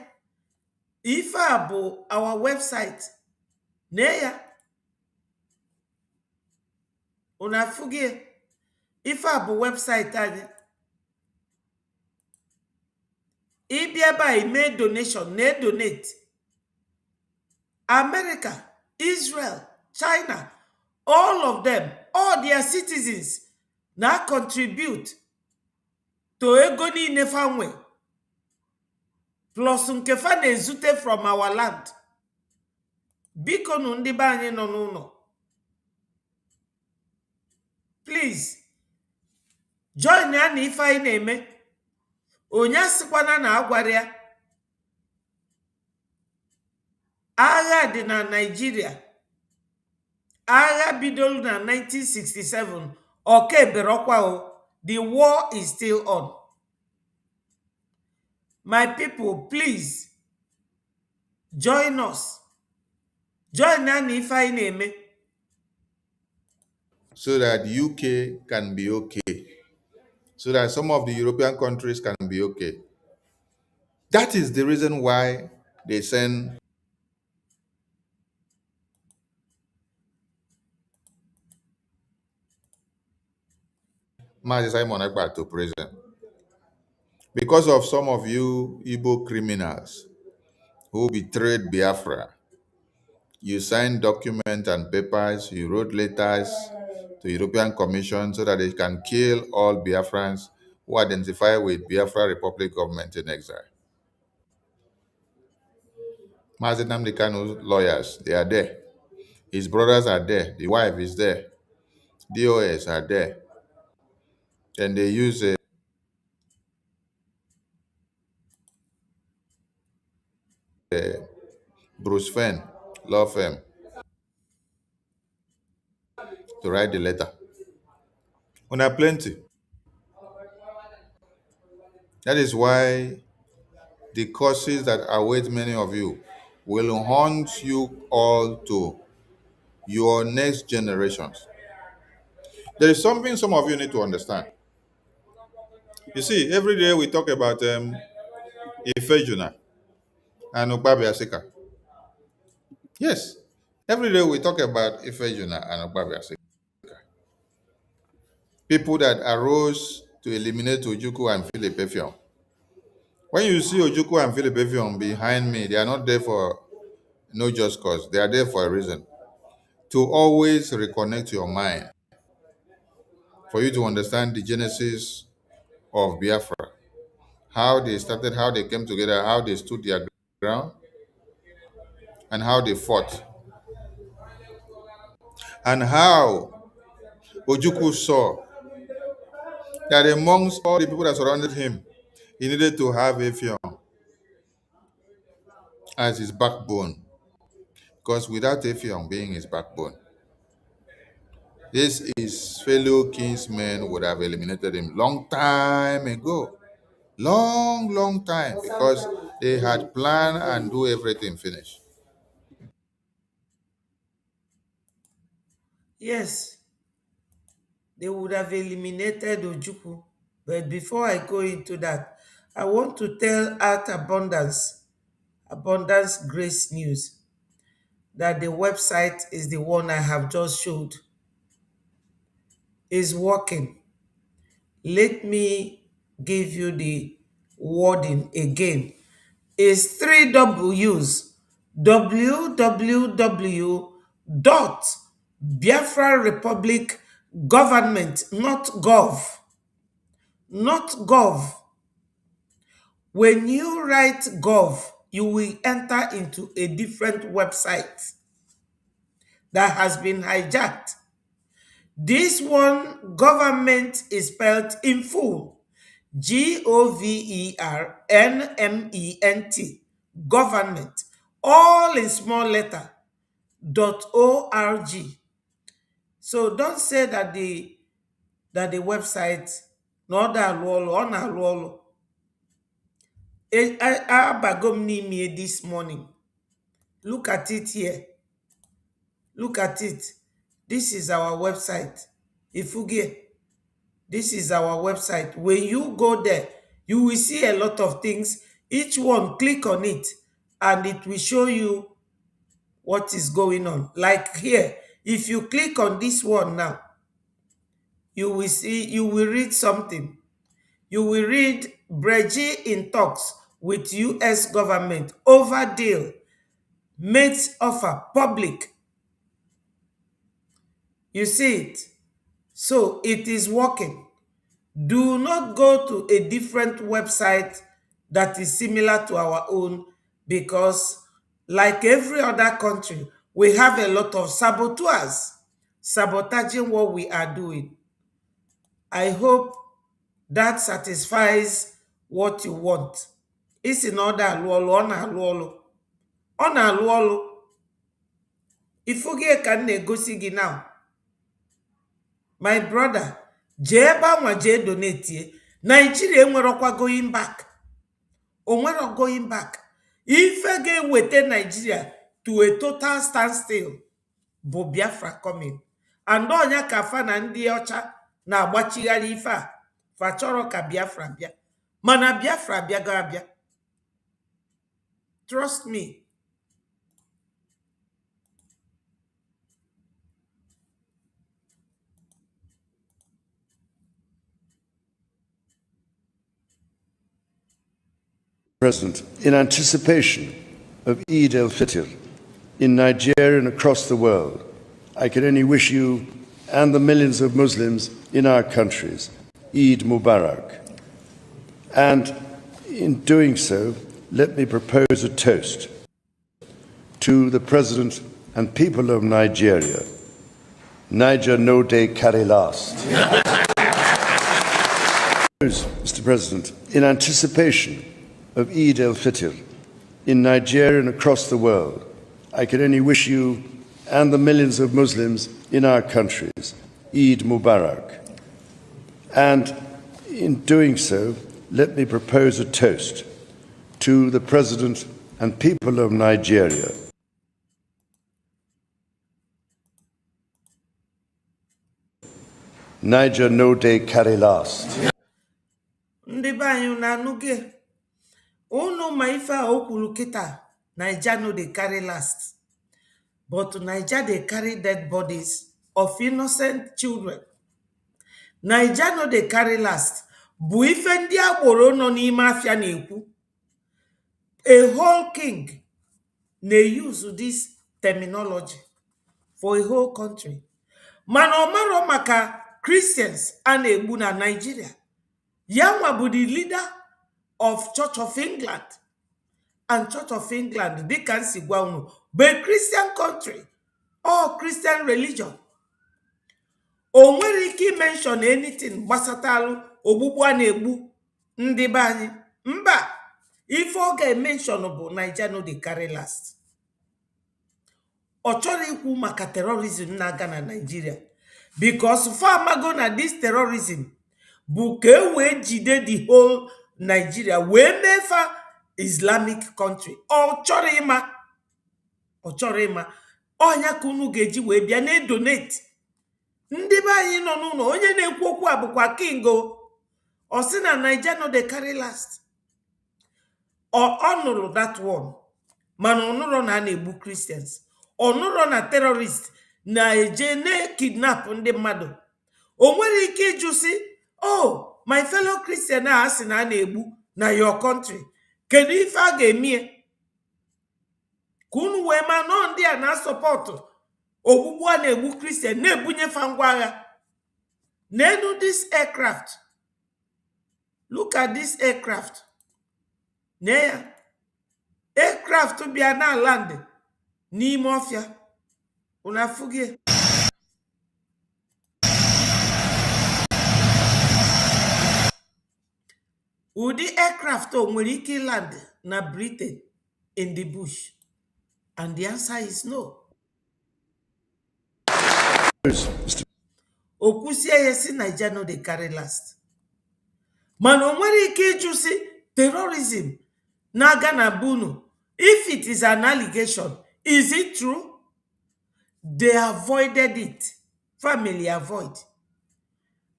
Ife a bụ our website. Na ya. Unu afụghị? Ife a bụ website anyị. ịbịa by mee donation na-donate. America, Israel, China, all of them, all their citizens now contribute to ego niile fanwe plus nke fa na-ezute from our land. Biko nu ndị be anyị nọ n'ụlọ, please join ya na ife anyị na-eme. Onye asịkwana na agwara ya agha dị na Nigeria, agha bidoro na 1967 okeberokwa o. The war is still on. My people, please join us. Join ya na ife anyị na-eme. So that UK can be okay. So that some of the European countries can be okay. That is the reason why they send Mazi Simon Ekpa to prison. Because of some of you Igbo criminals who betrayed Biafra, you signed documents and papers, you wrote letters to European Commission so that they can kill all Biafrans who identify with Biafra Republic government in exile. Mazi Nnamdi Kanu's lawyers, they are there. His brothers are there. The wife is there. DOS are there. And they use Bruce Fenn, law firm, to write the letter. On are plenty. That is why the curses that await many of you will haunt you all to your next generations. There is something some of you need to understand. You see, every day we talk about Ifejuna and Ogbabi Asika. Yes, every day we talk about Ifejuna and Ogbabi Asika. People that arose to eliminate Ojukwu and Philip Effiong. When you see Ojukwu and Philip Effiong behind me, they are not there for no just cause. They are there for a reason. To always reconnect your mind, for you to understand the genesis of Biafra, how they started, how they came together, how they stood their ground, and how they fought, and how Ojukwu saw that amongst all the people that surrounded him, he needed to have Effiong as his backbone, because without Effiong being his backbone, his fellow kinsmen would have eliminated him long time ago. Long time, because they had planned and do everything finished. Yes, they would have eliminated Ojukwu. But before I go into that, I want to tell Art Abundance Grace News, that the website is the one I have just showed. Is working. Let me give you the wording again. It's 3 W's. www.Biafra Republic Government, not gov. Not gov. When you write gov, you will enter into a different website that has been hijacked. This one, government, is spelled in full. GOVERNMENT. Government. All in small letter. .org. So don't say that the website not that lolo on a lolo. Abagom me this morning. Look at it here. Look at it. This is our website. Ifuge. This is our website. When you go there, you will see a lot of things. Each one, click on it, and it will show you what is going on. Like here, if you click on this one now, you will see, you will read something. You will read Breji in talks. with US government over deal, makes offer public. You see it? So it is working. Do not go to a different website that is similar to our own, because like every other country, we have a lot of saboteurs sabotaging what we are doing. I hope that satisfies what you want. It's in order aluolo. On aluolo. Ifuge ka na-egosi gị now. My brother, jee banwa jee donate. Nigeria enwerokwa going back. Onwero going back. Ife ga-eweta Nigeria to a total standstill bụ Biafra coming. And onya ka fa na ndị ọcha na-agbachigharị ife a fa chọrọ ka Biafra bịa. Mana Biafra bịago abịa. Trust me. President, in anticipation of Eid al-Fitr in Nigeria and across the world, I can only wish you and the millions of Muslims in our countries Eid Mubarak. And in doing so, let me propose a toast to the President and people of Nigeria. Niger no day carry last. Mr. President, in anticipation of Eid al-Fitr in Nigeria and across the world, I can only wish you and the millions of Muslims in our countries Eid Mubarak. And in doing so, let me propose a toast to the President and people of Nigeria. Niger no day carry last. Ndị be anyị na-anụge unu ma ife a o kwuru kịta, Naija no dey carry last, but Naija dey carry dead bodies of innocent children. Naija no dey carry last bụ ife ndị agboro nọ n'ime afịa na-ekwu. A whole king na-use this terminology for a whole country. Mana ọmarọ maka Christians a na-egbu na Nigeria. Yanwa bụ the leader of Church of England, and Church of England dịka nsi gwa unu bụ a Christian country, all Christian religion. O nwere ike mention anything gbasatalụ ogbugbu a na-egbu ndị be anyị. Mba, ife ọ ga-emention bụ Naija no dey carry last. Ọ chọrọ ikwu maka terrorism na-aga na Nigeria, because famago na this terrorism bụ ka e wee jide the whole Nigeria wee mefa Islamic country. Ọ chọrọ ịma ọnya ka unu ga-eji wee bịa na-edonate. Ndị be anyị nọ n'ụlọ, onye na-ekwu okwu a bụkwa king ọ sị na Naija no dey carry last. Ọ nụrụ that one, mana ọ nụrụ na a na-egbu Christians, ọ nụrụ na terrorist na-eje na-kidnap ndị mmadụ. O nwere ike ịjụ sị, oh, my fellow Christian a sị na a na-egbu na your country, kedu ife a ga-emie ka unu wee ma nọ ndị a na-asọpọtụ ogbugbu a na-egbu Christian na-ebunye fa ngwa agha? N'elu this aircraft, look at this aircraft. Na aircraft bịa na land n'ime ọfịa. Unu afụghị? Ụdị aircraft o nwere ike land na Britain in the bush? And the answer is no. Okwusie ya si Naija no dey carry last. Mana o nwere ike ịjụ si terrorism na-aga na bunu. If it is an allegation, is it true? They avoided it. Family avoid.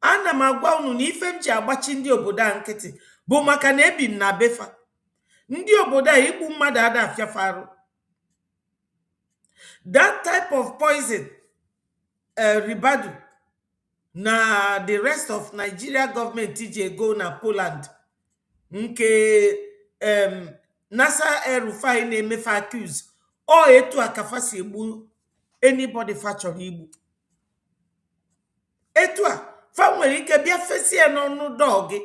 Ana m agwa unu na ife m ji agbachi ndị obodo a nkịtị bụ maka na ebi m na befa. Ndị obodo a igbu mmadụ ada afịafarụ. That type of poison, ribadu, na the rest of Nigeria government TJ go na Poland. Nke NASA El-Rufai na-emefe accuse ọ etu akafa si egbu anybody fa chọrọ igbu etu a fa nwere ike bịa fesie n'ọnụ dọọ gị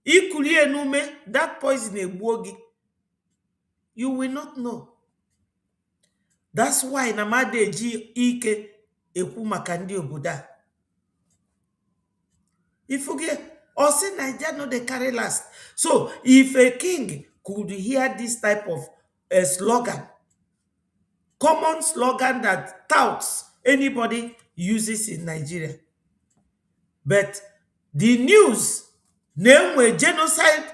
ikulie n'ume that poison egbuo gị you will not know. That's why na mmadụ eji ike ekwu maka ndị obodo a. If you get or say Nigeria no dey carry last. So if a king could hear this type of slogan, common slogan that touts anybody uses in Nigeria, but the news name a genocide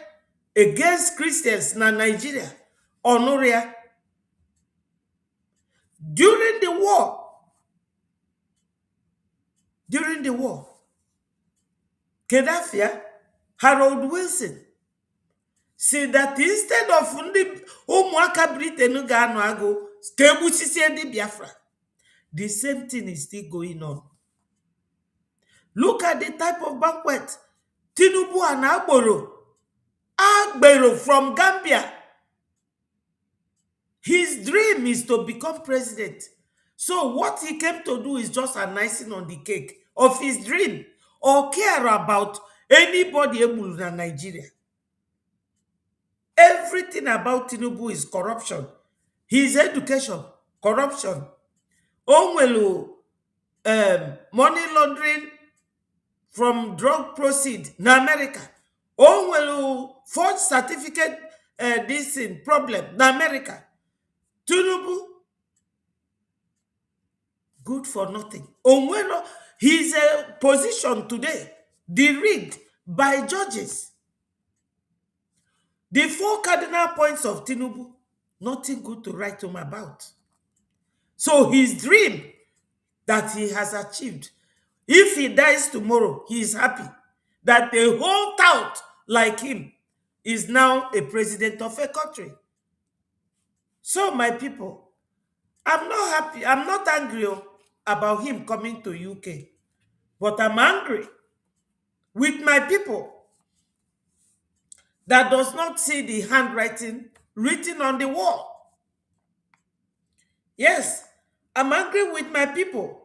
against Christians na Nigeria, Honoria, during the war, Gaddafi, Harold Wilson, say that instead of ụmụaka Britain ga-anọ agụ ka egbuchisie ndị Biafra, the same thing is still going on. Look at the type of banquet Tinubu and Agbero from Gambia. His dream is to become president. So what he came to do is just an icing on the cake of his dream, or care about anybody able in Nigeria. Everything about Tinubu is corruption. His education, corruption. Onwelu, money laundering from drug proceed in America. Onwelu, forged certificate, this in problem in America. Tinubu, good for nothing. Onwelu, his position today, rigged by judges. The 4 cardinal points of Tinubu, nothing good to write home about. So his dream that he has achieved, if he dies tomorrow, he is happy that a whole tout like him is now a president of a country. So my people, I'm not happy, I'm not angry about him coming to UK, but I'm angry with my people that does not see the handwriting written on the wall. Yes, I'm angry with my people.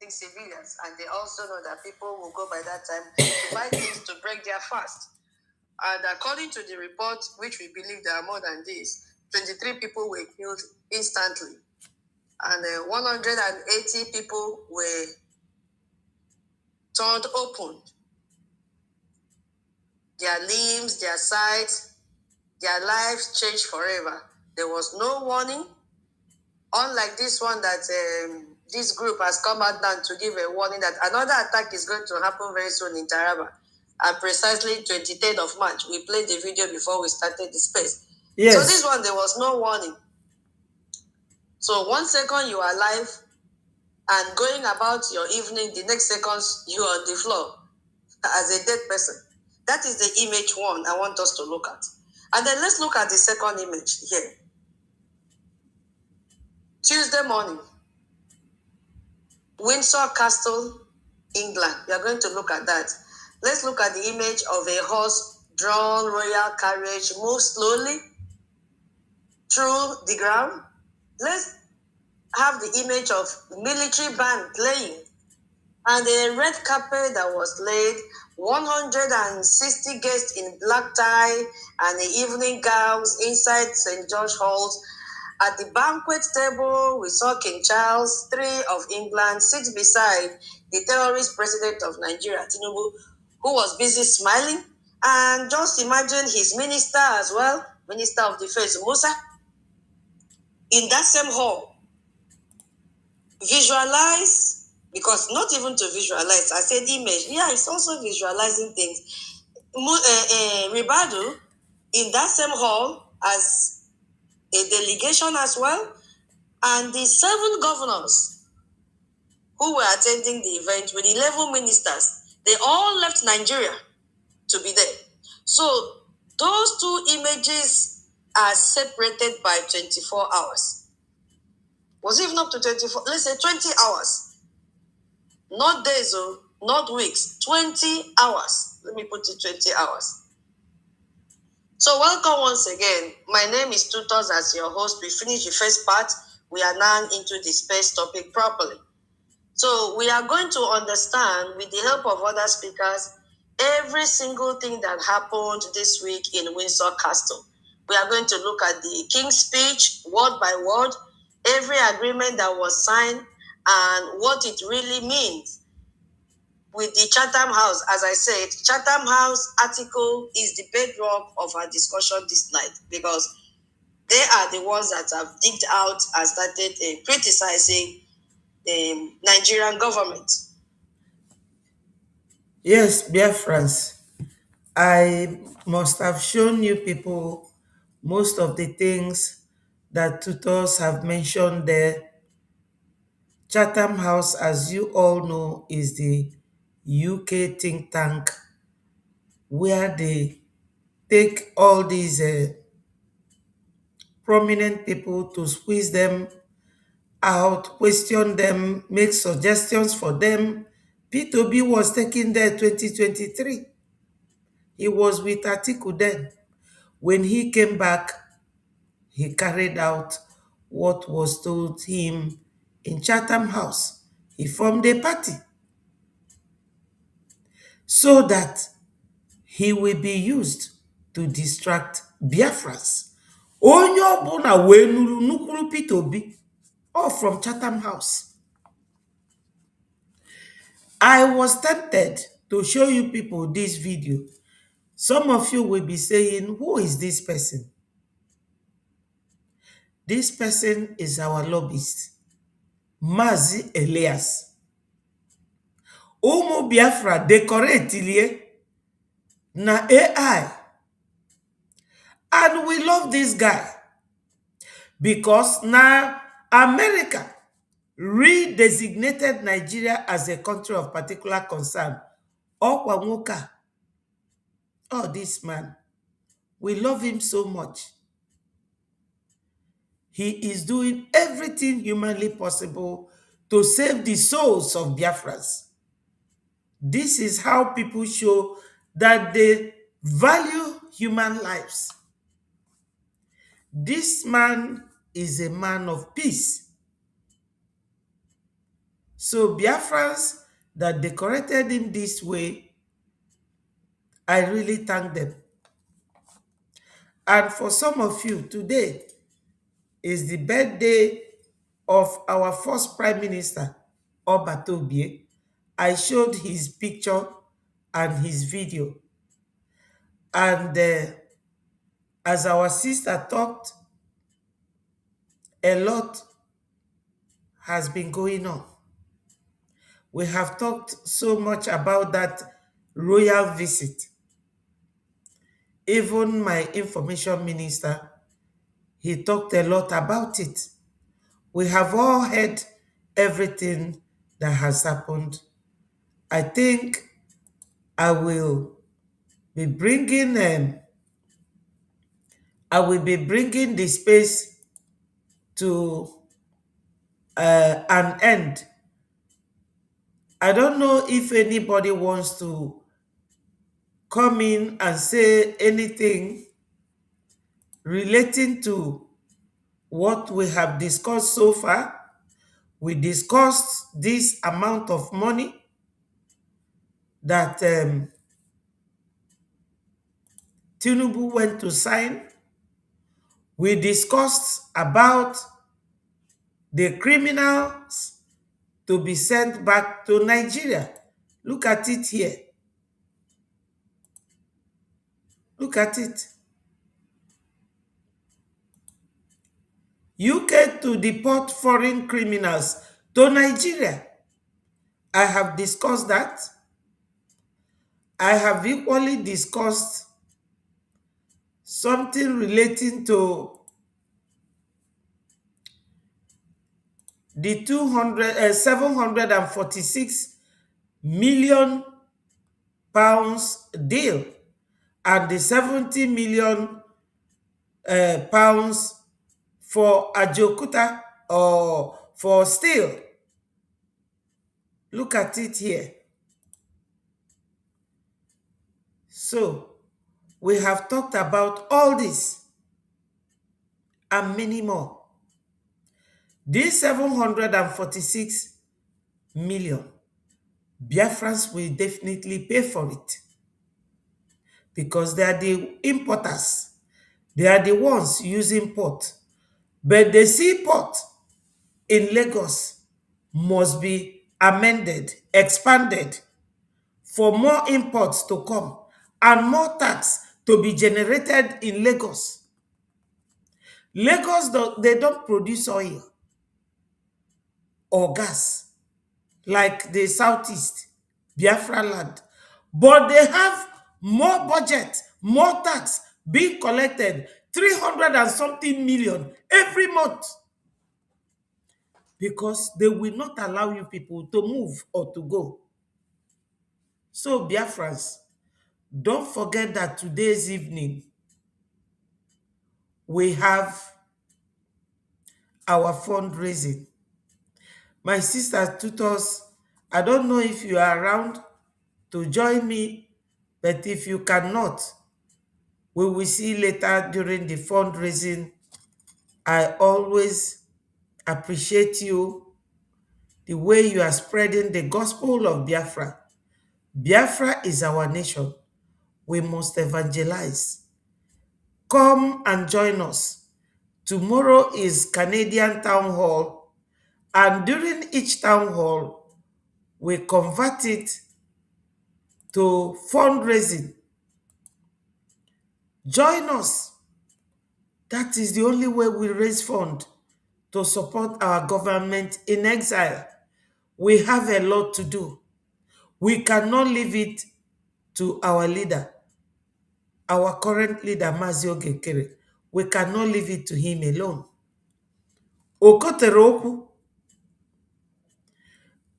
Civilians, and they also know that people will go by that time to buy things to break their fast. And according to the report, which we believe there are more than this, 23 people were killed instantly, and 180 people were turned open. Their limbs, their sides, their lives changed forever. There was no warning, unlike this one that this group has come out now to give a warning that another attack is going to happen very soon in Taraba. And precisely 23rd of March, we played the video before we started the space. Yes. So this one, there was no warning. So 1 second you are alive and going about your evening, the next seconds you are on the floor as a dead person. That is the image one I want us to look at. And then let's look at the second image here. Tuesday morning, Windsor Castle, England. We are going to look at that. Let's look at the image of a horse-drawn royal carriage move slowly through the ground. Let's have the image of military band playing and a red carpet that was laid, 160 guests in black tie and evening gowns inside St. George Halls. At the banquet table, we saw King Charles III of England sit beside the terrorist president of Nigeria, Tinubu, who was busy smiling. And just imagine his minister as well, Minister of Defense, Musa, in that same hall. Visualize, because not even to visualize, I said image. Yeah, it's also visualizing things. Ribadu, in that same hall as a delegation as well, and the 7 governors who were attending the event with 11 ministers, they all left Nigeria to be there. So those 2 images are separated by 24 hours. Was it even up to 24? Let's say 20 hours. Not days, not weeks. 20 hours. Let me put it 20 hours. So welcome once again. My name is Tutos as your host. We finished the first part. We are now into the space topic properly. So we are going to understand, with the help of other speakers, every single thing that happened this week in Windsor Castle. We are going to look at the King's speech, word by word, every agreement that was signed, and what it really means. With the Chatham House, as I said, Chatham House article is the bedrock of our discussion this night, because they are the ones that have digged out and started criticizing the Nigerian government. Yes, Biafrans, I must have shown you people most of the things that tutors have mentioned there. Chatham House, as you all know, is the UK think tank where they take all these prominent people to squeeze them out, question them, make suggestions for them. P2B was taken there 2023. He was with Atiku then. When he came back, he carried out what was told him in Chatham House. He formed a party so that he will be used to distract Biafrans. Onye ọbụla wee nuru nukwu Peter Obi, all from Chatham House. I was tempted to show you people this video. Some of you will be saying, who is this person? This person is our lobbyist, Mazi Elias. Umu Biafra decorate ilie na AI. And we love this guy because now America redesignated Nigeria as a country of particular concern. Okwa nwoke. Oh, this man. We love him so much. He is doing everything humanly possible to save the souls of Biafrans. This is how people show that they value human lives. This man is a man of peace. So Biafrans that decorated him this way, I really thank them. And for some of you, today is the birthday of our first Prime Minister, Obatobie. I showed his picture and his video. And as our sister talked, a lot has been going on. We have talked so much about that royal visit. Even my information minister, he talked a lot about it. We have all heard everything that has happened. I think I will be bringing the space to an end. I don't know if anybody wants to come in and say anything relating to what we have discussed so far. We discussed this amount of money that Tinubu went to sign. We discussed about the criminals to be sent back to Nigeria. Look at it here. Look at it. UK to deport foreign criminals to Nigeria. I have discussed that. I have equally discussed something relating to the 746 million pounds deal and the 70 million pounds for Ajokuta or for steel. Look at it here. So We have talked about all this and many more. These 746 million, Biafrans will definitely pay for it because they are the importers. They are the ones using port. But the seaport in Lagos must be amended, expanded for more imports to come and more tax to be generated in Lagos. Lagos, they don't produce oil or gas like the Southeast, Biafra land. But they have more budget, more tax being collected, 300 and something million every month, because they will not allow you people to move or to go. So Biafrans, don't forget that today's evening, we have our fundraising. My sister tutors, I don't know if you are around to join me, but if you cannot, we will see later during the fundraising. I always appreciate you, the way you are spreading the gospel of Biafra. Biafra is our nation. We must evangelize. Come and join us. Tomorrow is Canadian Town Hall, and during each town hall, we convert it to fundraising. Join us. That is the only way we raise funds to support our government in exile. We have a lot to do. We cannot leave it to our leader, our current leader, Mazio Gekere. We cannot leave it to him alone. Okoteroku,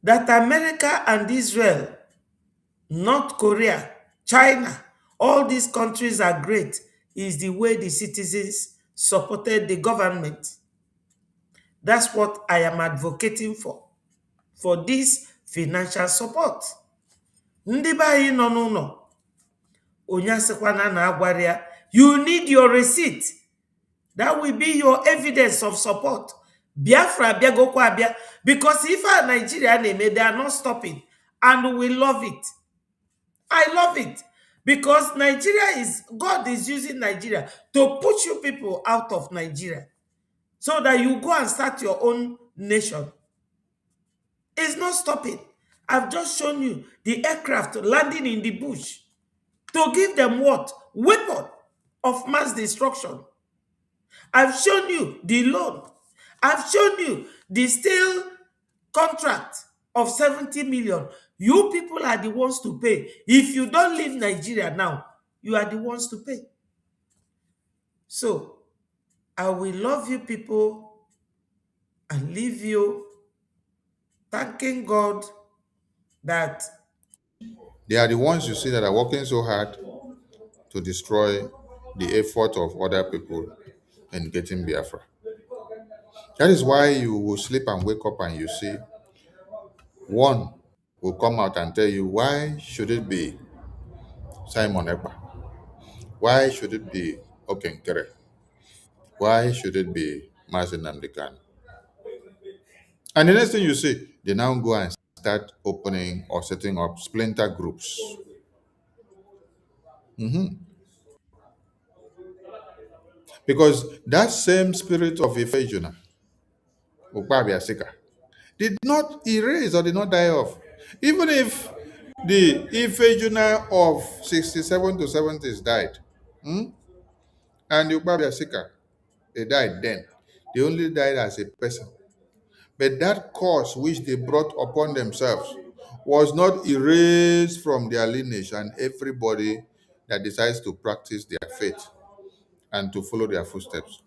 that America and Israel, North Korea, China, all these countries are great, is the way the citizens supported the government. That's what I am advocating for this financial support. Ndị be anyị nọ n'ụlọ, onye asịkwana na agwara ya, you need your receipt. That will be your evidence of support. Biafra biagokwa abia, because if our Nigeria name, they are not stopping, and we love it. I love it because God is using Nigeria to push you people out of Nigeria so that you go and start your own nation. It's not stopping. I've just shown you the aircraft landing in the bush to give them what? Weapon of mass destruction. I've shown you the loan. I've shown you the steel contract of 70 million. You people are the ones to pay. If you don't leave Nigeria now, you are the ones to pay. So, I will love you people and leave you thanking God that They are the ones you see that are working so hard to destroy the effort of other people in getting Biafra. That is why you will sleep and wake up and you see one will come out and tell you, why should it be Simon Ekpa? Why should it be Okenkere? Why should it be Mazen Namdekan? And the next thing you see, they now go and start opening or setting up splinter groups. Because that same spirit of Ifejuna, Ukpabia Sika, did not erase or did not die off. Even if the Ifejuna of 67 to 70s died, and the Ukpabia Sika, they died then. They only died as a person. But that curse which they brought upon themselves was not erased from their lineage and everybody that decides to practice their faith and to follow their footsteps.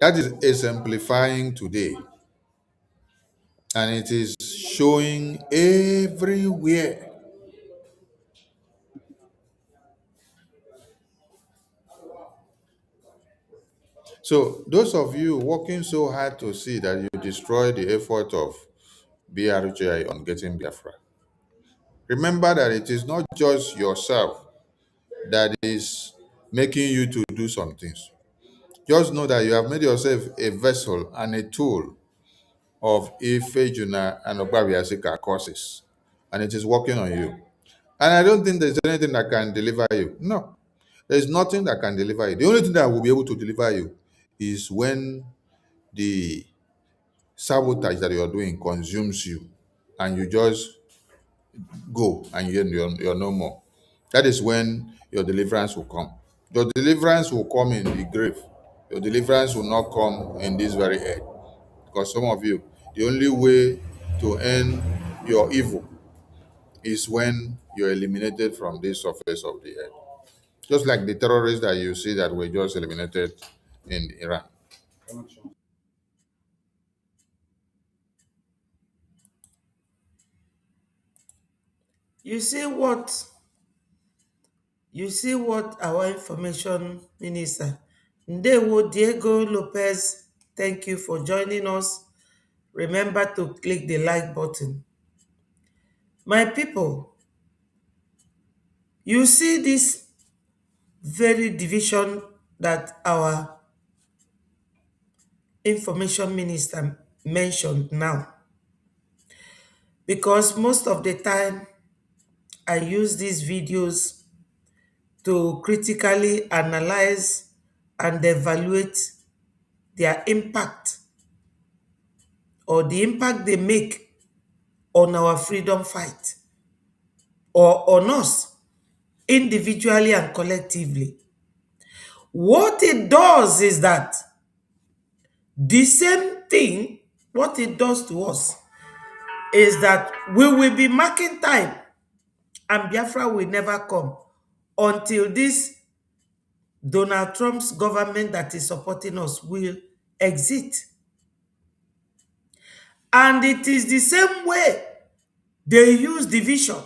That is exemplifying today. And it is showing everywhere. So those of you working so hard to see that you destroy the effort of BRGI on getting Biafra, remember that it is not just yourself that is making you to do some things. Just know that you have made yourself a vessel and a tool of Ife, Juna, and Ogbabiasika courses, and it is working on you. And I don't think there's anything that can deliver you. No, there's nothing that can deliver you. The only thing that will be able to deliver you is when the sabotage that you're doing consumes you and you just go and you're no more. That is when your deliverance will come. Your deliverance will come in the grave. Your deliverance will not come in this very earth. Because some of you, the only way to end your evil is when you're eliminated from this surface of the earth. Just like the terrorists that you see that were just eliminated in Iran. You see what our information minister Ndewo Diego Lopez, thank you for joining us. Remember to click the like button. My people, you see this very division that our information minister mentioned now, because most of the time I use these videos to critically analyze and evaluate their impact, or the impact they make on our freedom fight, or on us individually and collectively. What it does is that the same thing, what it does to us is that we will be marking time and Biafra will never come until this Donald Trump's government that is supporting us will exit. And it is the same way they use division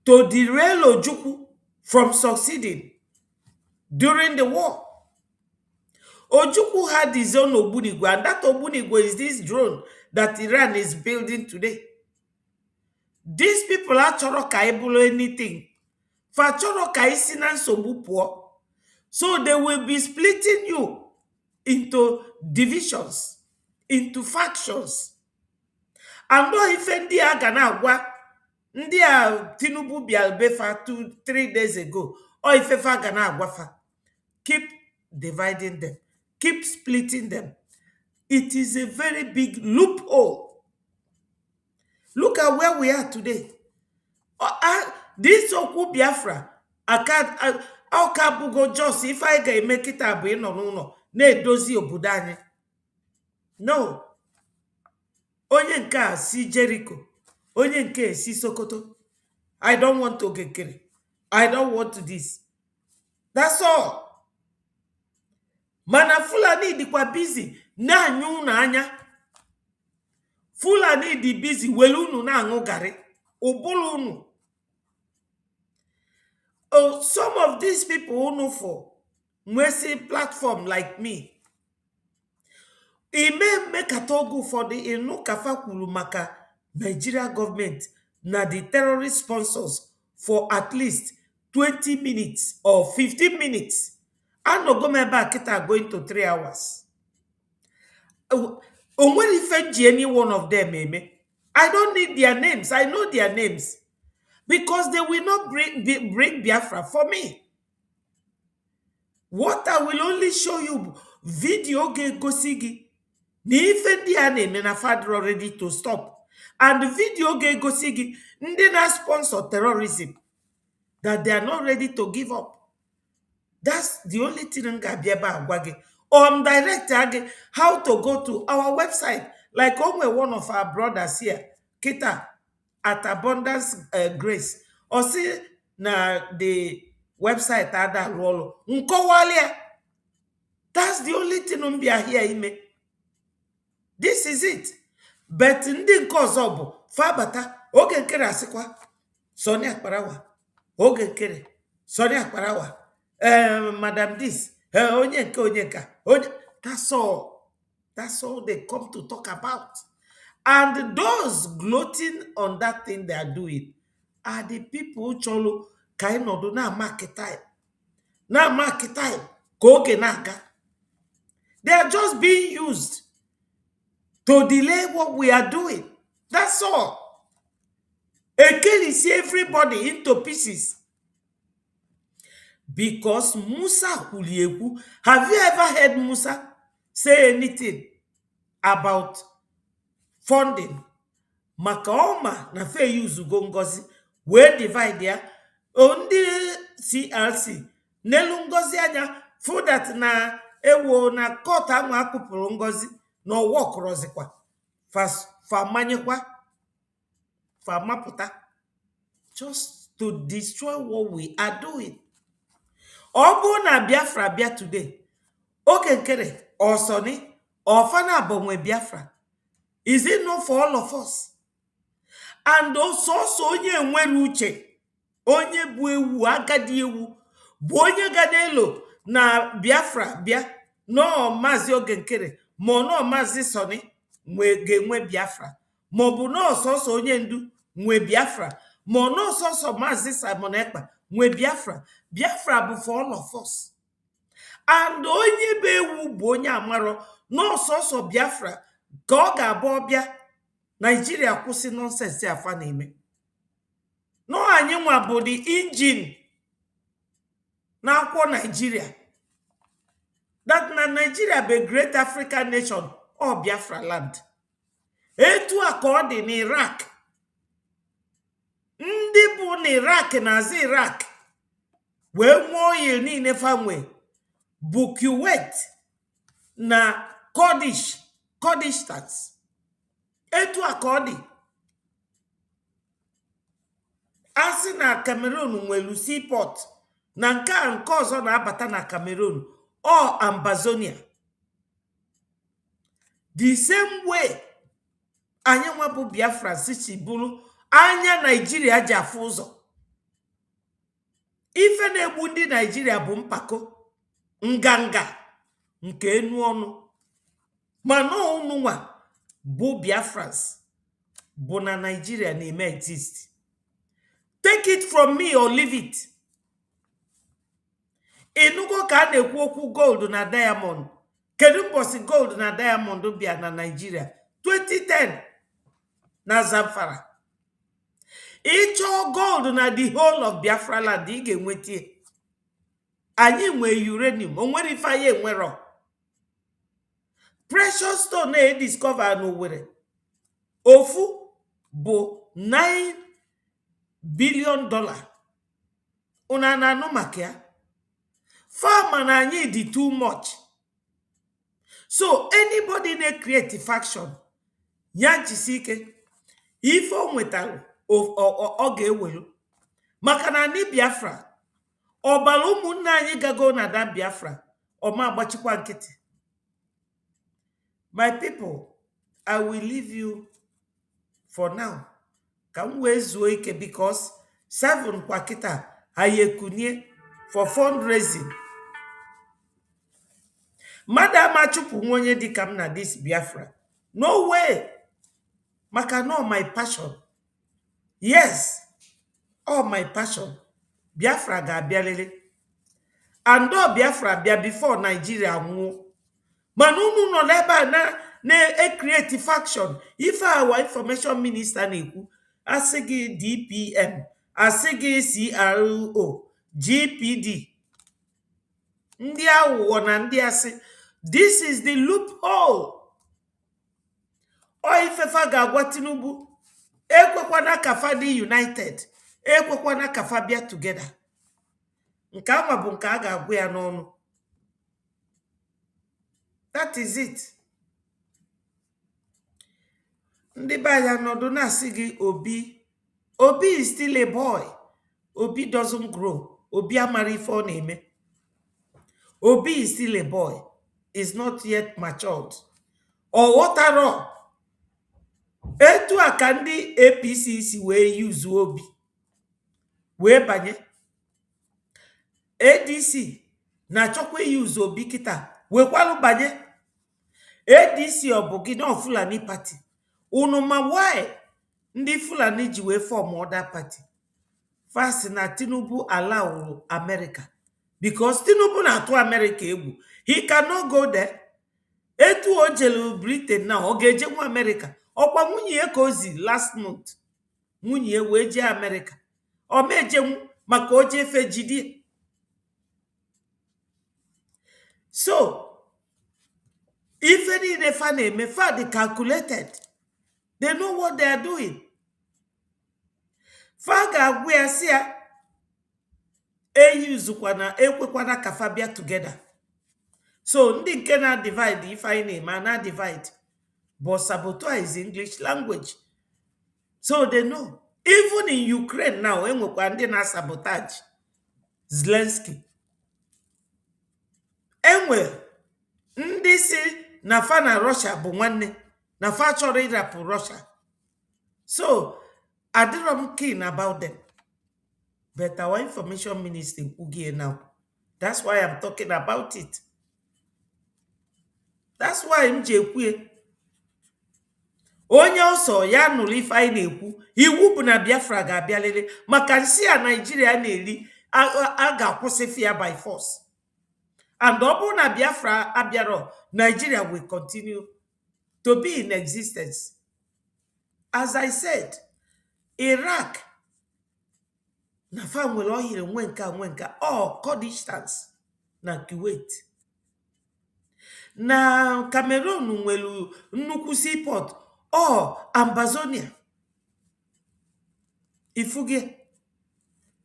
to derail Ojukwu from succeeding during the war. Ojukwu had his own Ogbunigwe, and that Ogbunigwe is this drone that Iran is building today. These people are choro ka ebulu anything. For choro ka isi na nsogbu puo. So they will be splitting you into divisions, into factions. And no ife ndị a ga na-agwa ndị a Tinubu bialbefa 2-3 days ago, or ifefa ga na-agwafa, keep dividing them, keep splitting them. It is a very big loophole. Look at where we are today. This Okwu Biafra, I bugo just if I can make it up in no na-edozi obodo anyị. No. Onye nke a si Jericho, onye nke si Sokoto. I don't want to get kere. I don't want to this. That's all. Mana Fulani dikwa busy na anyu na anya. Fulani di busy welunu na angu gari. Obulunu. Oh, some of these people who know for mercy platform like me, it may make a togo for the inu kafa kwuru maka Nigeria government na the terrorist sponsors for at least 20 minutes or 15 minutes. I no go member kita going to 3 hours. When if any one of them, I don't need their names. I know their names. Because they will not bring Biafra for me. What I will only show you video gosigi. Ni ife ndi a na-eme na fadro ready to stop. And the video gosigi ndị na sponsor terrorism that they are not ready to give up. That's the only thing I'm going to direct how to go to our website. Like only one of our brothers here, Kita, at Abundance Grace. Or see na the website ada rolo. That's the only thing I'm here ime. This is it. But ndị nke ọzọ bụ fabata oge nkere asịkwa Sonia Akparawa. Oge nkere Sonia Akparawa. Madam this, that's all. That's all they come to talk about. And those gloating on that thing they are doing are the people cholo ka anyị nọdụ na-amark time ka oge na-aga. They are just being used to delay what we are doing. That's all. Again, see everybody into pieces. Because Musa Hulieku, have you ever heard Musa say anything about funding? Makaoma na fe use Ngozi, we divide there. Only CRC. Nelu Ngozi anya, for that na ewo na kota anwa akupuru Ngozi, no work rozikwa. Fa manyekwa, fa maputa. Just to destroy what we are doing. Obu na Biafra bia today. Okay, nkere, or Sonny, or Fana Bomwe Biafra. Is it not for all of us? And also, onye nwere uche, onye bụ ewu, agadi ewu, bụ onye ganelo na Biafra bia, no mazi oge nkere, mo no mazi Sonny, nwe Biafra. Mo bụ no soso onye ndu, nwe Biafra. Mo no soso mazi Simon Ekpa, nwe Biafra. Biafra bụ for all of us. And onye be ewu bụ onye amaro, no soso Biafra, ka ọ ga-abụ ọbịa Nigeria kwụsị nonsense afa na-eme. No anyị nwa bụ the engine na akwọ Nigeria. That na Nigeria be great African nation or Biafra land. Etu a ka ọ dị n'Iraq. Ndị bụ n'Iraq na-azị Iraq wee nwee oil niile fanwe bụ Kuwait na Kurdish stats. Etu a ka ọ dị. Asị na Cameroon nwelu seaport na nke ọzọ na-abata na Cameroon or Ambazonia. The same way anyị nwa bụ Biafra si bụrụ anya Nigeria ji afụ ụzọ. Ife na-egbu ndị Nigeria bụ mpako, nganga nke enu ọnụ. Mana unu nwa bụ Biafrans bụ na Nigeria na-eme exist. Take it from me or leave it. Enugo ka na-ekwu okwu gold na diamond. Kedu mbosi gold na diamond bịa na Nigeria? 2010 na Zamfara. Ịchọ gold na the whole of Biafra land ị ga-enweta. Anyị nwe uranium, onwere ife anyị enwero. Precious stone na-ediscover n'Owerri. Ofu bụ $9 billion. Una na-anụ maka ya. Farmer na anyị dị too much. So anybody na-create faction, ya jisi ike, ife o nwetara ọ ga-ewelu. Maka na ndị Biafra, ọbara ụmụnne anyị gago na da Biafra, ọma agbachikwa nkịtị. My people, I will leave you for now. Can we zuo ike because 7 kwa kita ayekunye for fundraising. Madam achupu ngonye di kam na this Biafra. No way. Maka no my passion. Yes. All my passion. Biafra ga bialele. And do Biafra bia before Nigeria mu. Manunu no leba na create faction. If our information minister na-ekwu asigi DPM, asigi CRO, GPD. Ndị awụọ na ndị asị. This is the loophole. O ifefa ga-agwa Tinubu. Ekwekwana kafa dị united. Ekwekwana kafa bịa together. Nke ama bụ nke a ga-agwa ya n'ọnụ. That is it. Ndị be ya nọdụ na-asị gị Obi. Obi is still a boy. Obi doesn't grow. Obi amara ife ọ na-eme. Obi is still a boy. Is not yet matured. Or what are all? Etu aka ndị APC si wee use Obi. Wee banye. ADC na chokwe use Obi kita. Wekwalu banye. ADC obugi no Fulani party. Unu ma why ndị Fulani ji wee form other party. fast na Tinubu allow America because Tinubu na-atụ America egwu. He cannot go there. Etu o jelu Britain now, ọ ga-eje nwa America. Ọkwa nwunye ya ka ozi last month. Nwunye ya wee jee America. Ọ meje maka o jee fejidi. So, if any refa na-eme fa they calculated. They know what they are doing. Fa ga-agwa ya si ya eyuzukwana ekwekwana ka fa bịa together. So ndị nke na divide if anyị na-eme na divide. But sabotage is English language. So they know. Even in Ukraine now, enwekwa ndị na sabotage Zelensky. Enwe ndị si na fa na Russia bụ nwanne na fa chọrọ ịrapụ Russia. So I'm keen about them. But our information minister Ugie now. That's why I'm talking about it. That's why I'm Jekwe. Onye ọsọ ya nụrụ ife anyị na-ekwu iwu bụ na Biafra ga-abịa lele maka nsi a Nigeria na-eri a ga-akwụsịfe ya by force. And ọ bụrụ na Biafra abịarọ, Nigeria will continue to be in existence. As I said, Iraq na fa nwere ohere nwe nka all Kurdistans na Kuwait. Na Cameroon nwere nnukwu seaport Ambazonia. Ifuge.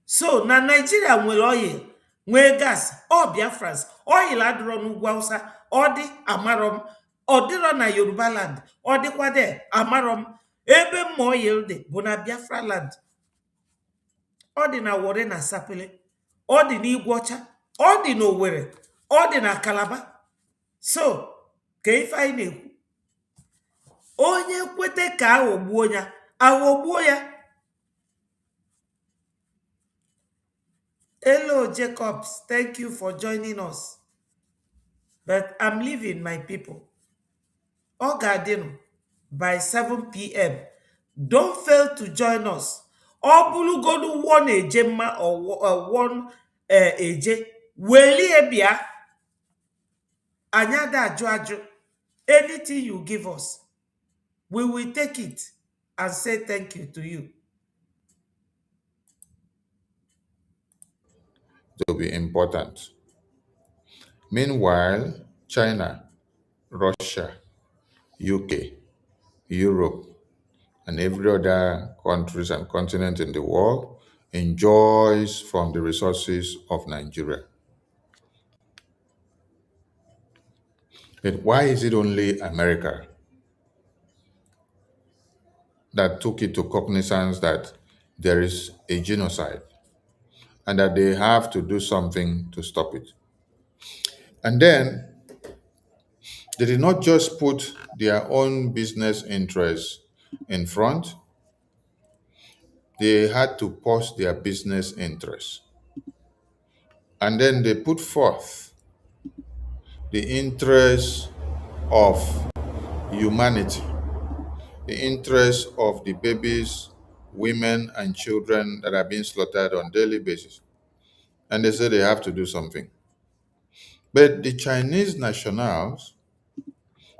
So na Nigeria nwere oil, nwee gas, Biafrans, oil adịrọ n'ugwu Hausa, ọ dị amarom, ọ dịrọ na Yoruba land, ọ dịkwa de amarom, ebe mma oil dị bụ na Biafra land. Ọ dị na Warri na Sapele, ọ dị n'Igwocha, ọ dị n'Owerri, ọ dị na Calabar. So, ka ife anyị na-ekwu. Onye kwete ka aghọgbuo ya, aghọgbuo ya. Hello, Jacobs. Thank you for joining us. But I'm leaving, my people. Ogadino, by 7 p.m. Don't fail to join us. Obulu go to one ejema or one eje. Weli ebia. Anyada ajo. Anything you give us, we will take it and say thank you to you. It will be important. Meanwhile, China, Russia, UK, Europe, and every other countries and continent in the world enjoys from the resources of Nigeria. But why is it only America that took it to cognizance that there is a genocide and that they have to do something to stop it? And then they did not just put their own business interests in front, they had to pause their business interests. And then they put forth the interests of humanity, the interests of the babies, women, and children that are being slaughtered on a daily basis. And they say they have to do something. But the Chinese nationals,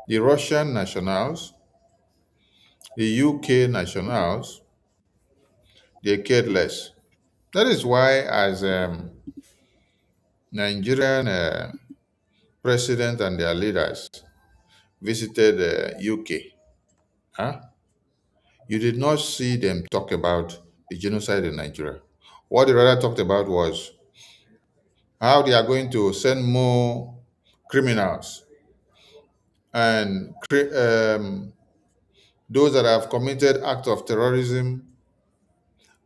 the Russian nationals, the UK nationals, they cared less. That is why, as Nigerian president and their leaders visited UK, you did not see them talk about the genocide in Nigeria. What they rather talked about was how they are going to send more criminals and those that have committed acts of terrorism,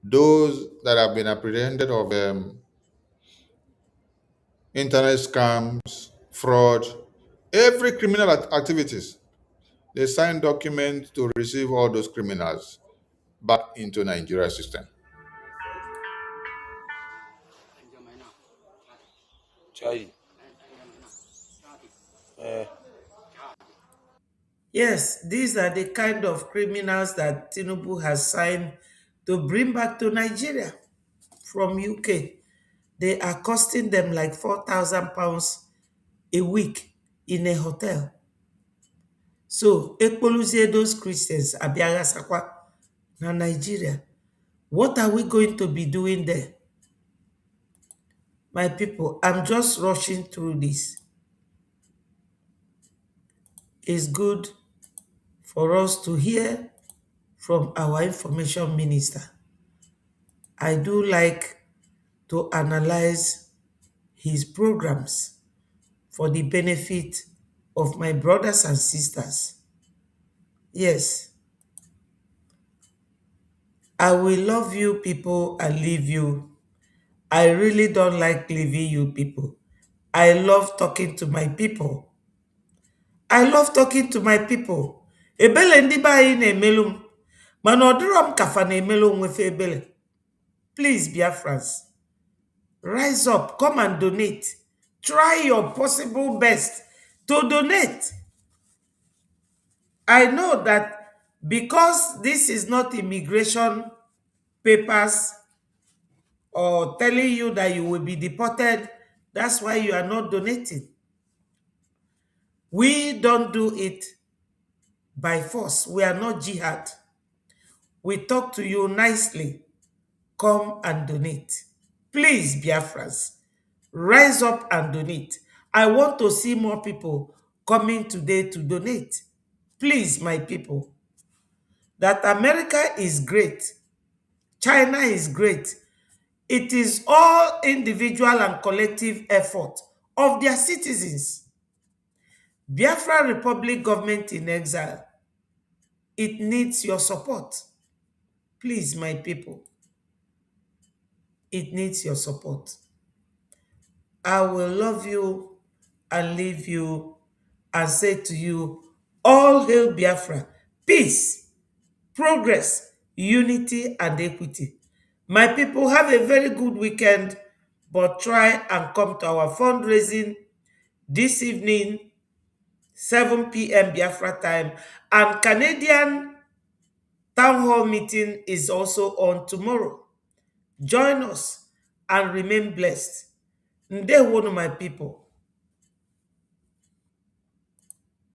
those that have been apprehended of internet scams, fraud, every criminal activities. They signed documents to receive all those criminals back into Nigeria system. Yes, these are the kind of criminals that Tinubu has signed to bring back to Nigeria. from UK. They are costing them like £4,000 a week in a hotel. So, ekpoluzie those Christians abiaga sakwa na Nigeria. What are we going to be doing there? My people, I'm just rushing through this. It's good for us to hear from our information minister. I do like to analyze his programs for the benefit of my brothers and sisters. Yes, I will love you people and leave you. I really don't like leaving you people. I love talking to my people. I love talking to my people. Ebele ndị be anyị na-emelu m, mana ọ dịrọ m kafa na-emelu onwefe ebele. Please, Biafrans, rise up, come and donate. Try your possible best to donate. I know that because this is not immigration papers or telling you that you will be deported, that's why you are not donating. We don't do it by force. We are not jihad. We talk to you nicely. Come and donate. Please, Biafrans, rise up and donate. I want to see more people coming today to donate. Please, my people, that America is great. China is great. It is all individual and collective effort of their citizens. Biafra Republic government in exile, it needs your support. Please, my people, it needs your support. I will love you and leave you and say to you, all hail Biafra, peace, progress, unity, and equity. My people, have a very good weekend, but try and come to our fundraising this evening, 7 p.m. Biafra time, and Canadian town hall meeting is also on tomorrow. Join us and remain blessed. Ndewono, my people.